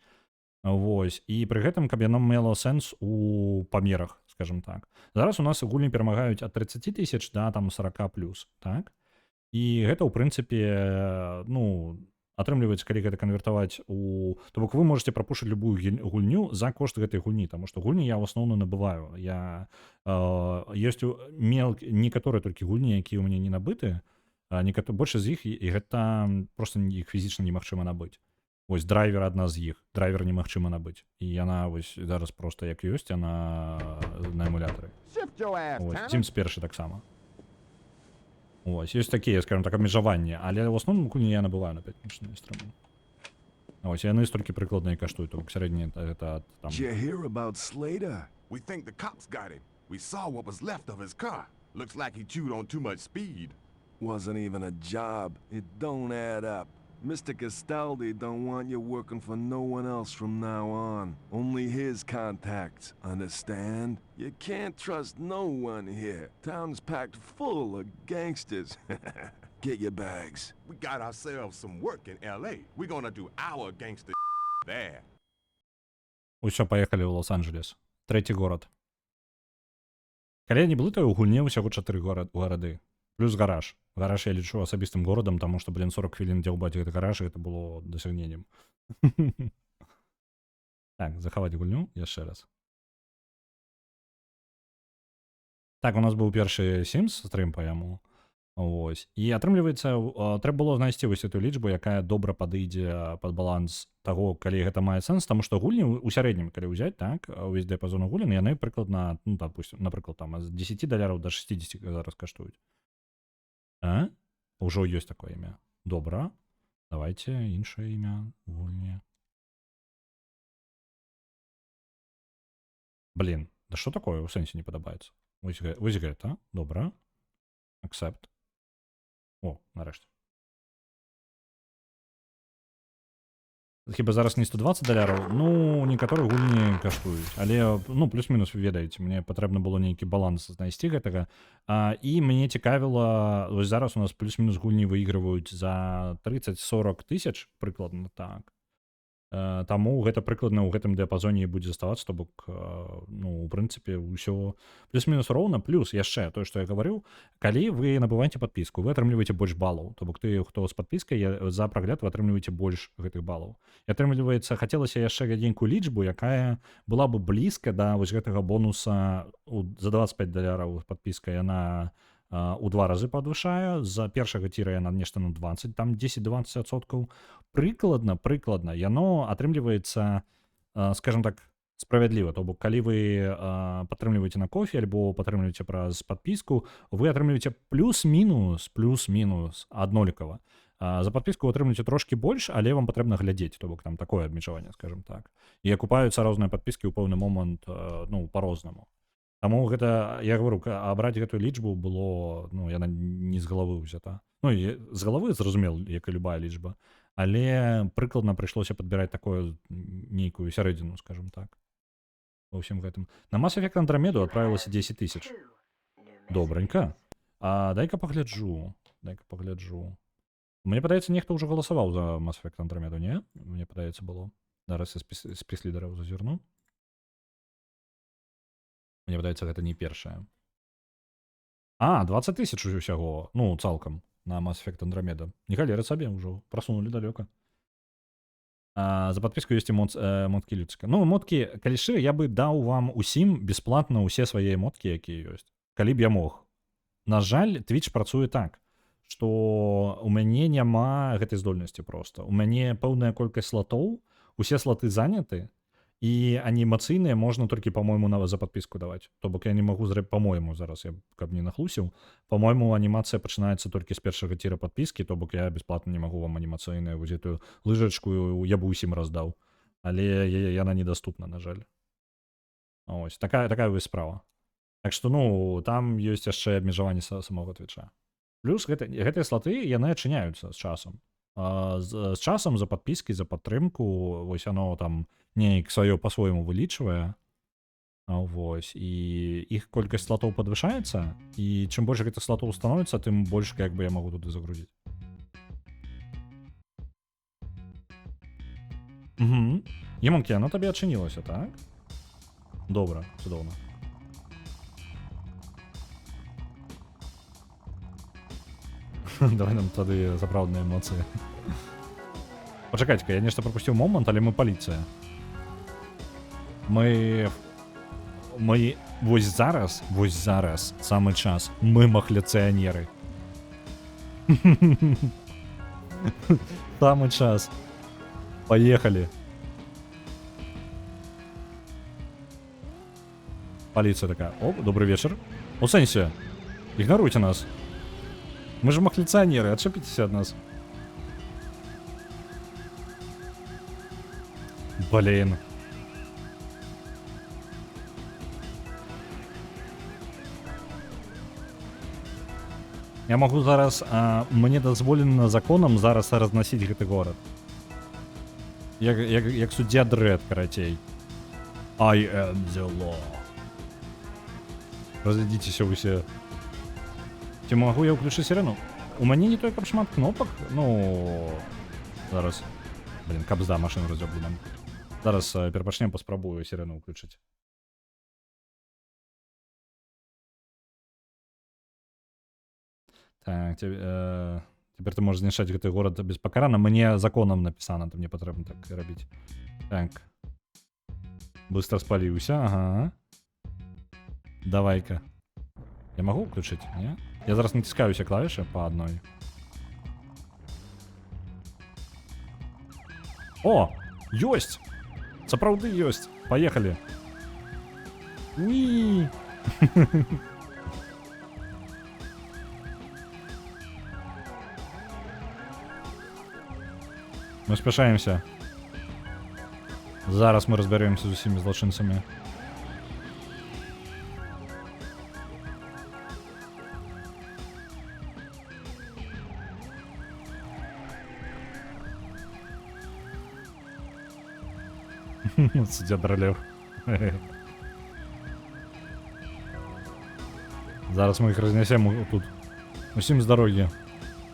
Вось. І пры гэтым, каб яно мела сэнс у памерах, скажем так. Зараз у нас гульні перамагаюць ад 30 тысяч да там 40 плюс, так? І гэта, ў прынцыпе, ну, атрымліваецца, калі гэта канвертаваць у... То бок вы можете прапушыць любую гульню за кошт гэтай гульні, таму што гульні я ў асноўным набываю. Ёсць некаторыя толькі гульні, якія ў мяне не набыты, больш з іх, і гэта проста іх фізічна немагчыма набыць. Вось драйвер адна з іх. Драйвер немагчыма набыць. І яна вось зараз проста як ёсць, яна на эмулятары. Sims першы таксама. Ось, ёсць такія, скажем так, абмежаванні, але ў асноўным гульні я набываю на 5-нічныя стрымы. Ось, яны столькі прыкладна і каштуюць, то бок сярэдні гэта там... Did you hear about Slater? We think the cops got him. We saw what was left of his car. Looks like he chewed on too much speed. Wasn't even a job. It don't add up. Mr. Castaldi don't want you working for no one else from now on. Only his contacts, understand? You can't trust no one here. Town's packed full of gangsters. Get your bags. We got ourselves some work in L.A. We're gonna do our gangster there. Усё, паехалі ў Лос-Анджелес. Трэці горад. Калі я не блытаю, у гульне ўсяго 4 гарады. Плюс гараж. Гараж я лічу асабістым горадам, таму што, 40 хвілін дзяўбаць гэты гараж, гэта было дасягненнем. Так, захаваць гульню яшчэ раз. Так, у нас быў першы Sims стрым па яму. Ось. І атрымліваецца, трэба было знайсці вось эту лічбу, якая добра падыдзе пад баланс таго, калі гэта мае сэнс, таму што гульні ў сярэднім, калі ўзяць, так, увесь дыяпазон гульні, яны прыкладна, ну, допустим, напрыклад, там, з $10 да 60 зараз каштуюць. А? Ужо ёсць такое імя. Добра. Давайте іншае імя гульні. Блін, да што такое ў сэнсе не падабаецца? Вось гэта. Добра. Accept. О, нарэшце. Хіба зараз не $120? Ну, некаторыя гульні каштуюць. Але, ну, плюс-мінус, вы ведаеце, мне патрэбна было нейкі баланс знайсці гэтага. І мне цікавіла, вось зараз у нас плюс-мінус гульні выйгрываюць за 30-40 тысяч, прыкладна так. Таму гэта прыкладна ў гэтым дыяпазоне і будзе заставацца, то бок, ну, у прынцыпе, ўсё плюс-мінус роўна. Плюс яшчэ тое, што я гаварыў, калі вы набываеце падпіску, вы атрымліваеце больш балаў. То бок ты, хто з падпіскай, за прагляд вы атрымліваеце больш гэтых балаў. І атрымліваецца, хацелася яшчэ гадзенькую лічбу, якая была бы блізка да вось гэтага бонуса за $25 падпіска. Яна у 2 разы падвышае. За першага тіра яна нешта на 20, там 10-20%. Прыкладна, яно атрымліваецца, скажем так, справядліва. То бок, калі вы падтрымліваеце на кофе альбо падтрымліваеце праз падпіску, вы атрымліваеце плюс-мінус аднолькава. За падпіску вы атрымліваеце трошкі больш, але вам патрэбна глядзець, то бок там такое абмежаванне, скажем так. І акупаюцца розныя падпіскі ў пэўны момант, ну, па-рознаму. Таму гэта, я гавару, абраць гэтую лічбу было, ну, яна не з галавы ўзята. Ну, з галавы зразумел, як і любая лічба, але прыкладна прыйшлося падбіраць такую нейкую сярэдзіну, скажем так, ва ўсім гэтым. На Mass Effect Andromeda адправілася 10 тысяч. Добренька. Дай-ка пагляджу. Мне падаецца, нехта ўжо галасаваў за Mass Effect Andromeda, не? Мне падаецца было. Зараз я спіс лідараў зазірну. Мне падаецца, гэта не першае. 20 тысяч усяго, ну, цалкам, на Mass Effect Andromeda. Не галеры сабе ўжо, прасунулі далёка. За падпіску ёсць і модкі людская. Ну, модкі, калі шчыра, я бы даў вам усім бясплатна ўсе свае модкі, якія ёсць. Калі б я мог. На жаль, Twitch працуе так, што у мяне няма гэтай здольнасці проста. У мяне пэўная колькасць слотоў, усе слоты заняты, і анімацыйныя можна толькі, па-мойму, за падпіску даваць. То бок я не магу па-мойму, зараз я каб не нахлусіў. Па-мойму, анімацыя пачынаецца толькі з першага тіра падпіскі, то бок я бясплатна не магу вам анімацыйную вось гэтую лыжачку, я бы усім раздаў. Але яна недаступна, на жаль. Ось, такая вось справа. Так што, ну, там ёсць яшчэ абмежаванне самога Твіча. Плюс гэтыя слоты яны адчыняюцца з часам. З часам за падпіскі, за падтрымку, вось оно там неяк сваё па-свойму вылічвае. Вось, і іх колькасць слотаў падвышаецца, і чым больш гэтых слотаў становіцца, тым больш як бы я магу туды загрузіць. Угу. Емонкі, оно табе адчынілася, так? Добра, цудоўна. Давай нам тады сапраўдныя эмоцыі. Пачакайце-ка, я нешта прапусціў момант, але мы паліцыя. Мы вось зараз, самы час, мы махляцыянеры. Самы час. Поехали. Полиция такая: оп, добрый вечер. У сэнсе, игноруйте нас. Мы же махляционеры, отшепитесь от нас. Блин. Я могу зараз, мне дазволена законом зараз разносить гэты город. Як суддя Дред, карацей. I am the law. Разойдитесь усе. Ці могу я включить сирену? У мяне не той каб шмат кнопок. Ну, зараз. Блин, кабзда, машину разъёблена. Зараз перапачнем, паспрабую сирену включить. Так, теперь ты можешь знішаць гэты город беспакарана. Мне законом написано, то мне патрэбна так рабіць. Так. Быстро спаліўся, ага. Давай-ка. Я могу включить, не? Я зараз натискаю все клавиши по одной. О! Ёсць! Сапраўды ёсць! Поехали! Уи! Мы спяшаемся. Зараз мы разберемся з усімі злочинцями. Суддя Дролев. Зараз мы их разнесем тут. Усім з дороги.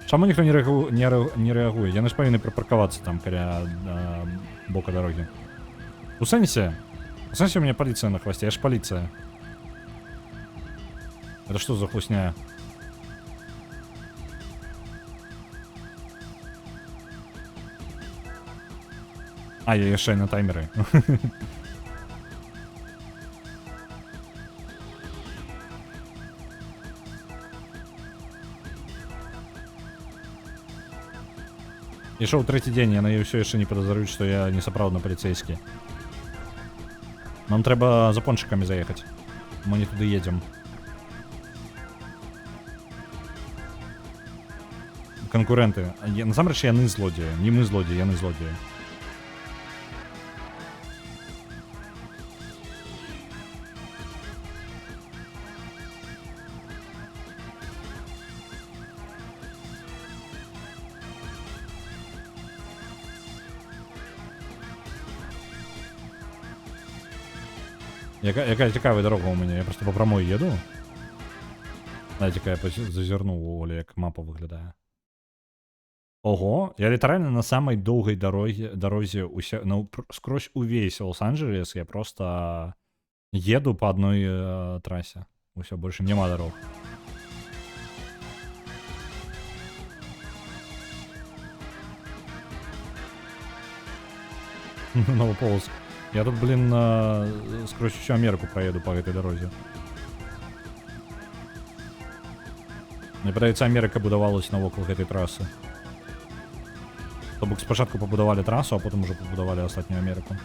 Чаму ніхто не реагує? Яны ж павінны припаркавацца там каля бока дороги. У сэнсе? У сэнсе у меня полиция на хвосте, я ж полиция. Это что за хлусня? А, я яшчэ на таймеры. Ішоў трэці дзень, яны ўсё яшчэ не падазруюць, што я не сапраўдны паліцейскі. Нам трэба за пончиками заехаць. Мы не туды едзем. Конкуренты. Насамрэч яны злодзеі. Не мы злодзеі, яны злодзеі. Якая цікавая дорога у меня, я просто по прамой еду. Знаете-ка, я зазірнуў у Олі, як мапа выглядае. Ого, я літаральна на самой доўгай дарозе ну, скрозь увесь Лос-Анджелес я просто еду по одной трассе. Усё, больше няма дорог. Новополоцк. Я тут, блин, скрозь всю Америку проеду по этой дороге. Мне падаецца, Америка будавалась навокал гэтай трассы. То бок спачатку пабудавалі трасу, а потом уже пабудавалі астатнюю Америку.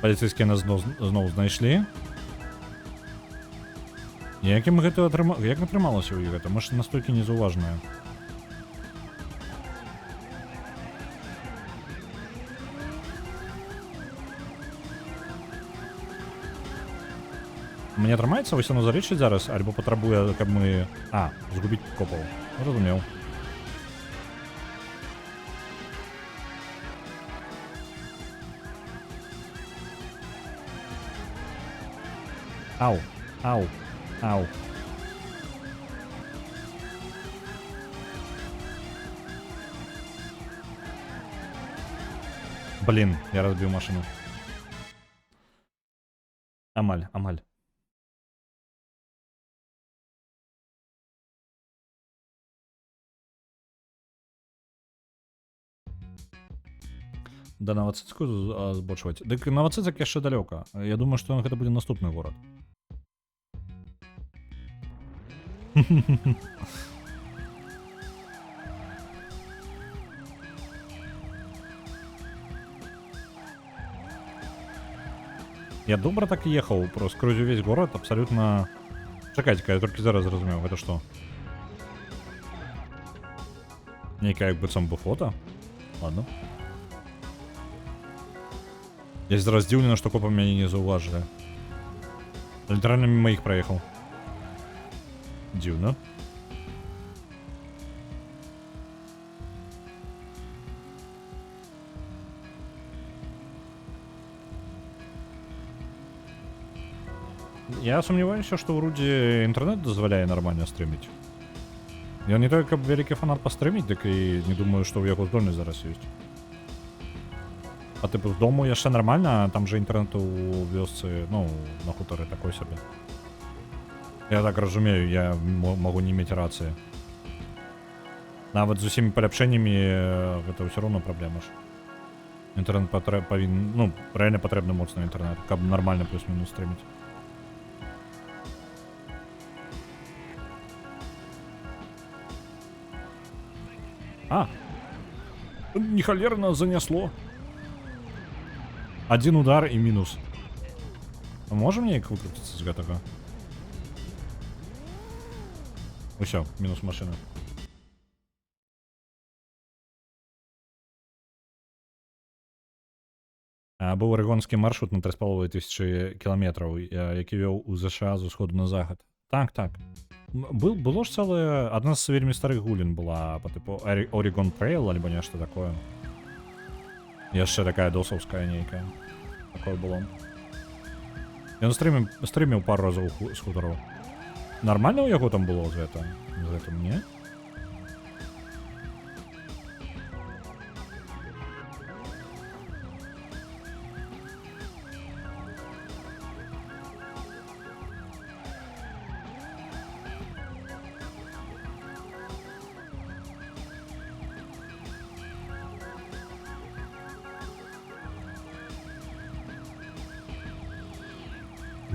Паліцейскія нас зноў знайшлі. Як мы гэта як атрымалася ў іх гэта? Мы ж настолькі незаўважныя. Мне трымаецца вось яно зарычыць зараз, альбо патрабуе, каб мы... А, згубіць копаў. Разумеў. Ау, ау, ау. Блин, я разбил машину. Амаль, амаль. Да Новацыцку збочваць. Дык Новацыцак яшчэ далёка. Я думаю, што гэта будзе наступны горад. Я добра так і ехаў, просто скрозь увесь горад абсалютна... Чакайце-ка, я толькі зараз зразумеў, гэта што? Нейкая як быццам бы фота? Ладно. Я зараз здзіўлена, што копа мяне не заўважылі. Літаральна міма іх праехаў. Дзіўна. Я сумневаюся, што ў Рудзі інтэрнэт дазваляе нармальна стрыміць. Я не той, каб вялікі фанат пастрыміць, дык і не думаю, што ў яго здольнасць зараз ёсць. А тыпу з дому яшчэ нармальна, там жа інтэрнэт у вёсцы, ну, на хутары такой сабе. Я так разумею, я магу не мець рацыі. Нават з усімі паляпшэннямі гэта ўсё роўна праблема ж. Інтэрнэт павінен, ну, рэальна патрэбны моцны інтэрнэт, каб нармальна плюс-мінус стрыміць. А! Нехалерно занесло. Один удар і мінус. Можем неяк выкрутіцца з гэтага? Усё, мінус машина. Быў арэгонскі маршрут на 3500 кіламетраў, які вёў у ЗША з усходу на захад. Так, так. Было ж цэлая... Адна з вельмі старых гулін была по типу Oregon Trail, альбо нешта такое. Яшчэ такая досаўская нейкая. Такое было. Ён стрыміў пару разоў з хутараў. Нормально ў яго там было з гэтым, не?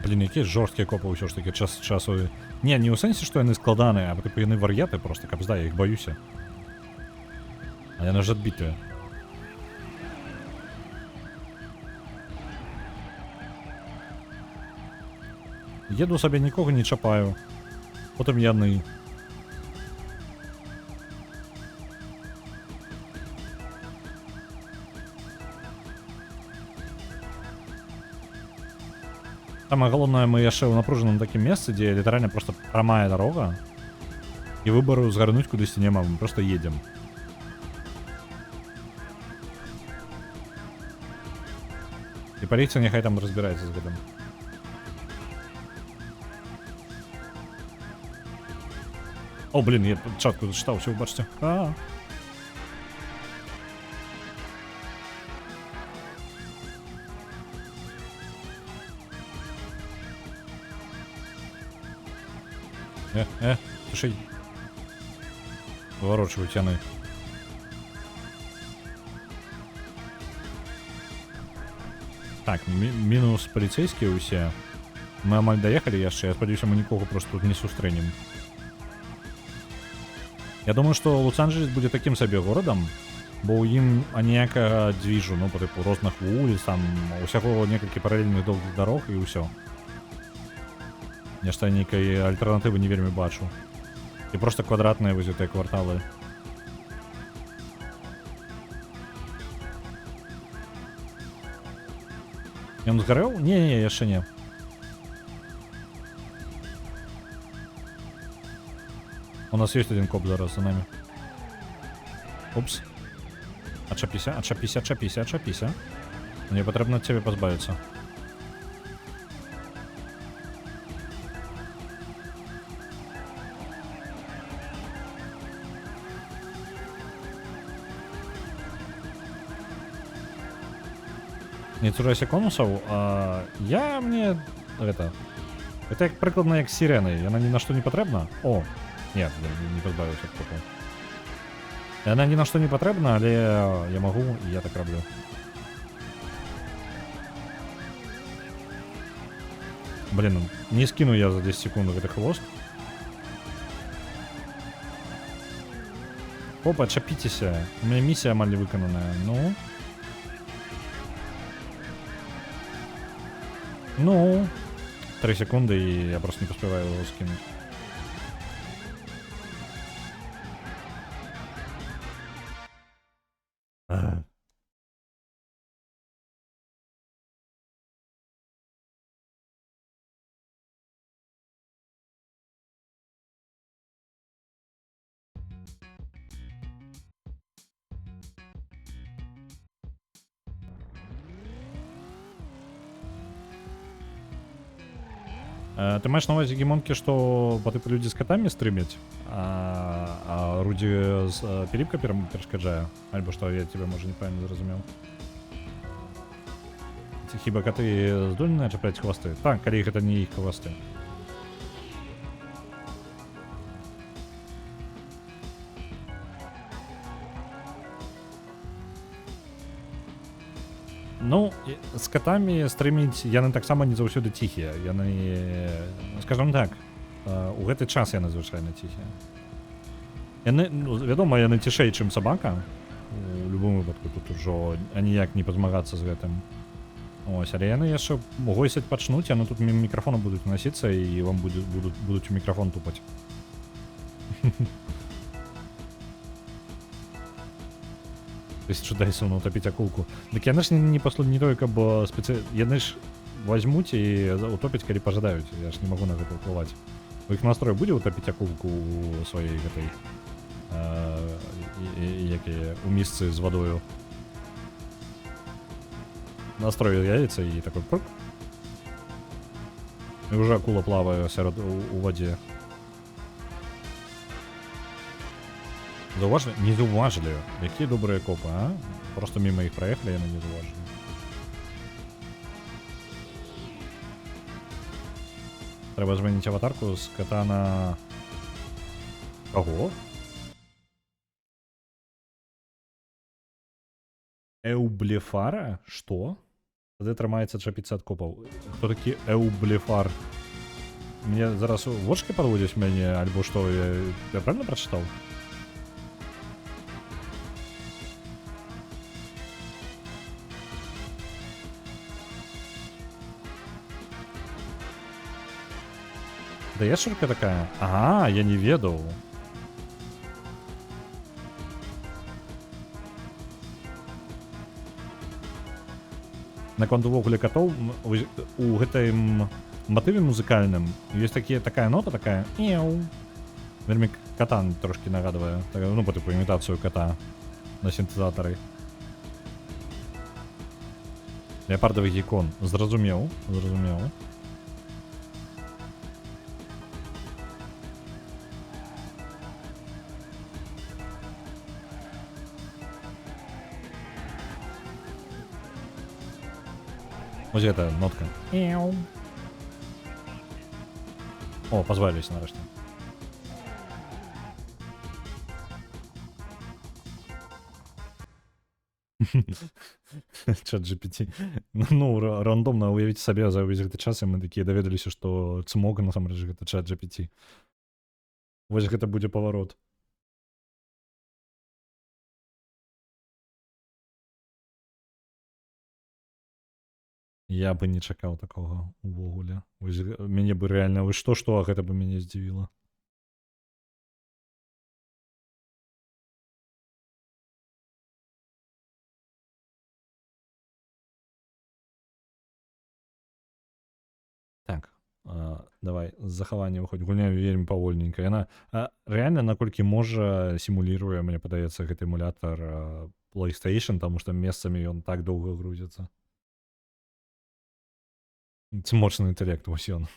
Блин, якія жорсткія копы ўсё ж такі часові. Не ў сэнсе, што яны складаныя, а тыпу яны вар'яты просто, капзда, я іх баюся. А яны ж адбітыя. Еду сабе, нікога не чапаю. Потым яны. Самое галоўнае, мы яшчэ ў напружаным такім месцы, дзе літаральна просто прамая дарога, і выбару згарнуць кудысьці няма, мы просто едзем. І паліцыя няхай там разбіраецца з гэтым. О, блин, я чатку зачытаў, все, бачыце. Слушай. Поворачивают яны. Так, мінус паліцейскія ўсе. Мы амаль даехалі яшчэ, я спадзяюся, мы нікога просто тут не сустрэнем. Я думаю, што Лос-Анджелес будзе такім сабе горадам, бо ў ім аніякага дзвіжу, ну, по типу розных вуліц, там, усяго некалькі паралельных доўгіх дарог і ўсё. Нешта нейкай альтэрнатывы не вельмі бачу. І просто квадратныя вось гэтыя кварталы. Ён згарэў? Не, яшчэ не. У нас есть один коп зараз за нами. Упс. Отчепися, отчепися, отчепися, отчепися. Мне потрібно від тебе позбавитися. Не цурайся конусов, я мне это як прикладно як сирени, яна ні на що не потрібна. О, ні, не позбавився від копу. Яна ні на що не потрібна, але я можу, і я так роблю. Блин, не скину я за 10 секунд в этот хвост. Опа, отчепитесь. У меня миссия мало выполненная. Ну. 3 секунды, и я просто не успеваю его скинуть. Ты маешь на увазі гемонки, что по типу люди с котами стримить, а Руди с періпка перешкоджає? Альбо что, я тебя, може, неправильно зрозумів. Хіба коти здольні начеплять хвости? Так, коли это не их хвости. Ну, з котами стріміць яны таксама не заўсёды ціхія. Яны, скажем так, у гэты час яны звычайна ціхія. Яны, ну, вядома, яны цішэй, чым сабака. У любым выпадку тут ужо аніяк не пазмагацца з гэтым. Ось, але яны яшчэ гойсаць пачнуць, яны тут міма мікрафона будуць насіцца і вам будуць у мікрафон тупаць. Тысячу дайсов на утопить акулку. Так яны ж не паслу не только, каб яны ж возьмуць і утопіць, калі пажадаюць. Я ж не могу на гэта ўплываць. У іх настрой будзе утопіць акулку у сваёй гэтай якія у місцы з вадою. Настрою яйца і такой прыг. І уже акула плавае сярод у вадзе. Заўважылі? Не заўважылі. Якія добрыя копы, а? Просто мимо іх праехалі, яны не заўважылі. Трэба змяніць аватарку з кота на... Каго? Эўблефара? Што? Тады трымаецца чапіцца ад копаў. Хто такі Эўблефар? Мне зараз вочки падводзяць мяне, альбо што? Я правильно прачытаў? Да яшчарка такая? Ага, я не ведаў. Наконт увогуле катоў, у гэтым матыве музыкальным ёсць такая нота, такая «Эу». Вельмі кота трошки нагадвае. Ну, по типу імітацыю кота на сінтезатары. Леопардовый геккон. Зразумеў, зразумеў. Ось гэта нотка. Эу. О, позвалились нарешті. Чат GPT. Ну, рандомна уявіць сабе за ўвесь гэты час, і мы такія даведаліся, што цмог насамрэч гэта чат GPT. Вось гэта будзе паварот. Я бы не чакаў такога увогуле. Мяне бы рэальна, вы што, а гэта бы мяне здзівіла. Так, Давай, з захаваннем хоць гульня вельмі павольненька. Яна рэальна наколькі можа сімуліруе, мне падаецца, гэты эмулятар PlayStation, таму што месцамі ён так доўга грузіцца. Ці моцны інтэлект, вось ён.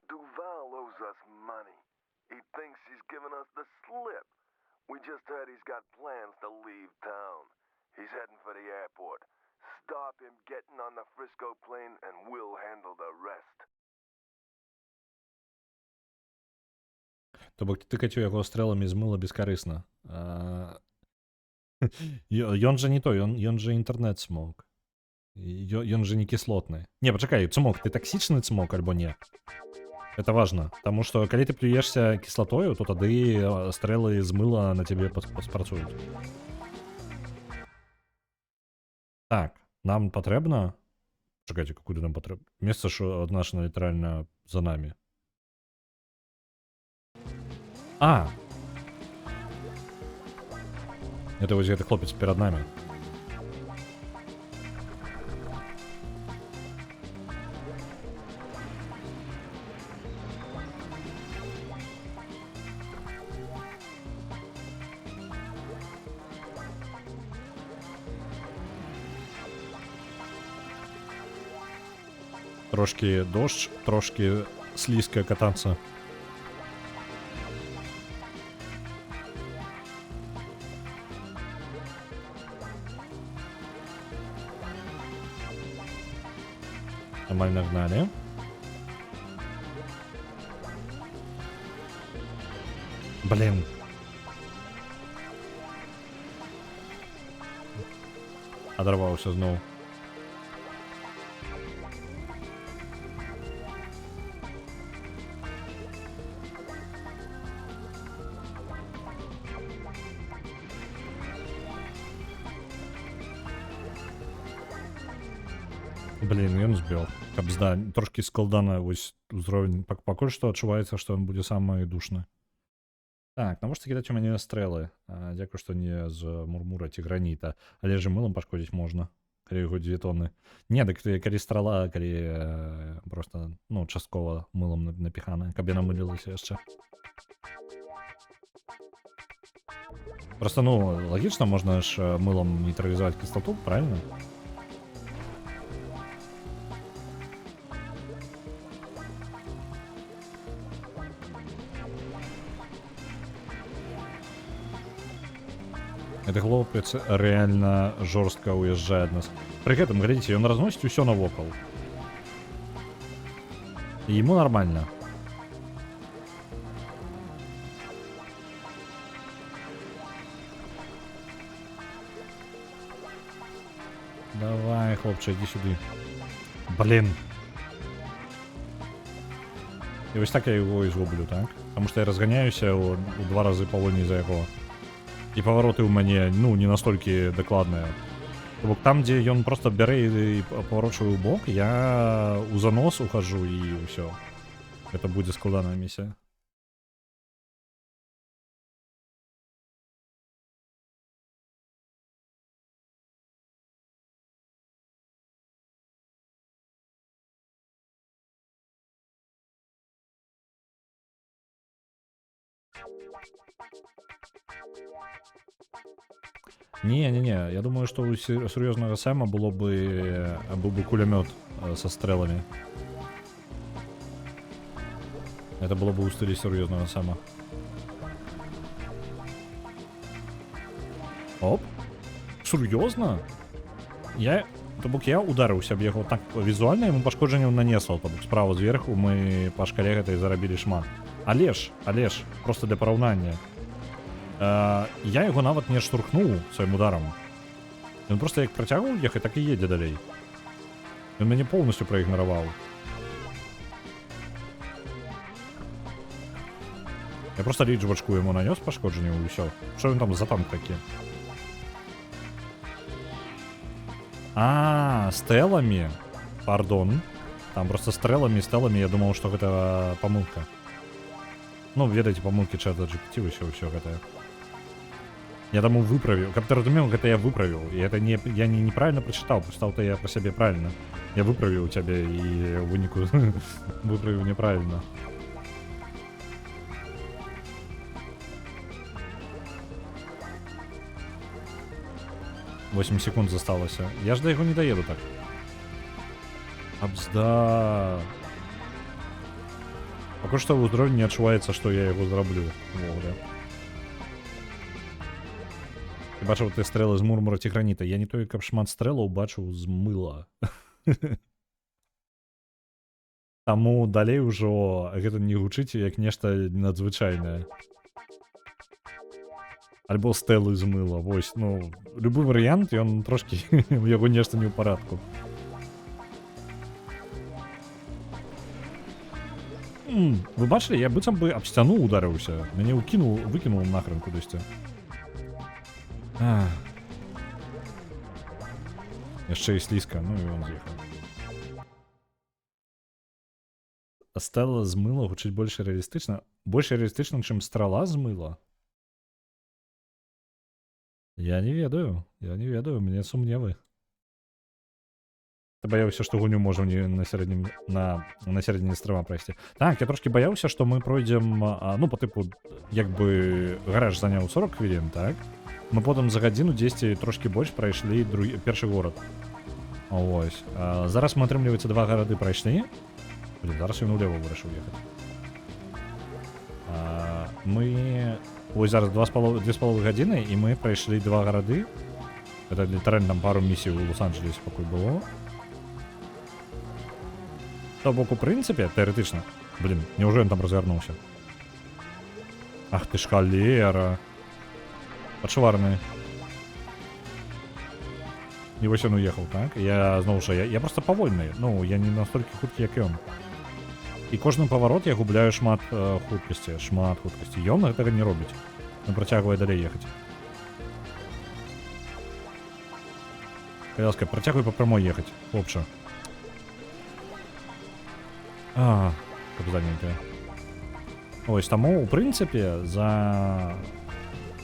Duval owes us money. He thinks he's giving us the slip. We just heard he's got plans to leave town. He's heading for the airport. Stop him getting on the Frisco plane and we'll handle the rest. То бок тыкаць у яго стрэламі з мыла бескарысна. Ён жа не той, ён жа інтэрнэт-цмок. Ён жа не кіслотны. Не, пачакай, цмок, ты таксічны цмок альбо не? Это важно, таму што калі ты плюешся кіслатою, то тады стрэлы з мыла на цябе спрацуюць. Так, нам патрэбна... Чакайце, куды нам патрэбна? Месца, што аднашна літаральна за намі. Это вось гэты хлопец перад намі. Трошки дождь, трошки слизко кататься. Нормально гнали. Блин. Оторвался знову. Блин, ён збег. Кабзда, трошки складана вось узровень. Пакуль што адчуваецца, што ён будзе самы душны. Так, навошта кідаць у мяне стрэлы? Дзякую, што не з мурмура ці граніта. Але ж мылам пашкодзіць можна. Калі яго 2 тонны. Не, дык калі страла, калі просто, ну, часткова мылам напіхана, каб яна мылілася яшчэ. Просто, ну, лагічна, можна ж мылам нейтралізаваць кіслату, правильно? Гэты хлопец рэальна жорстка уязджае ад нас. Пры гэтым, глядзіце, ён разносіць усё навокал. І яму нармальна. Давай, хлопче, іди сюды. Блін. І вось так я яго і згублю, так? Таму што я разганяюся ў 2 разы павольней за яго. І павароты ў мяне, ну, не настолькі дакладныя. То бок там, дзе ён проста бярэ і паварочвае ў бок, я ў занос ухожу і ўсё. Гэта будзе складаная місія. Не, я думаю, что у серьезного Сэма был бы кулемет со стрелами. Это было бы у стиле серьезного Сэма. Оп. Серьезно? То бок я ударыўся б яго так візуальна, яму пашкоджанняў нанесла, то бок справа зверху мы па шкале гэтай зарабілі шмат. Але ж, просто для параўнання. Я яго нават не штурхнуў сваім ударам. Ён просто як працягваў ехаць, так і едзе далей. Ён мяне поўнасцю праігнараваў. Я просто лічбачку яму нанёс пашкоджанняў і ўсё. Што ён там за танк такі? Стэлами. Пардон. Там просто стрэлами, стэлами, я думаў, што гэта памылка. Ну, ведаеце, памылкі чата GPT, ўсё гэтае. Я таму выправіў. Каб ты разумеў, гэта я выправіў. І это не, я неправильно прачытаў, прачытаў-то я пра сябе правильно. Я выправіў цябе і ў выніку выправіў неправильно. «8 секунд засталася. Я ж да яго не даеду так. Абзда. Пакуль што ў узроўні не адчуваецца, што я яго зраблю. Увогуле. Ты бачыў ты стрэлы з мурмура ці граніта. Я не той, каб шмат стрэлаў бачыў з мыла. Таму далей ужо гэта не гучыць як нешта надзвычайнае. Альбо стэлы з мыла. Вось, ну, любы варыянт, ён трошкі у яго нешта не ў парадку. Вы бачылі, я быццам бы аб сцяну ударыўся. Мяне выкінуў нахрен кудысьці. Яшчэ і слізка, ну і он з'ехаў. Стэла з мыла гучыць больш рэалістычна? Больш рэалістычна, чым страла з мыла? Я не ведаю, мне сумневы. Ты баяўся, што гульню можам не на сярэдзіне стрыма прайсці. Так, я трошкі баяўся, што мы пройдзем, ну, по тыпу, як бы гараж заняў 40 хвілін, так? Мы потым за гадзіну 10 трошкі больш прайшлі першы горад. Ось. Зараз мы, атрымліваецца, 2 гарады прайшлі. Блин, зараз ён улево вырашыў ехаць. Мы... Ось зараз 2,5 гадзіны, і мы прайшлі 2 гарады. Гэта літаральна там пару місій у Лос-Анджелесе пакуль было. То бок, у прынцыпе, тэарэтычна. Блин, няўжо ён там разгарнуўся? Ах ты ж халера. Пачварны. І вось ён уехаў, так? Я, зноў жа, я просто павольны. Ну, я не настолькі хуткі, як ён. І кожны паварот я губляю шмат хуткасці. Ён гэтага не робіць. Ён працягвае далей ехаць. Калялска, працягвай па прамой ехаць, хлопча. Каб занятая. Ось, таму, у прынцыпе, за...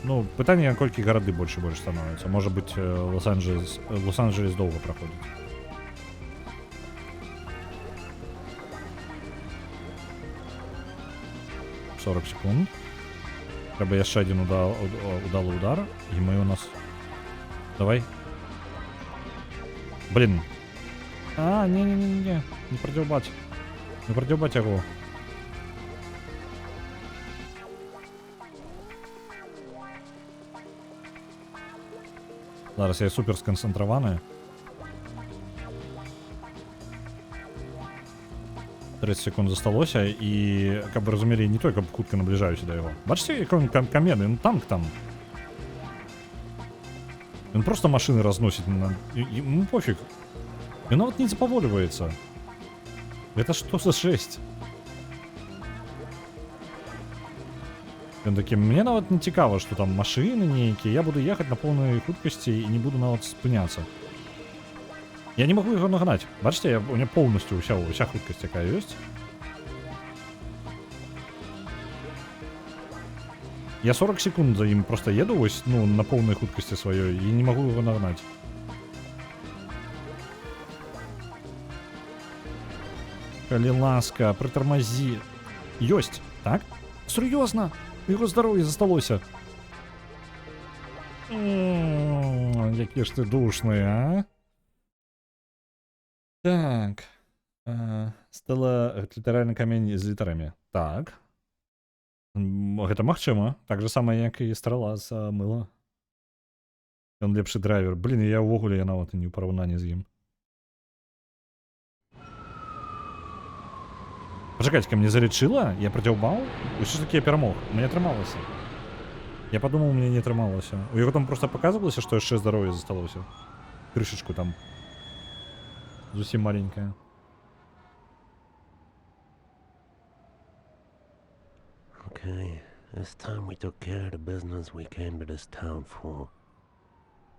Ну, пытанне, колькі гарады больш і больш становіцца. Можа быць, Лос-Анджелес доўга праходзіць. — 40 секунд. Трэба яшчэ адзін удалы удар, і мы у нас... Давай. Блин. Не прадзяўбаць. Не прадзяўбаць яго. Зараз я супер сканцэнтраваны. 30 секунд засталося, і, каб вы разумелі, не той, каб хутка набліжаюся да яго. Бачыце, як он каменны, ён танк там. Ён просто машины разносіць, ему пофиг. Ён нават не запаволіваецца. Это што за жесть? Ён такі, мне нават не цікава, што там машыны нейкія, я буду ехаць на поўнай хуткасці і не буду нават спыняцца. Я не могу его нагнать. Бачите, у меня полностью вся хуткость такая есть. Я 40 секунд за им просто еду, ось, ну, на полной хуткости своей, и не могу его нагнать. Калі ласка, притормози. Ёсть, так? Серьезно? Его здоровье засталося. Які ж ти душний, а? Так. Стала літаральны камень з літарамі. Так. Гэта магчыма. Так же самае, як і страла з мыла. Ён лепшы драйвер. Блін, я ўвогуле нават не ў параўнанні з ім. Пачакайце, мне залічыла? Я працяўбаў? Усё ж такі я перамог. Мне атрымалася. Я падумаў, мне не атрымалася. У яго там проста паказвалася, што яшчэ здароўе засталося. Крышачку там. Зусім маленькая. Okay, this time we took care of the business we came to this town for.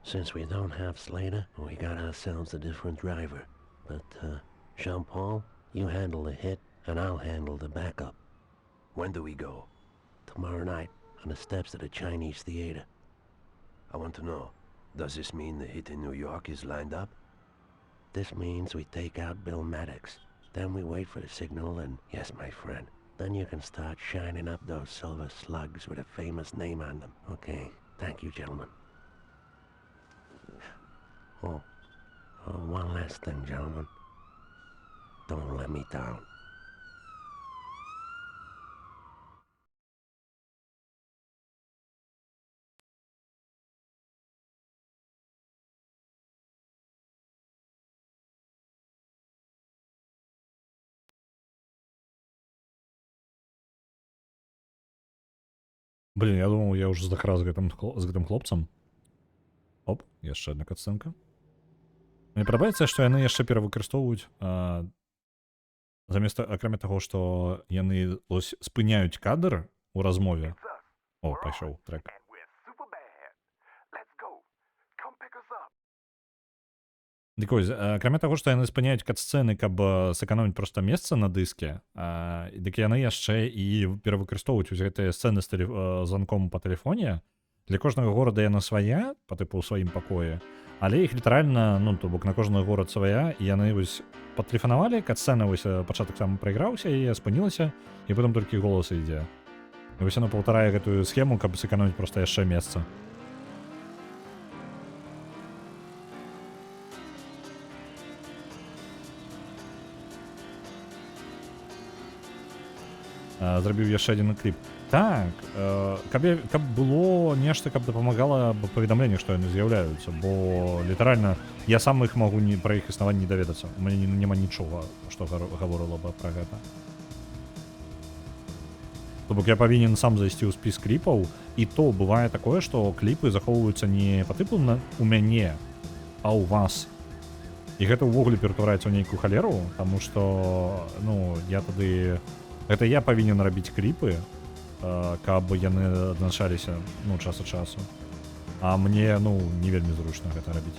Since we don't have Slater, we got ourselves a different driver. But, Jean-Paul, you handle the hit, and I'll handle the backup. When do we go? tomorrow night on the steps of the Chinese theater. I want to know, does this mean the hit in New York is lined up? This means we take out Bill Maddox. Then we wait for the signal and, yes, my friend, then you can start shining up those silver slugs with a famous name on them. Okay, thank you, gentlemen. Oh, one last thing, gentlemen. Don't let me down. Блін, я думав, я вже здохра з гэтым хлопцам. Оп, яшчэ одна катсценка. Мне падабаецца, што яны яшчэ перавыкарыстоўваюць замест, акрамя таго, што яны спыняюць кадр у размове. О, пайшоў трек. And we're super bad. Let's go. Come pick us up. Дык вось, акрамя таго, што яны спыняюць кат-сцэны, каб сэканоміць проста месца на дыске, дык яны яшчэ і перавыкарыстоўваюць вось гэтыя сцэны з званком па тэлефоне. Для кожнага горада яна свая, па тыпу ў сваім пакоі, але іх літаральна, ну, то бок на кожны горад свая, і яны вось патэлефанавалі, кат-сцэна вось пачатак там прайграўся, і спынілася, і потым толькі голас ідзе. І вось яно паўтарае гэтую схему, каб сэканоміць проста яшчэ месца. Зрабіў яшчэ адзін кліп. Так, каб было нешта, каб дапамагала паведамленне, што яны з'яўляюцца, бо літаральна я сам іх магу пра іх існаванне не даведацца. У мяне няма нічога, што гаворыла бы пра гэта. То бок я павінен сам зайсці ў спіс кліпаў, і то бывае такое, што кліпы захоўваюцца не па тыпу у мяне, а ў вас. І гэта ўвогуле ператвараецца ў нейкую халеру, таму што, ну, я тады... Гэта я павінен рабіць кліпы, каб яны адзначаліся, ну, час ад часу. А мне, ну, не вельмі зручна гэта рабіць.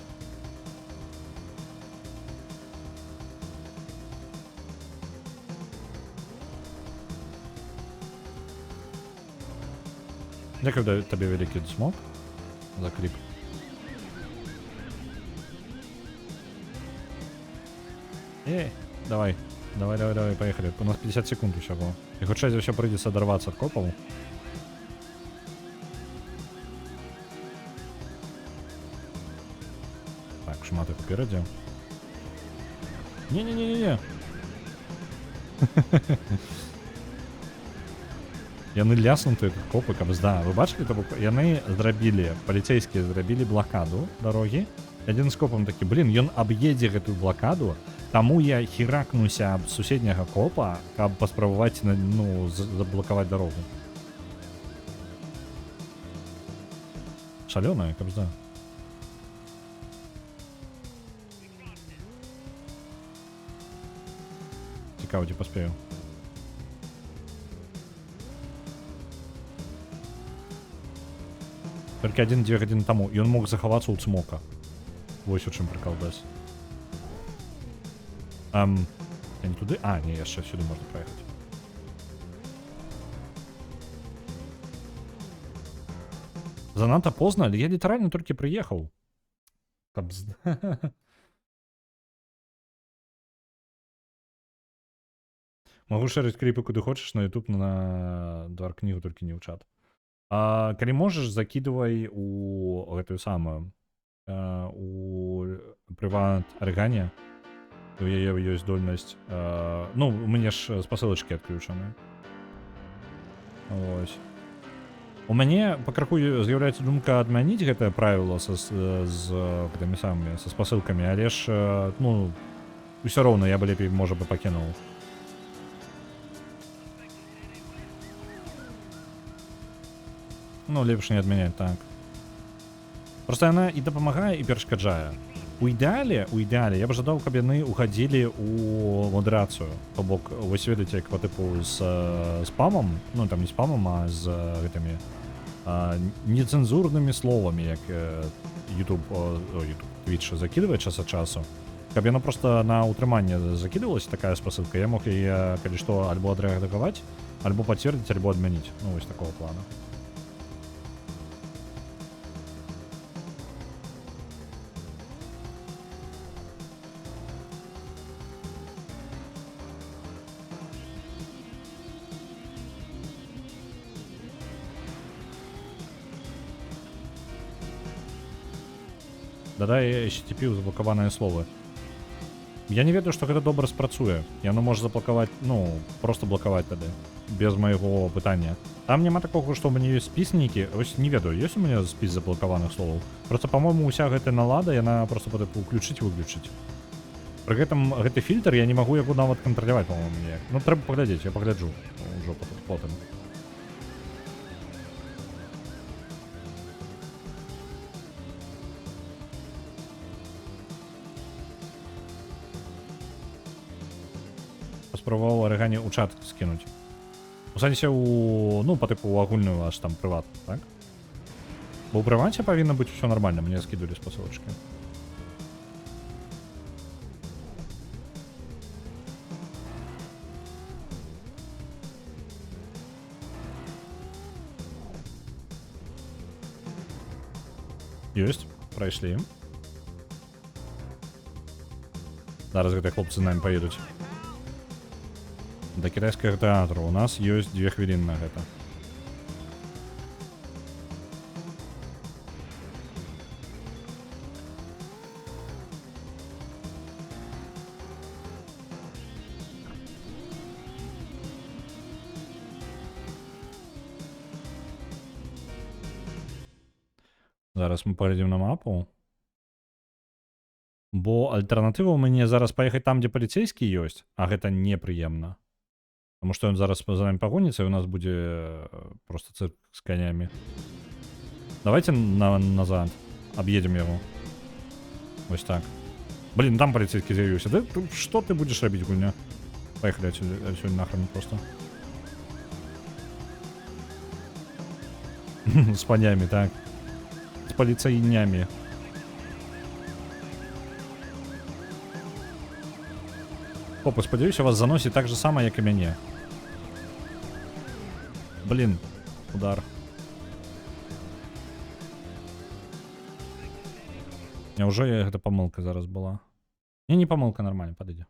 Дзякую табе вялікі Смок за кліп. Давай. Давай, поехали. У нас 50 секунд усяго. І хутчэй за ўсё прыйдзецца адарвацца ад копаў. Так, шмат іх уперадзе. Не-не-не-не-не. Яны ляснутыя, как копы, каб зда. Вы бачылі, то бок яны зрабілі, паліцейскія зрабілі блакаду дарогі. Адзін з копам такі, блін, ён аб'едзе гэтую блакаду, таму я херакнуся аб суседняга копа, каб паспрабаваць, ну, заблакаваць дарогу. Шалёная, каб зда. Цікава, ці паспею. Толькі 1-2 гадзіны таму, ён мог захавацца ў Цмока. Вось у чым прыкалдас. Я не туды? А, не, яшчэ сюды можна праехаць. Занадта позна, але я літаральна толькі прыехаў. Каб... Магу шэрыць кліпы куды хочаш на YouTube, на Двар-кнігу, толькі не ў чат. Калі можаш, закидывай у гэтую самую, у прыват-арыгане. У яе ёсць здольнасць. Ну, у мяне ж спасылачкі адключаны. Вось. У мяне па краху з'яўляецца думка адмяніць гэтае правіла з гэтымі самымі, са спасылкамі, але ж, ну, усё роўна я бы лепей, можа бы, пакінуў. Ну, лепш не адмяняць, так. Проста яна і дапамагае, і перашкаджае. У ідэале, я б жадаў, каб яны уходзілі ў мадэрацыю. То бок, вось ведаеце, як па тыпу з спамам, ну там не спамам, а з гэтымі нецэнзурнымі словамі, як YouTube, Twitch закидывае час ад часу. Каб яно просто на ўтрыманне закидывалась такая спасылка, я мог яе, калі што, альбо адрэагаваць, альбо пацвердзіць, альбо адмяніць. Ну, вось такого плана. Дадай HTTP ў заблакаваныя словы. Я не ведаю, што гэта добра спрацуе. Яно можа заблакаваць, ну, просто блакаваць тады. Без майго пытання. Там няма такога, што ў мяне ёсць спіс нейкі. Вось не ведаю, ёсць у мяне спіс заблакаваных словаў. Просто, па-мойму, уся гэтая налада, яна просто уключыць-выключыць. Пры гэтым гэты фільтр я не магу яго нават кантраляваць, па-мойму, ніяк. Ну, трэба паглядзець, я пагляджу ўжо потым. Спрабаваў арэгані ў чат скінуць. У сэнсе ну, па тыпу ў агульную аж там прыватну, так? Бо ў прываце павінна быць усё нармальна, мне скідулі спасылачкі. Ёсць, прайшлі. Зараз гэтыя хлопцы з намі паедуць. Да кітайскага тэатру у нас ёсць 2 хвіліны на гэта. Зараз мы паглядзім на мапу. Бо альтэрнатыва ў мяне зараз паехаць там, дзе паліцейскі ёсць, а гэта непрыемна. Таму што ён зараз за намі пагоніцца, і у нас будзе просто цырк з канямі. Давайте назад аб'едзем яго. Вось так. Блін, там паліцейскі з'явіўся. Да што ты будзеш рабіць, гульня? Паехалі адсюль нахрен просто. З панямі, так. З паліцайнямі. Хлопы, спадзяюся, вас заносіць так же сама, як і мяне. Блін, удар. Няўжо гэта памылка зараз была? Не памылка, нормально, падыдзе.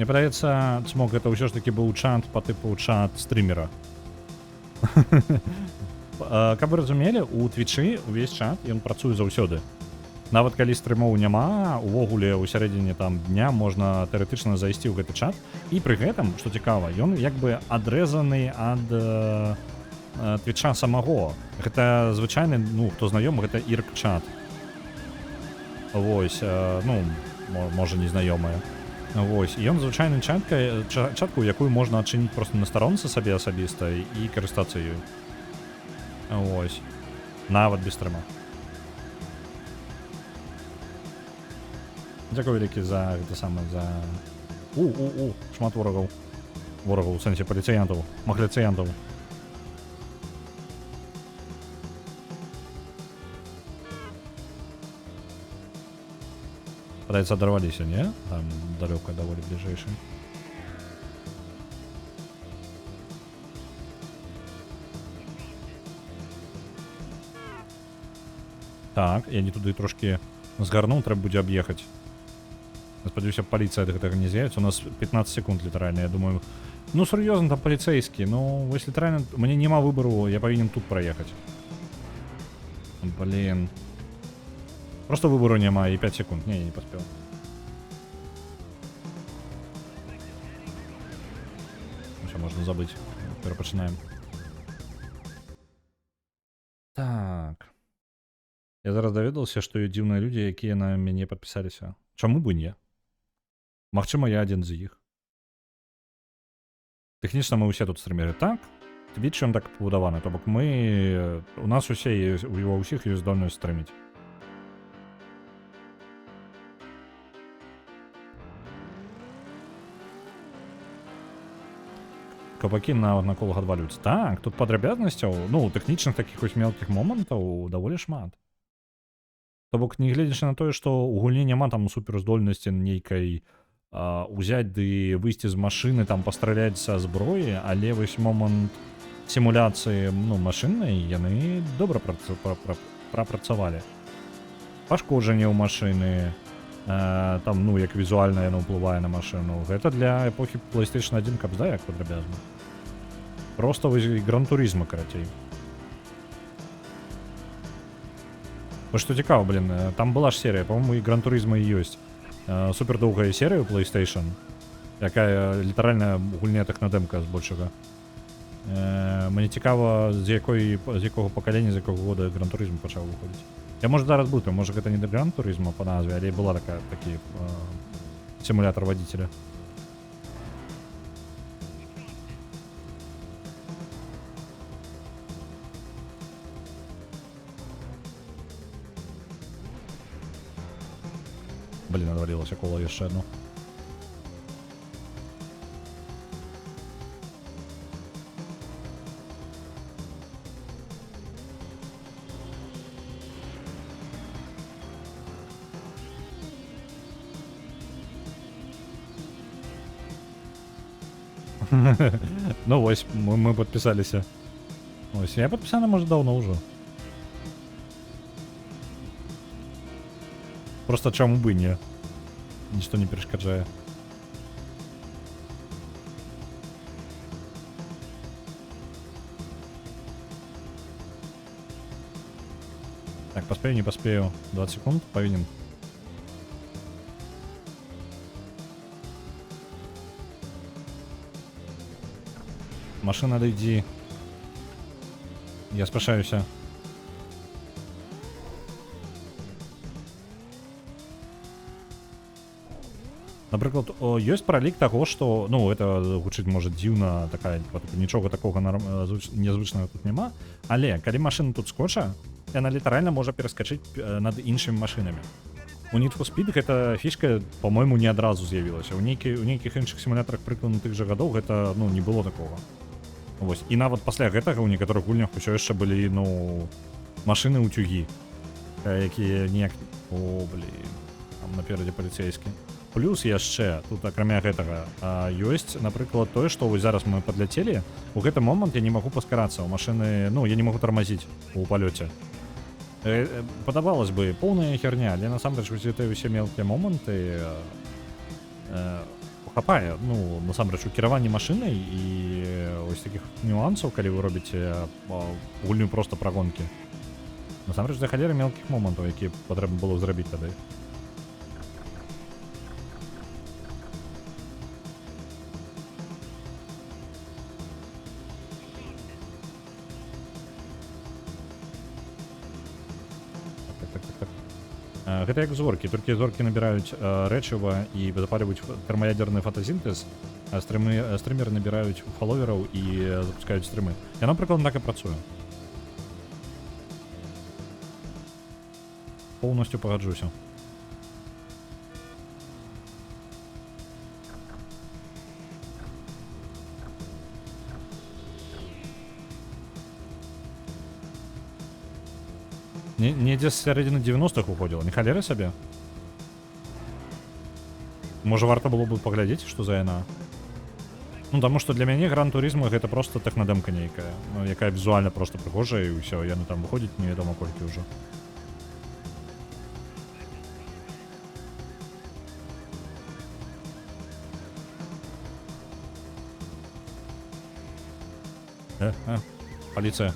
Мне падаецца, Цмок, гэта ўсё ж такі быў чат па тыпу чат стрімера. Каб вы разумелі, у Твічы увесь чат, ён працуе заўсёды. Нават калі стрымоў няма, увогуле ў сярэдзіне там дня можна тэарэтычна зайсці ў гэты чат. І пры гэтым, што цікава, ён як бы адрэзаны ад Твіча самого. Гэта звычайны, ну, хто знаёмы, гэта ірк-чат. Вось, ну, можа незнаёмая. Вось, і ён звычайна чатку, якую можна адчыніць проста на старонцы сабе асабіста і карыстацца ёй. Вось. Нават без стрыма. Дзякую вялікі за гэта самае, за... Шмат ворагаў. Ворагаў, у сэнсе паліцыянтаў, махляцыянтаў. Падаецца, адарваліся, не? Там далёка даволі бліжэйшы. Так, я не туды трошкі згарнуў, трэба будзе аб'ехаць. Спадзяюся, паліцыя ад гэтага не з'явіцца. У нас 15 секунд літаральна, я думаю. Ну, сур'ёзна, там паліцэйскі. Ну, вось літаральна, мне няма выбару, я павінен тут праехаць. Блін. Просто выбору няма, і 5 секунд. Не паспеў. Усё, можна забыць. Перапачынаем. Так. Я зараз даведаўся, што ёсць дзіўныя людзі, якія на мяне падпісаліся. Чаму бы не? Магчыма, я адзін з іх. Тэхнічна мы ўсе тут стрымеры. Так, Twitch ён так пабудаваны, то бок мы у нас усе ёсць, ва ўсіх ёсць здольнасць стрыміць. Кабакі накол адвалююць. Так, тут падрабязнасцяў, ну, тэхнічных такіх вось мелкіх момантаў даволі шмат. То бок, не гледзячы на тое, што ў гульні няма там суперздольнасці нейкай узяць ды выйсці з машыны, там пастраляць са зброі, але вось момант сімуляцыі, ну, машыннай, яны добра прапрацавалі. Пашкоджанне ў машыны, там, ну, як візуальна яно ўплывае на машыну. Гэта для эпохі PlayStation 1 кабзда, як падрабязна. Просто вось гран-турызма, карацей. Вось што цікава, блін, там была ж серыя, па-моему, і гран-турызма і ёсць. Супер доўгая серыя ў PlayStation, якая літаральна гульня тэхнадэмка збольшага. Мне цікава, з якога пакалення, з якога года гран-турызм пачаў выходзіць. Я, можа, зараз бутаю, можа, гэта не да гран-турызма па назве, але была такі сімулятор вадзіцеля. Блин, отвалилось кола еще одно. Ну, ось, мы подписались. Ось, я подписана, может, давно уже. Просто чаму бы не? Ничто не перешкаджае. Так, поспею, не поспею. 20 секунд, повинен. Машина, дойди. Я спрашаюся. Напрыклад, ёсць пралік таго, што, ну, это гучыць, можа, дзіўна, такая, нічога такога нязвычнага тут няма, але калі машына тут скоча, яна літаральна можа пераскачыць над іншымі машынамі. У Need for Speed гэта фішка, па-мойму, не адразу з'явілася. У нейкіх іншых сімулятарах прыкладна тых жа гадоў гэта, ну, не было такога. Вось. І нават пасля гэтага ў некаторых гульнях усё яшчэ былі, ну, машыны-ўцюгі, якія неяк... О, блін, там наперадзе паліцейскі. Плюс яшчэ, тут акрамя гэтага, ёсць, напрыклад, тое, што вось зараз мы падляцелі, у гэты момант я не магу паскарацца, у машыны, ну, я не магу тармазіць у палёце. Падавалось бы, поўная херня, але насамрэч вось гэтыя ўсе мелкія моманты хапае, ну, насамрэч у кіраванні машынай і ось такіх нюансаў, калі вы робіце гульню проста пра гонкі. Насамрэч, за халеры мелкіх момантаў, якія патрэбна было зрабіць тады. Гэта як зоркі, толькі зоркі набіраюць рэчыва і запальваюць тэрмаядзерны фотасінтэз, а стрымеры набіраюць фаловераў і запускаюць стрымы. Яно прыкладна так і працуе. Поўнасцю пагаджуся. Недзе з сярэдзіны 90-х уходзіла, не халеры сабе? Можа, варта было бы паглядзець, што за яна? Ну, таму што для мяне гран-турызма гэта проста тэхнадэмка нейкая, ну, якая візуальна проста прыгожая, і ўсё, яны там выходзіць невядома колькі ўжо. Паліцыя.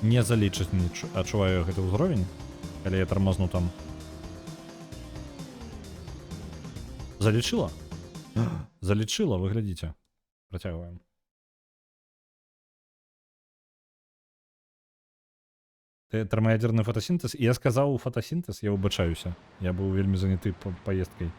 Не залічыць, адчуваю гэты ўзровень, калі я тармазну там. Залічила? Залічила, ви глядите. Протягуємо. Термоядерний фотосинтез. Я сказав фотосинтез, я вибачаюся. Я був вельми зайнятий поїздкою.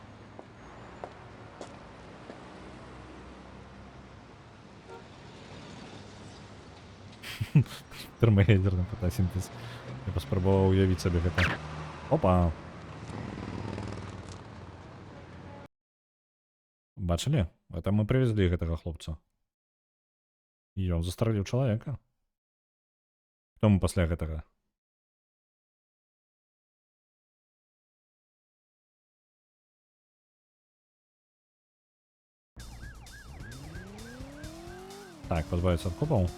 Термоядерний фотосинтез. Я поспробував уявити собі це. Опа. Бачили? Это мы привезли гэтага хлопца. І ён застреліў чалавека. Хто мы пасля гэтага? Так, позбавиться от копаў.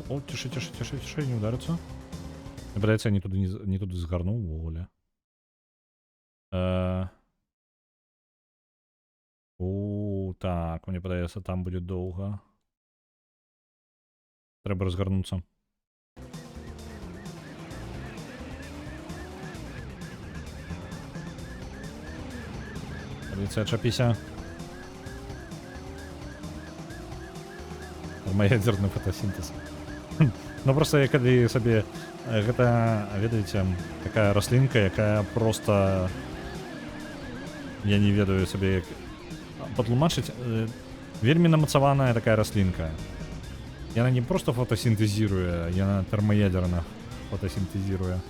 О, тише, не удариться. Мне подается, я не туди згарнув вуголя. Так, мені подається, там буде довго. Треба розгорнутися. Поліція, чапіся. Термоядерный фотосинтез. Ну просто я коли собі гэта, ведаеце, такая рослинка, якая просто, я не ведаю собі як патлумачыць, вельмі намацаваная такая рослинка. Яна не просто фотосинтезируе, яна термоядерна фотосинтезируе.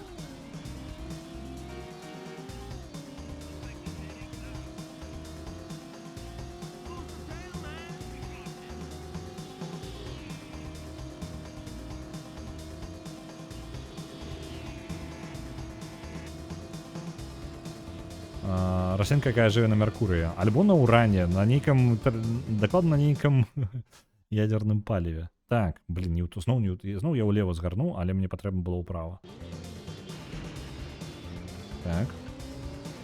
Рослинка, якая жыве на Меркурыі, альбо на уране, на нейкам, дакладна на нейкам ядерным паліве. Так, блин, зноў я ўлева згарнуў, але мне патрэбна было ўправа. Так.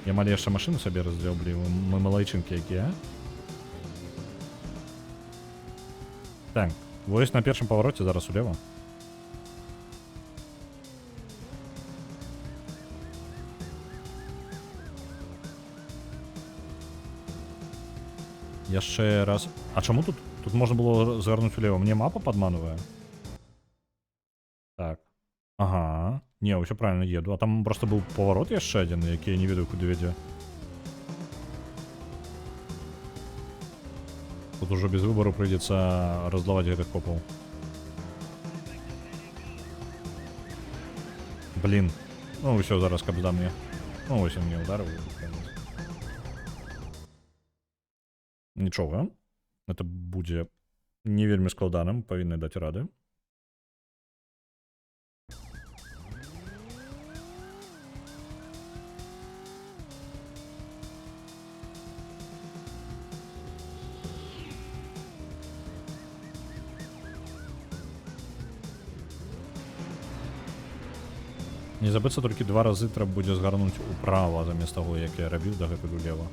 Я малі яшчэ машыну сабе раздзёблю, мы малайчынкі якія. Так, вось на першым павароце зараз улева. Яшчэ раз. А чаму тут? Тут можна было згарнуць улева. Мне мапа падманывае. Так. Ага. Не, ўсё правильно еду. А там просто быў паварот яшчэ адзін, які я не ведаю, куды вядзе. Тут ужо без выбару прыйдзецца разлаваць гэтых копаў. Блин. Ну ўсё, зараз кабзда мне. Ну вось он мне ударыў. Нічога. Это будзе не вельмі складаным, павінны даць рады. Не забыцца толькі 2 разы трэба будзе згарнуць управа замест таго, як я рабіў дагэтуль улева.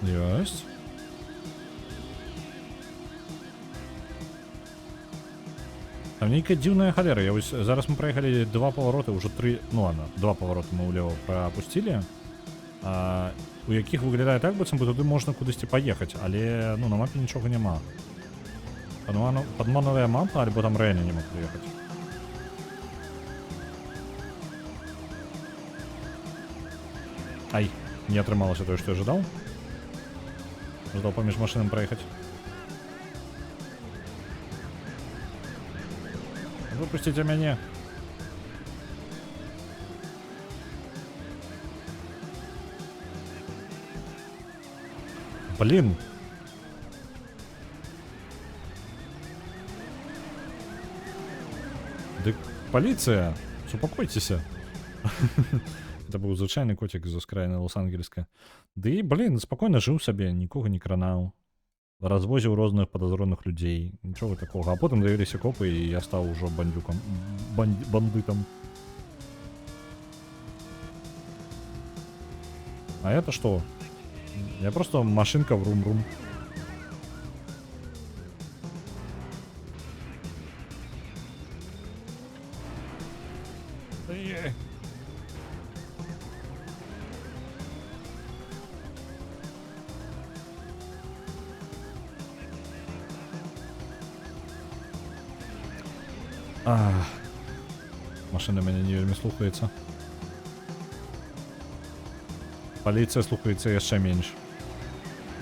Ёсць. Там нейкая дзіўная халера. Я вось зараз мы праехалі 2 павароты, ўжо 3, ну ладно, 2 павароты мы ўлева прапусцілі, у якіх выглядае так, быццам бы туды можна кудысьці паехаць, але ну на мапе нічога няма. Падманавая мапа, альбо там рэальна не мог прыехаць. Ай, не атрымалася тое, што я жадаў. Ждал поміж машинам проехать. Выпустите меня. Блин. полиция, успокойтесь. Это быў звычайны коцік з ускраіны Лос-Ангельска. Ды, блін, спакойна жыў сабе, нікога не кранаў. Развозіў розных падазроных людзей. Нічога такога. А потым з'явіліся копы, і я стаў ужо бандюкам. Бандытам. А это что? Я просто машинка врум-врум. Машина мяне не вельмі слухаецца. Паліцыя слухаецца яшчэ менш.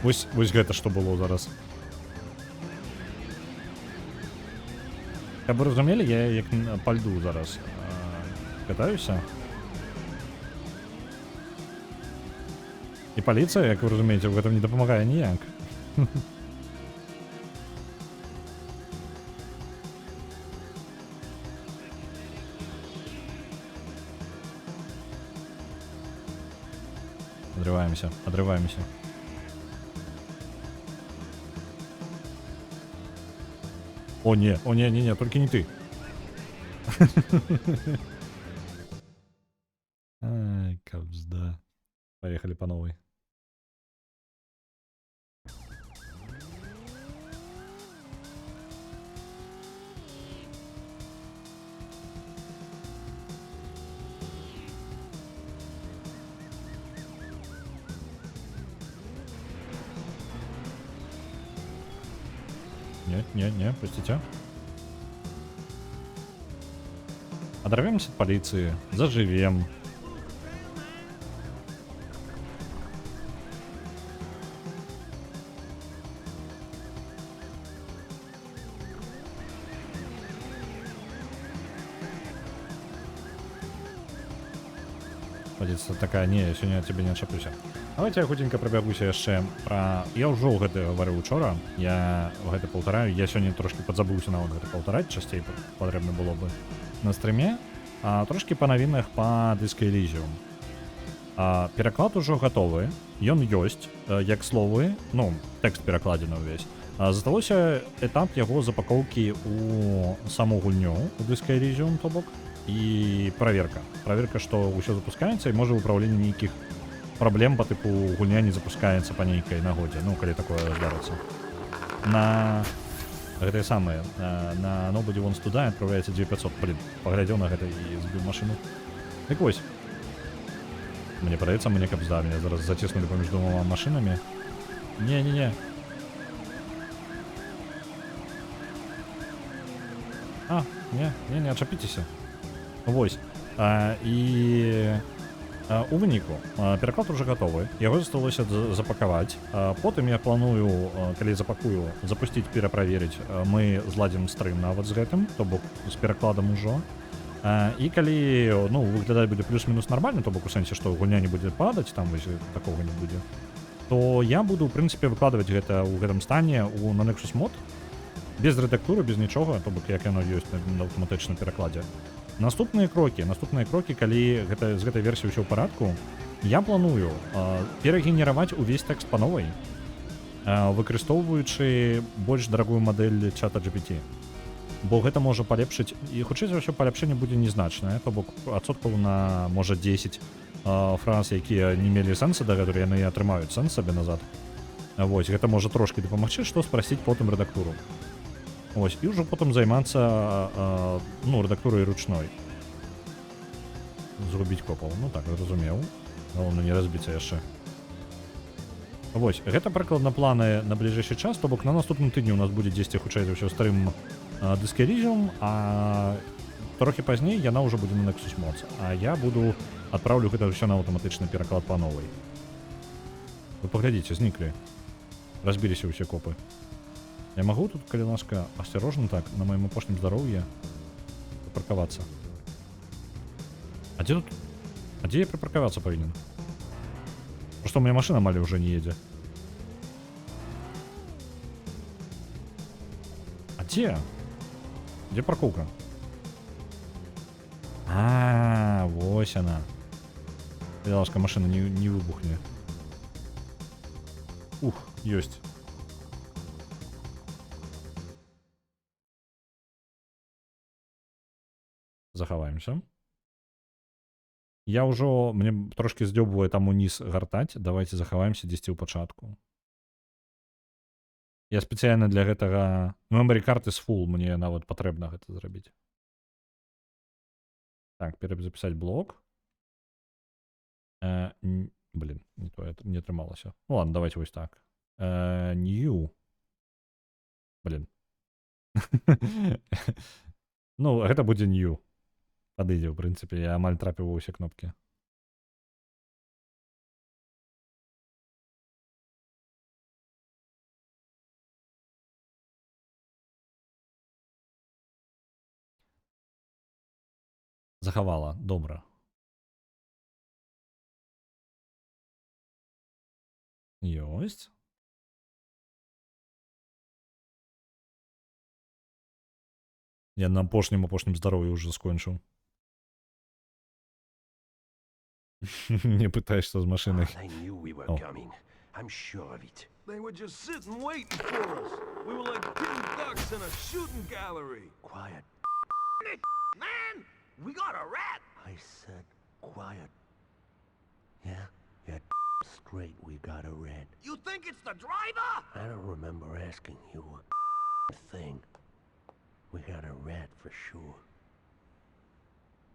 Вось гэта што было зараз. Каб вы разумелі, я як па льду зараз катаюся. І паліцыя, як вы разумееце, ў гэтым не дапамагае ніяк. Отрываемся. О, не, только не ты. Ай, кабзда. Поехали по новой. Не, простите. Оторвемся от полиции, заживем. Полиция такая, не, я сегодня от тебя не отчеплюсь. Давайте я хутенька прабягуся яшчэ пра... Я ўжо гэта гаварыў учора, я гэта паўтараю, я сёння трошкі падзабыўся нават гэта паўтараць, часцей патрэбна было бы на стрыме, трошкі па навінах па Disco Elysium. Пераклад ужо гатовы, ён ёсць, як словы, ну, тэкст перакладзены ўвесь. Засталося этап яго запакоўкі ў саму гульню, у Disco Elysium, то бок, і праверка. Праверка, што ўсё запускаецца і можа ўпраўленне нейкіх проблем по типу гульня не запускаецца па нейкай нагодзе, ну калі такое здарыцца. На гэтае самае на Nobody Wants to Die адправляецца 2500. Блин, паглядзеў на гэта і збіў машыну. Так вось. Мне падаецца, мне кабзда, меня зараз заціснулі паміж двума машынамі. Не. Не, адчапіцеся. Вось. У выніку пераклад уже гатовы, яго засталося запакаваць. Потым я планую, калі запакую, запусціць, пераправерыць, мы зладзім стрым нават з гэтым, то бок з перакладам ужо. І калі, ну, выглядаць будзе плюс-мінус нармальна, то бок у сэнсе, што гульня не будзе падаць, там вось такога не будзе, то я буду, ў прынцыпе, выкладваць гэта ў гэтым стане на Nexus Mod, без рэдактуры, без нічога, то бок як яно ёсць на аўтаматычным перакладзе. Наступныя крокі, калі з гэтай версіі ўсё ў парадку, я планую перагенераваць увесь тэкст па новай, выкарыстоўваючы больш дарагую мадэль чата GPT. Бо гэта можа палепшыць, і хутчэй за ўсё паляпшэнне будзе незначнае, то бок адсоткаў на, можа, 10 фраз, якія не мелі сэнса дагэтуль, яны атрымаюць сэнс сабе назад. Вось, гэта можа трошкі дапамагчы, што спрасціць потым рэдактуру. Ось, і ўжо потым займацца рэдактурай ручной. Згубіць копаў. Ну так, разумеў. Галоўна не разбіцца яшчэ. Вось, гэта прыкладна планы на бліжэйшы час, то бок на наступным тыдні у нас будзе дзесьці хутчэй за ўсё старым Disco Elysium, а трохі пазней яна ўжо будзе на Nexus Mod. А я адпраўлю гэта ўсё на аўтаматычны пераклад па новай. Вы паглядзіце, зніклі. Разбіліся ўсе копы. Я магу тут, калі ласка, асцярожна так, на маім апошнім здароўі прыпаркавацца? А дзе тут? А дзе я прыпаркавацца павінен? Просто у меня машина амаль уже не едзе. А дзе? Дзе паркоўка? А, вось она. Ласка, машина не выбухне. Ух, ёсць. Захаваемся. Я ўжо, мне трошки здёбвае там уніз гартаць. Давайте захаваемся дзесьці ў пачатку. Я спецыяльна для гэтага... Memory card is full, мне нават патрэбна гэта зрабіць. Так, перезапісаць блок. Блин, не то, это не атрымалася. Ну ладно, давайте вось так. New. Блин. Ну, гэта будзе new. Падыдзе, ў прынцыпе, я амаль трапіў ва ўсе кнопкі. Захавала, добра. Ёсць. Я на апошнім здароўі ўжо скончыў. Не пытаешься з машинай. They knew we were Oh. coming. I'm sure of it. They were just sitting waiting for us. We were like two ducks in a shooting gallery. Quiet. Man, we got a rat. I said quiet. Yeah, you're straight. We got a red. You think it's the driver? I don't remember asking you a thing. We got a rat for sure.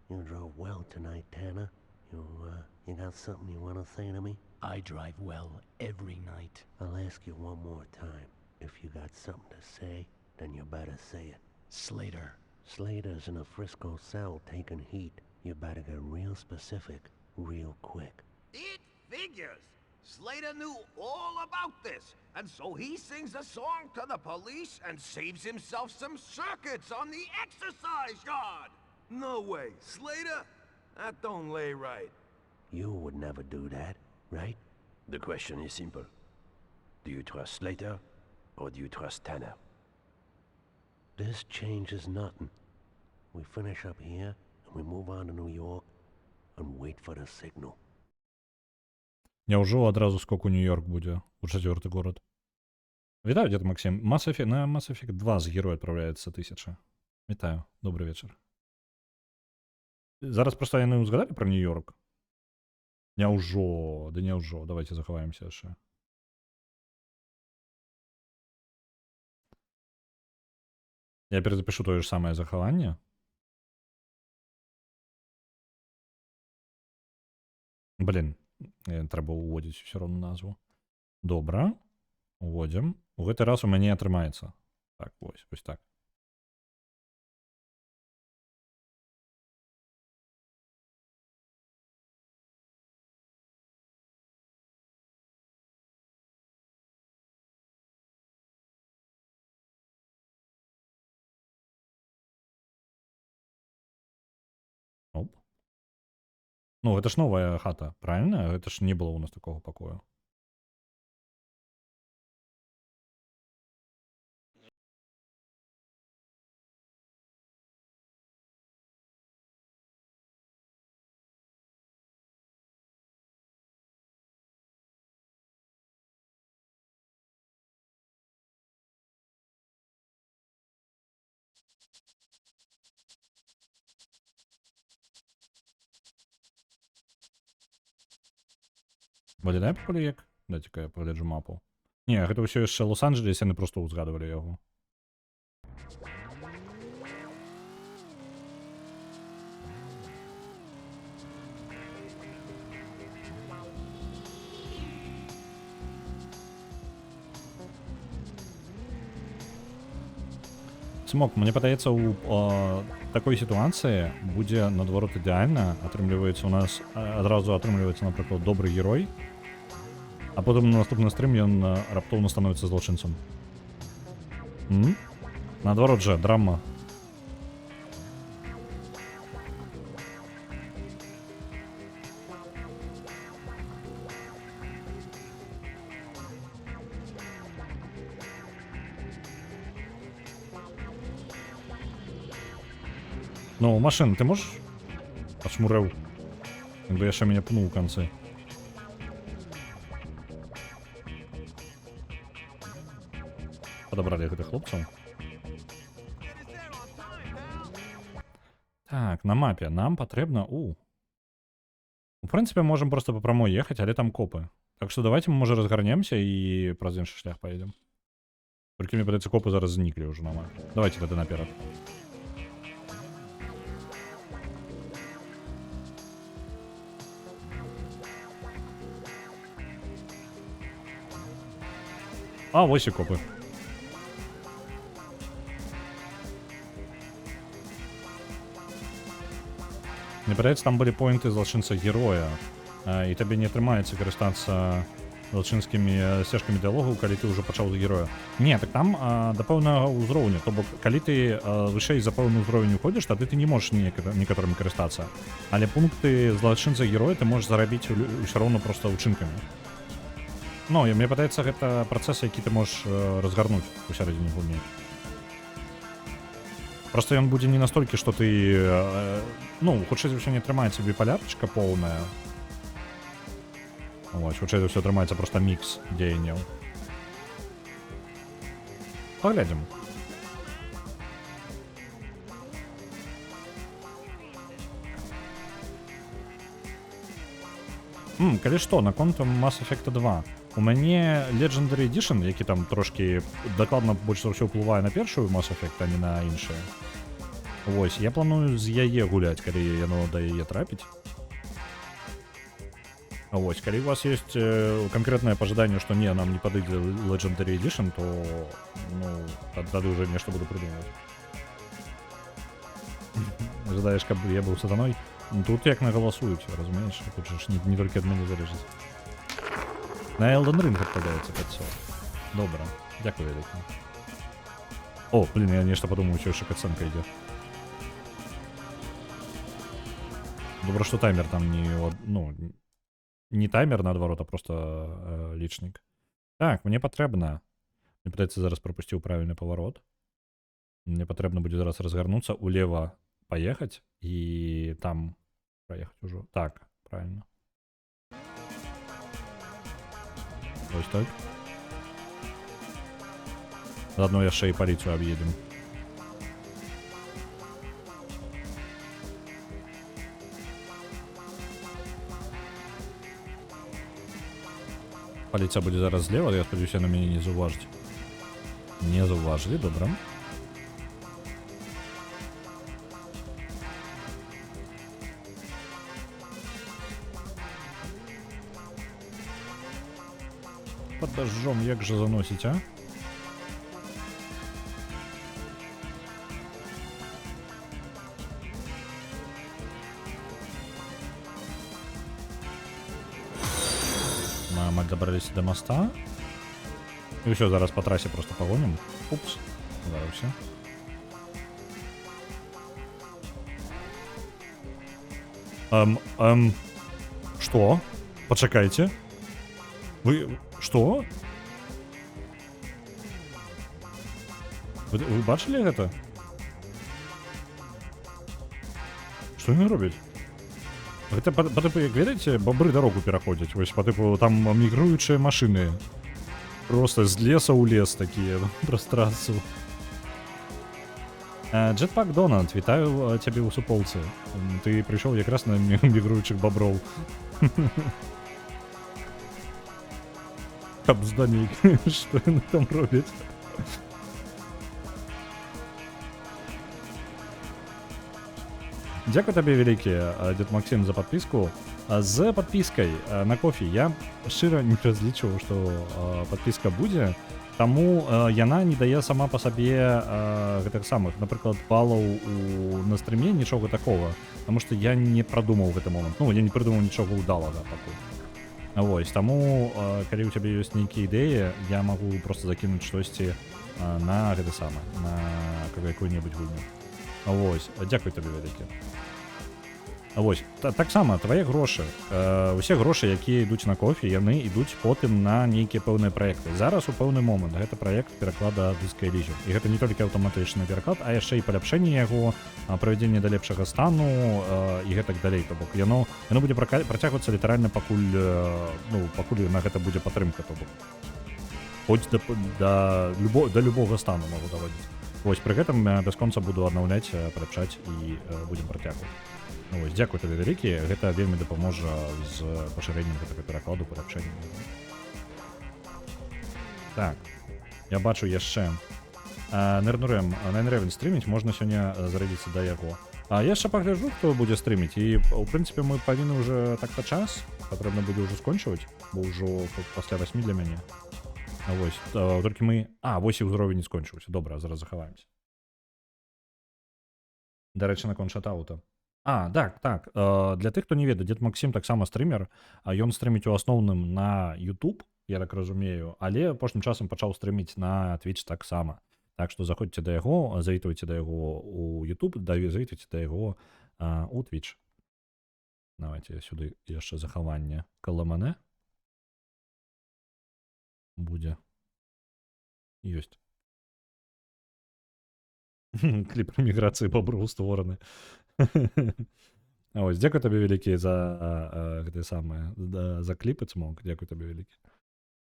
You drove well tonight, Tanner. You got something you want to say to me? I drive well every night. I'll ask you one more time. If you got something to say, then you better say it. Slater. Slater's in a Frisco cell taking heat. You better get real specific, real quick. It figures. Slater knew all about this, and so he sings a song to the police and saves himself some circuits on the exercise yard. No way. Slater? That don't lay right. You would never do that, right? The question is simple. Do you trust Slater, or do you trust Tanner? This changes nothing. We finish up here, and we move on to New York, and wait for the signal. Няўжо адразу скок у Нью-Йорк будзе, у 4-й горад. Вітаю, дзед Максим. На Mass Effect 2 з герой адпраўляецца 1000. Вітаю, добры вечар. Зараз проста яны ўзгадалі пра Нью-Йорк. Няўжо, да няўжо. Давайте захаваемся яшчэ. Я перезапишу тое ж самае захаванне. Блин, трэба ўводзіць усё роўна назву. Добра. Уводзім. У гэты раз у мяне атрымаецца. Так, вось так. Оп. Ну, гэта ж новая хата, правильно? Гэта ж не было у нас такого пакою. Выглядае пакуль як? Дайце-ка я пагляджу мапу. Не, гэта ўсё яшчэ Лос-Анджелес, яны проста ўзгадывалі яго. Смок, мне падаецца, у такой сітуацыі будзе наадварот ідэальна. Атрымліваецца у нас адразу атрымліваецца, напрыклад, добры герой, а потым на наступны стрым ён раптоўна становіцца злочынцам. Наадварот жа, драма. Ну, машина, ты можешь шмурэў. Як бы яшчэ мяне пнуў у канцы. Падабралі гэтых хлопцаў. Так, на мапе нам патрэбна... У прынцыпе, можам просто па прамой ехаць, але там копы. Так што давайте мы, можа, разгарнемся і праз іншы шлях паедзем. Толькі мне падаецца, копы зараз зніклі ўжо на мапе. Давайте тады наперад. А, вось і копы. Мне падаецца, там былі поінты злачынца героя, і табе не атрымаецца карыстацца злачынскімі сцежкамі дыялогу, калі ты ўжо пачаў за героя. Не, так там да пэўнага ўзроўню, то бок, калі ты вышэй за пэўны ўзровень уходзіш, тады ты не можаш некаторымі карыстацца. Але пункты злачынца героя ты можаш зарабіць усё роўна проста ўчынкамі. Ну, і мне падаецца, гэта працэс, які ты можаш разгарнуць у сярэдзіне гульні. Просто ён будзе не настолькі, што ты... Ну, хутчэй за ўсё не атрымаецца біполярчыка поўная. Вось, хутчэй за ўсё атрымаецца проста мікс дзеянняў. Паглядзім. Калі што, наконт Mass Effect 2. У мяне Legendary Edition, які там трошкі дакладна больш за ўсё ўплывае на першую Mass Effect, а не на іншыя. Вось, я планую з яе гуляць, калі яно да яе трапіць. Вось, калі у вас ёсць канкрэтнае пажаданне, што не, нам не падыдзе Legendary Edition, то, ну, тады ўжо нешта буду прыдумваць. Жадаеш, каб я быў сатаной? Тут як нагаласуюць, разумееш? Тут ж не толькі ад мяне залежыць. На Elden Ring адпадаецца 500. Добра, дзякую вялікі. О, блин, я нешта падумаў, усё яшчэ катсцэнка ідзе. Добра, што таймер там не... Ну, не таймер, наадварот, а просто лічнік. Так, мне патрэбна... Мне падаецца, зараз прапусціў правільны паварот. Мне патрэбна будзе зараз разгарнуцца, улева паехаць і там праехаць ужо. Так, правильно. Вось так. Заодно яшчэ і паліцыю аб'едзем. Паліцыя будзе зараз злева, я спадзяюся, на мяне не заўважыць. Не заўважылі, добра. Под дождем як же заносить, а? Мы добрались до моста. И все, зараз по трассе просто погоним. Упс, ударився. Что? Почекайте. Вы... Что? Вы бачили гэта? Што яны робяць? Гэта па тыпу, як ведаеце, бабры дарогу пераходзяць. Вось па тыпу там мігруючыя машыны. Просто з леса ў лес такія, праз трасу. Jetpack Donald, вітаю цябе ў суполцы. Ты прыйшоў якраз на мігруючых баброў. Каб здані, што яны там робяць. Дзякую табе вялікі, дзед Максим, за подпіску. З подпіскай на кофе я шчыра не разлічваў, што подпіска будзе, таму яна не дае сама па сабе гэтых самых, напрыклад, балаў на стрыме, нічога такога, таму што я не прадумаў гэты момант. Ну, я не прыдумаў нічога ўдалага пакуль. Вось, таму, калі ў цябе ёсць нейкія ідэі, я магу проста закінуць штосьці на гэты самы, на какую-небудзь гульню. Вось, дзякуй табе вялікі. Вось, таксама твае грошы, усе грошы, якія ідуць на кофе, яны ідуць потым на нейкія пэўныя праекты. Зараз у пэўны момант гэта праект пераклада Disco Elysium. І гэта не толькі аўтаматычны пераклад, а яшчэ і паляпшэнне яго, правядзенне да лепшага стану і гэтак далей. То бок яно будзе працягвацца літаральна пакуль на гэта будзе падтрымка, то бок хоць да любога стану могу даводзіць. Вось пры гэтым бясконца буду аднаўляць, паляпшаць і будзем працягваць. Вось, дзякуй табе вялікі, гэта вельмі дапаможа з пашырэннем гэтага перакладу, паляпшэннем. Так, я бачу яшчэ Nine Raven стрыміць, можна сёння зарадзіцца да яго. А я яшчэ пагляджу, хто будзе стрыміць, і ў прынцыпе мы павінны ўжо так-то час, патрэбна будзе ўжо скончваць, бо ўжо пасля 8 для мяне. Вось, толькі мы... вось і ўзровень не скончыўся. Добра, зараз захаваемся. Дарэчы, наконт шатаута. Так. Для тых, хто не ведае, Дед Максім таксама стрымер, ён стрыміць у асноўным на YouTube, я так разумею, але апошнім часам пачаў стрыміць на Twitch таксама. Так што заходзьце да яго, завітвайце да яго ў YouTube, завітвайце да яго ў Twitch. Давайте сюды яшчэ захаванне каламане. Будзе. Ёсць. Кліп пра міграцыі бобраў створаны. Ось, дзякуй табе вялікі за гэтае самае, за кліп і цмок. Дзякуй табе вялікі.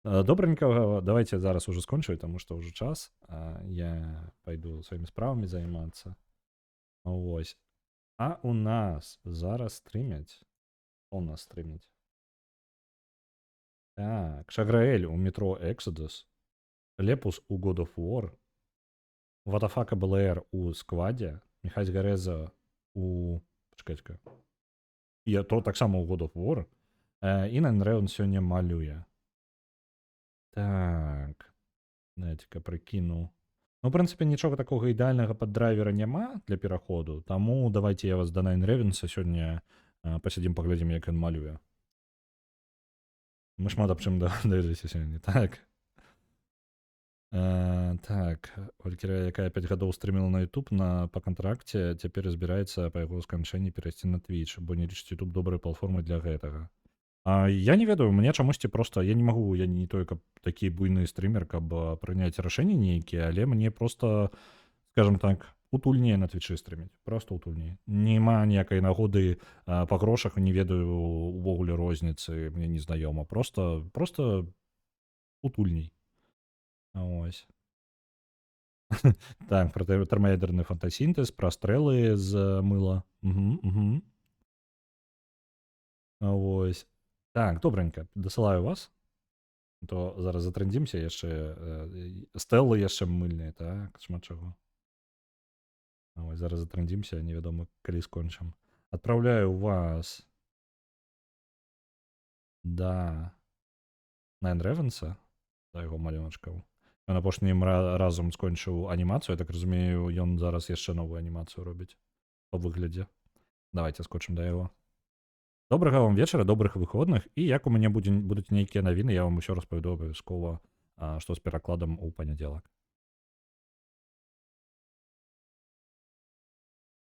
Добренька, давайте зараз уже скончу, таму што ўжо час. Я пайду сваімі справамі займацца. Ось. А у нас зараз стрымяць. У нас стрымяць. Так, Шаграэль у метро Exodus, Лепус у God of War, Ватафака БЛР у Скваде, Міхась Гареза у... Пачакайце-ка. І то таксама у God of War. І Nine Raven сёння малюе. Так. Дайце-ка прыкіну. Ну, в прынцыпе, нічога такога ідэальнага пад драйвера няма для пераходу, таму давайте я вас да Nine Ravenса сёння пасядзім, паглядзім, як ён малюе. Мы шмат аб чым даведаліся сёння. Так. Так, Валькірія, якая 5 гадоў стрыміла на YouTube па кантракце, цяпер збіраецца па яго сканчэнні перайсці на Twitch, бо не лічыць YouTube добрай платформай для гэтага. Я не ведаю, мне чамусьці проста, я не магу, я не той, каб такі буйны стрымер, каб прыняць рашэнні нейкія, але мне проста, скажем так, утульнее на Твічы стрыміць, проста утульнее. Нема ніякай нагоды па грошах, не ведаю увогуле розніцы, мне не знаёма, проста утульней. Ось. Так, пра тэрмаядерны фотасінтэз, пра стрэлы з мыла. Ось. Так, добренька, дасылаю вас. То зараз затрындзімся яшчэ. Стэлы яшчэ мыльныя, так, шмат чаго. Ось, зараз затрындзімся, невядома, калі скончым. Адпраўляю вас да Nine Ravensa, да яго малюначкаў. Ён апошнім разам скончыў анімацыю, я так разумею, ён зараз яшчэ новую анімацыю робіць па выглядзе. Давайте скочым да яго. Добрага вам вечара, добрых выходных, і як у мяне будуць нейкія навіны, я вам усё распавяду абавязкова, што з перакладам у панядзелак.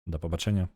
Да пабачэння.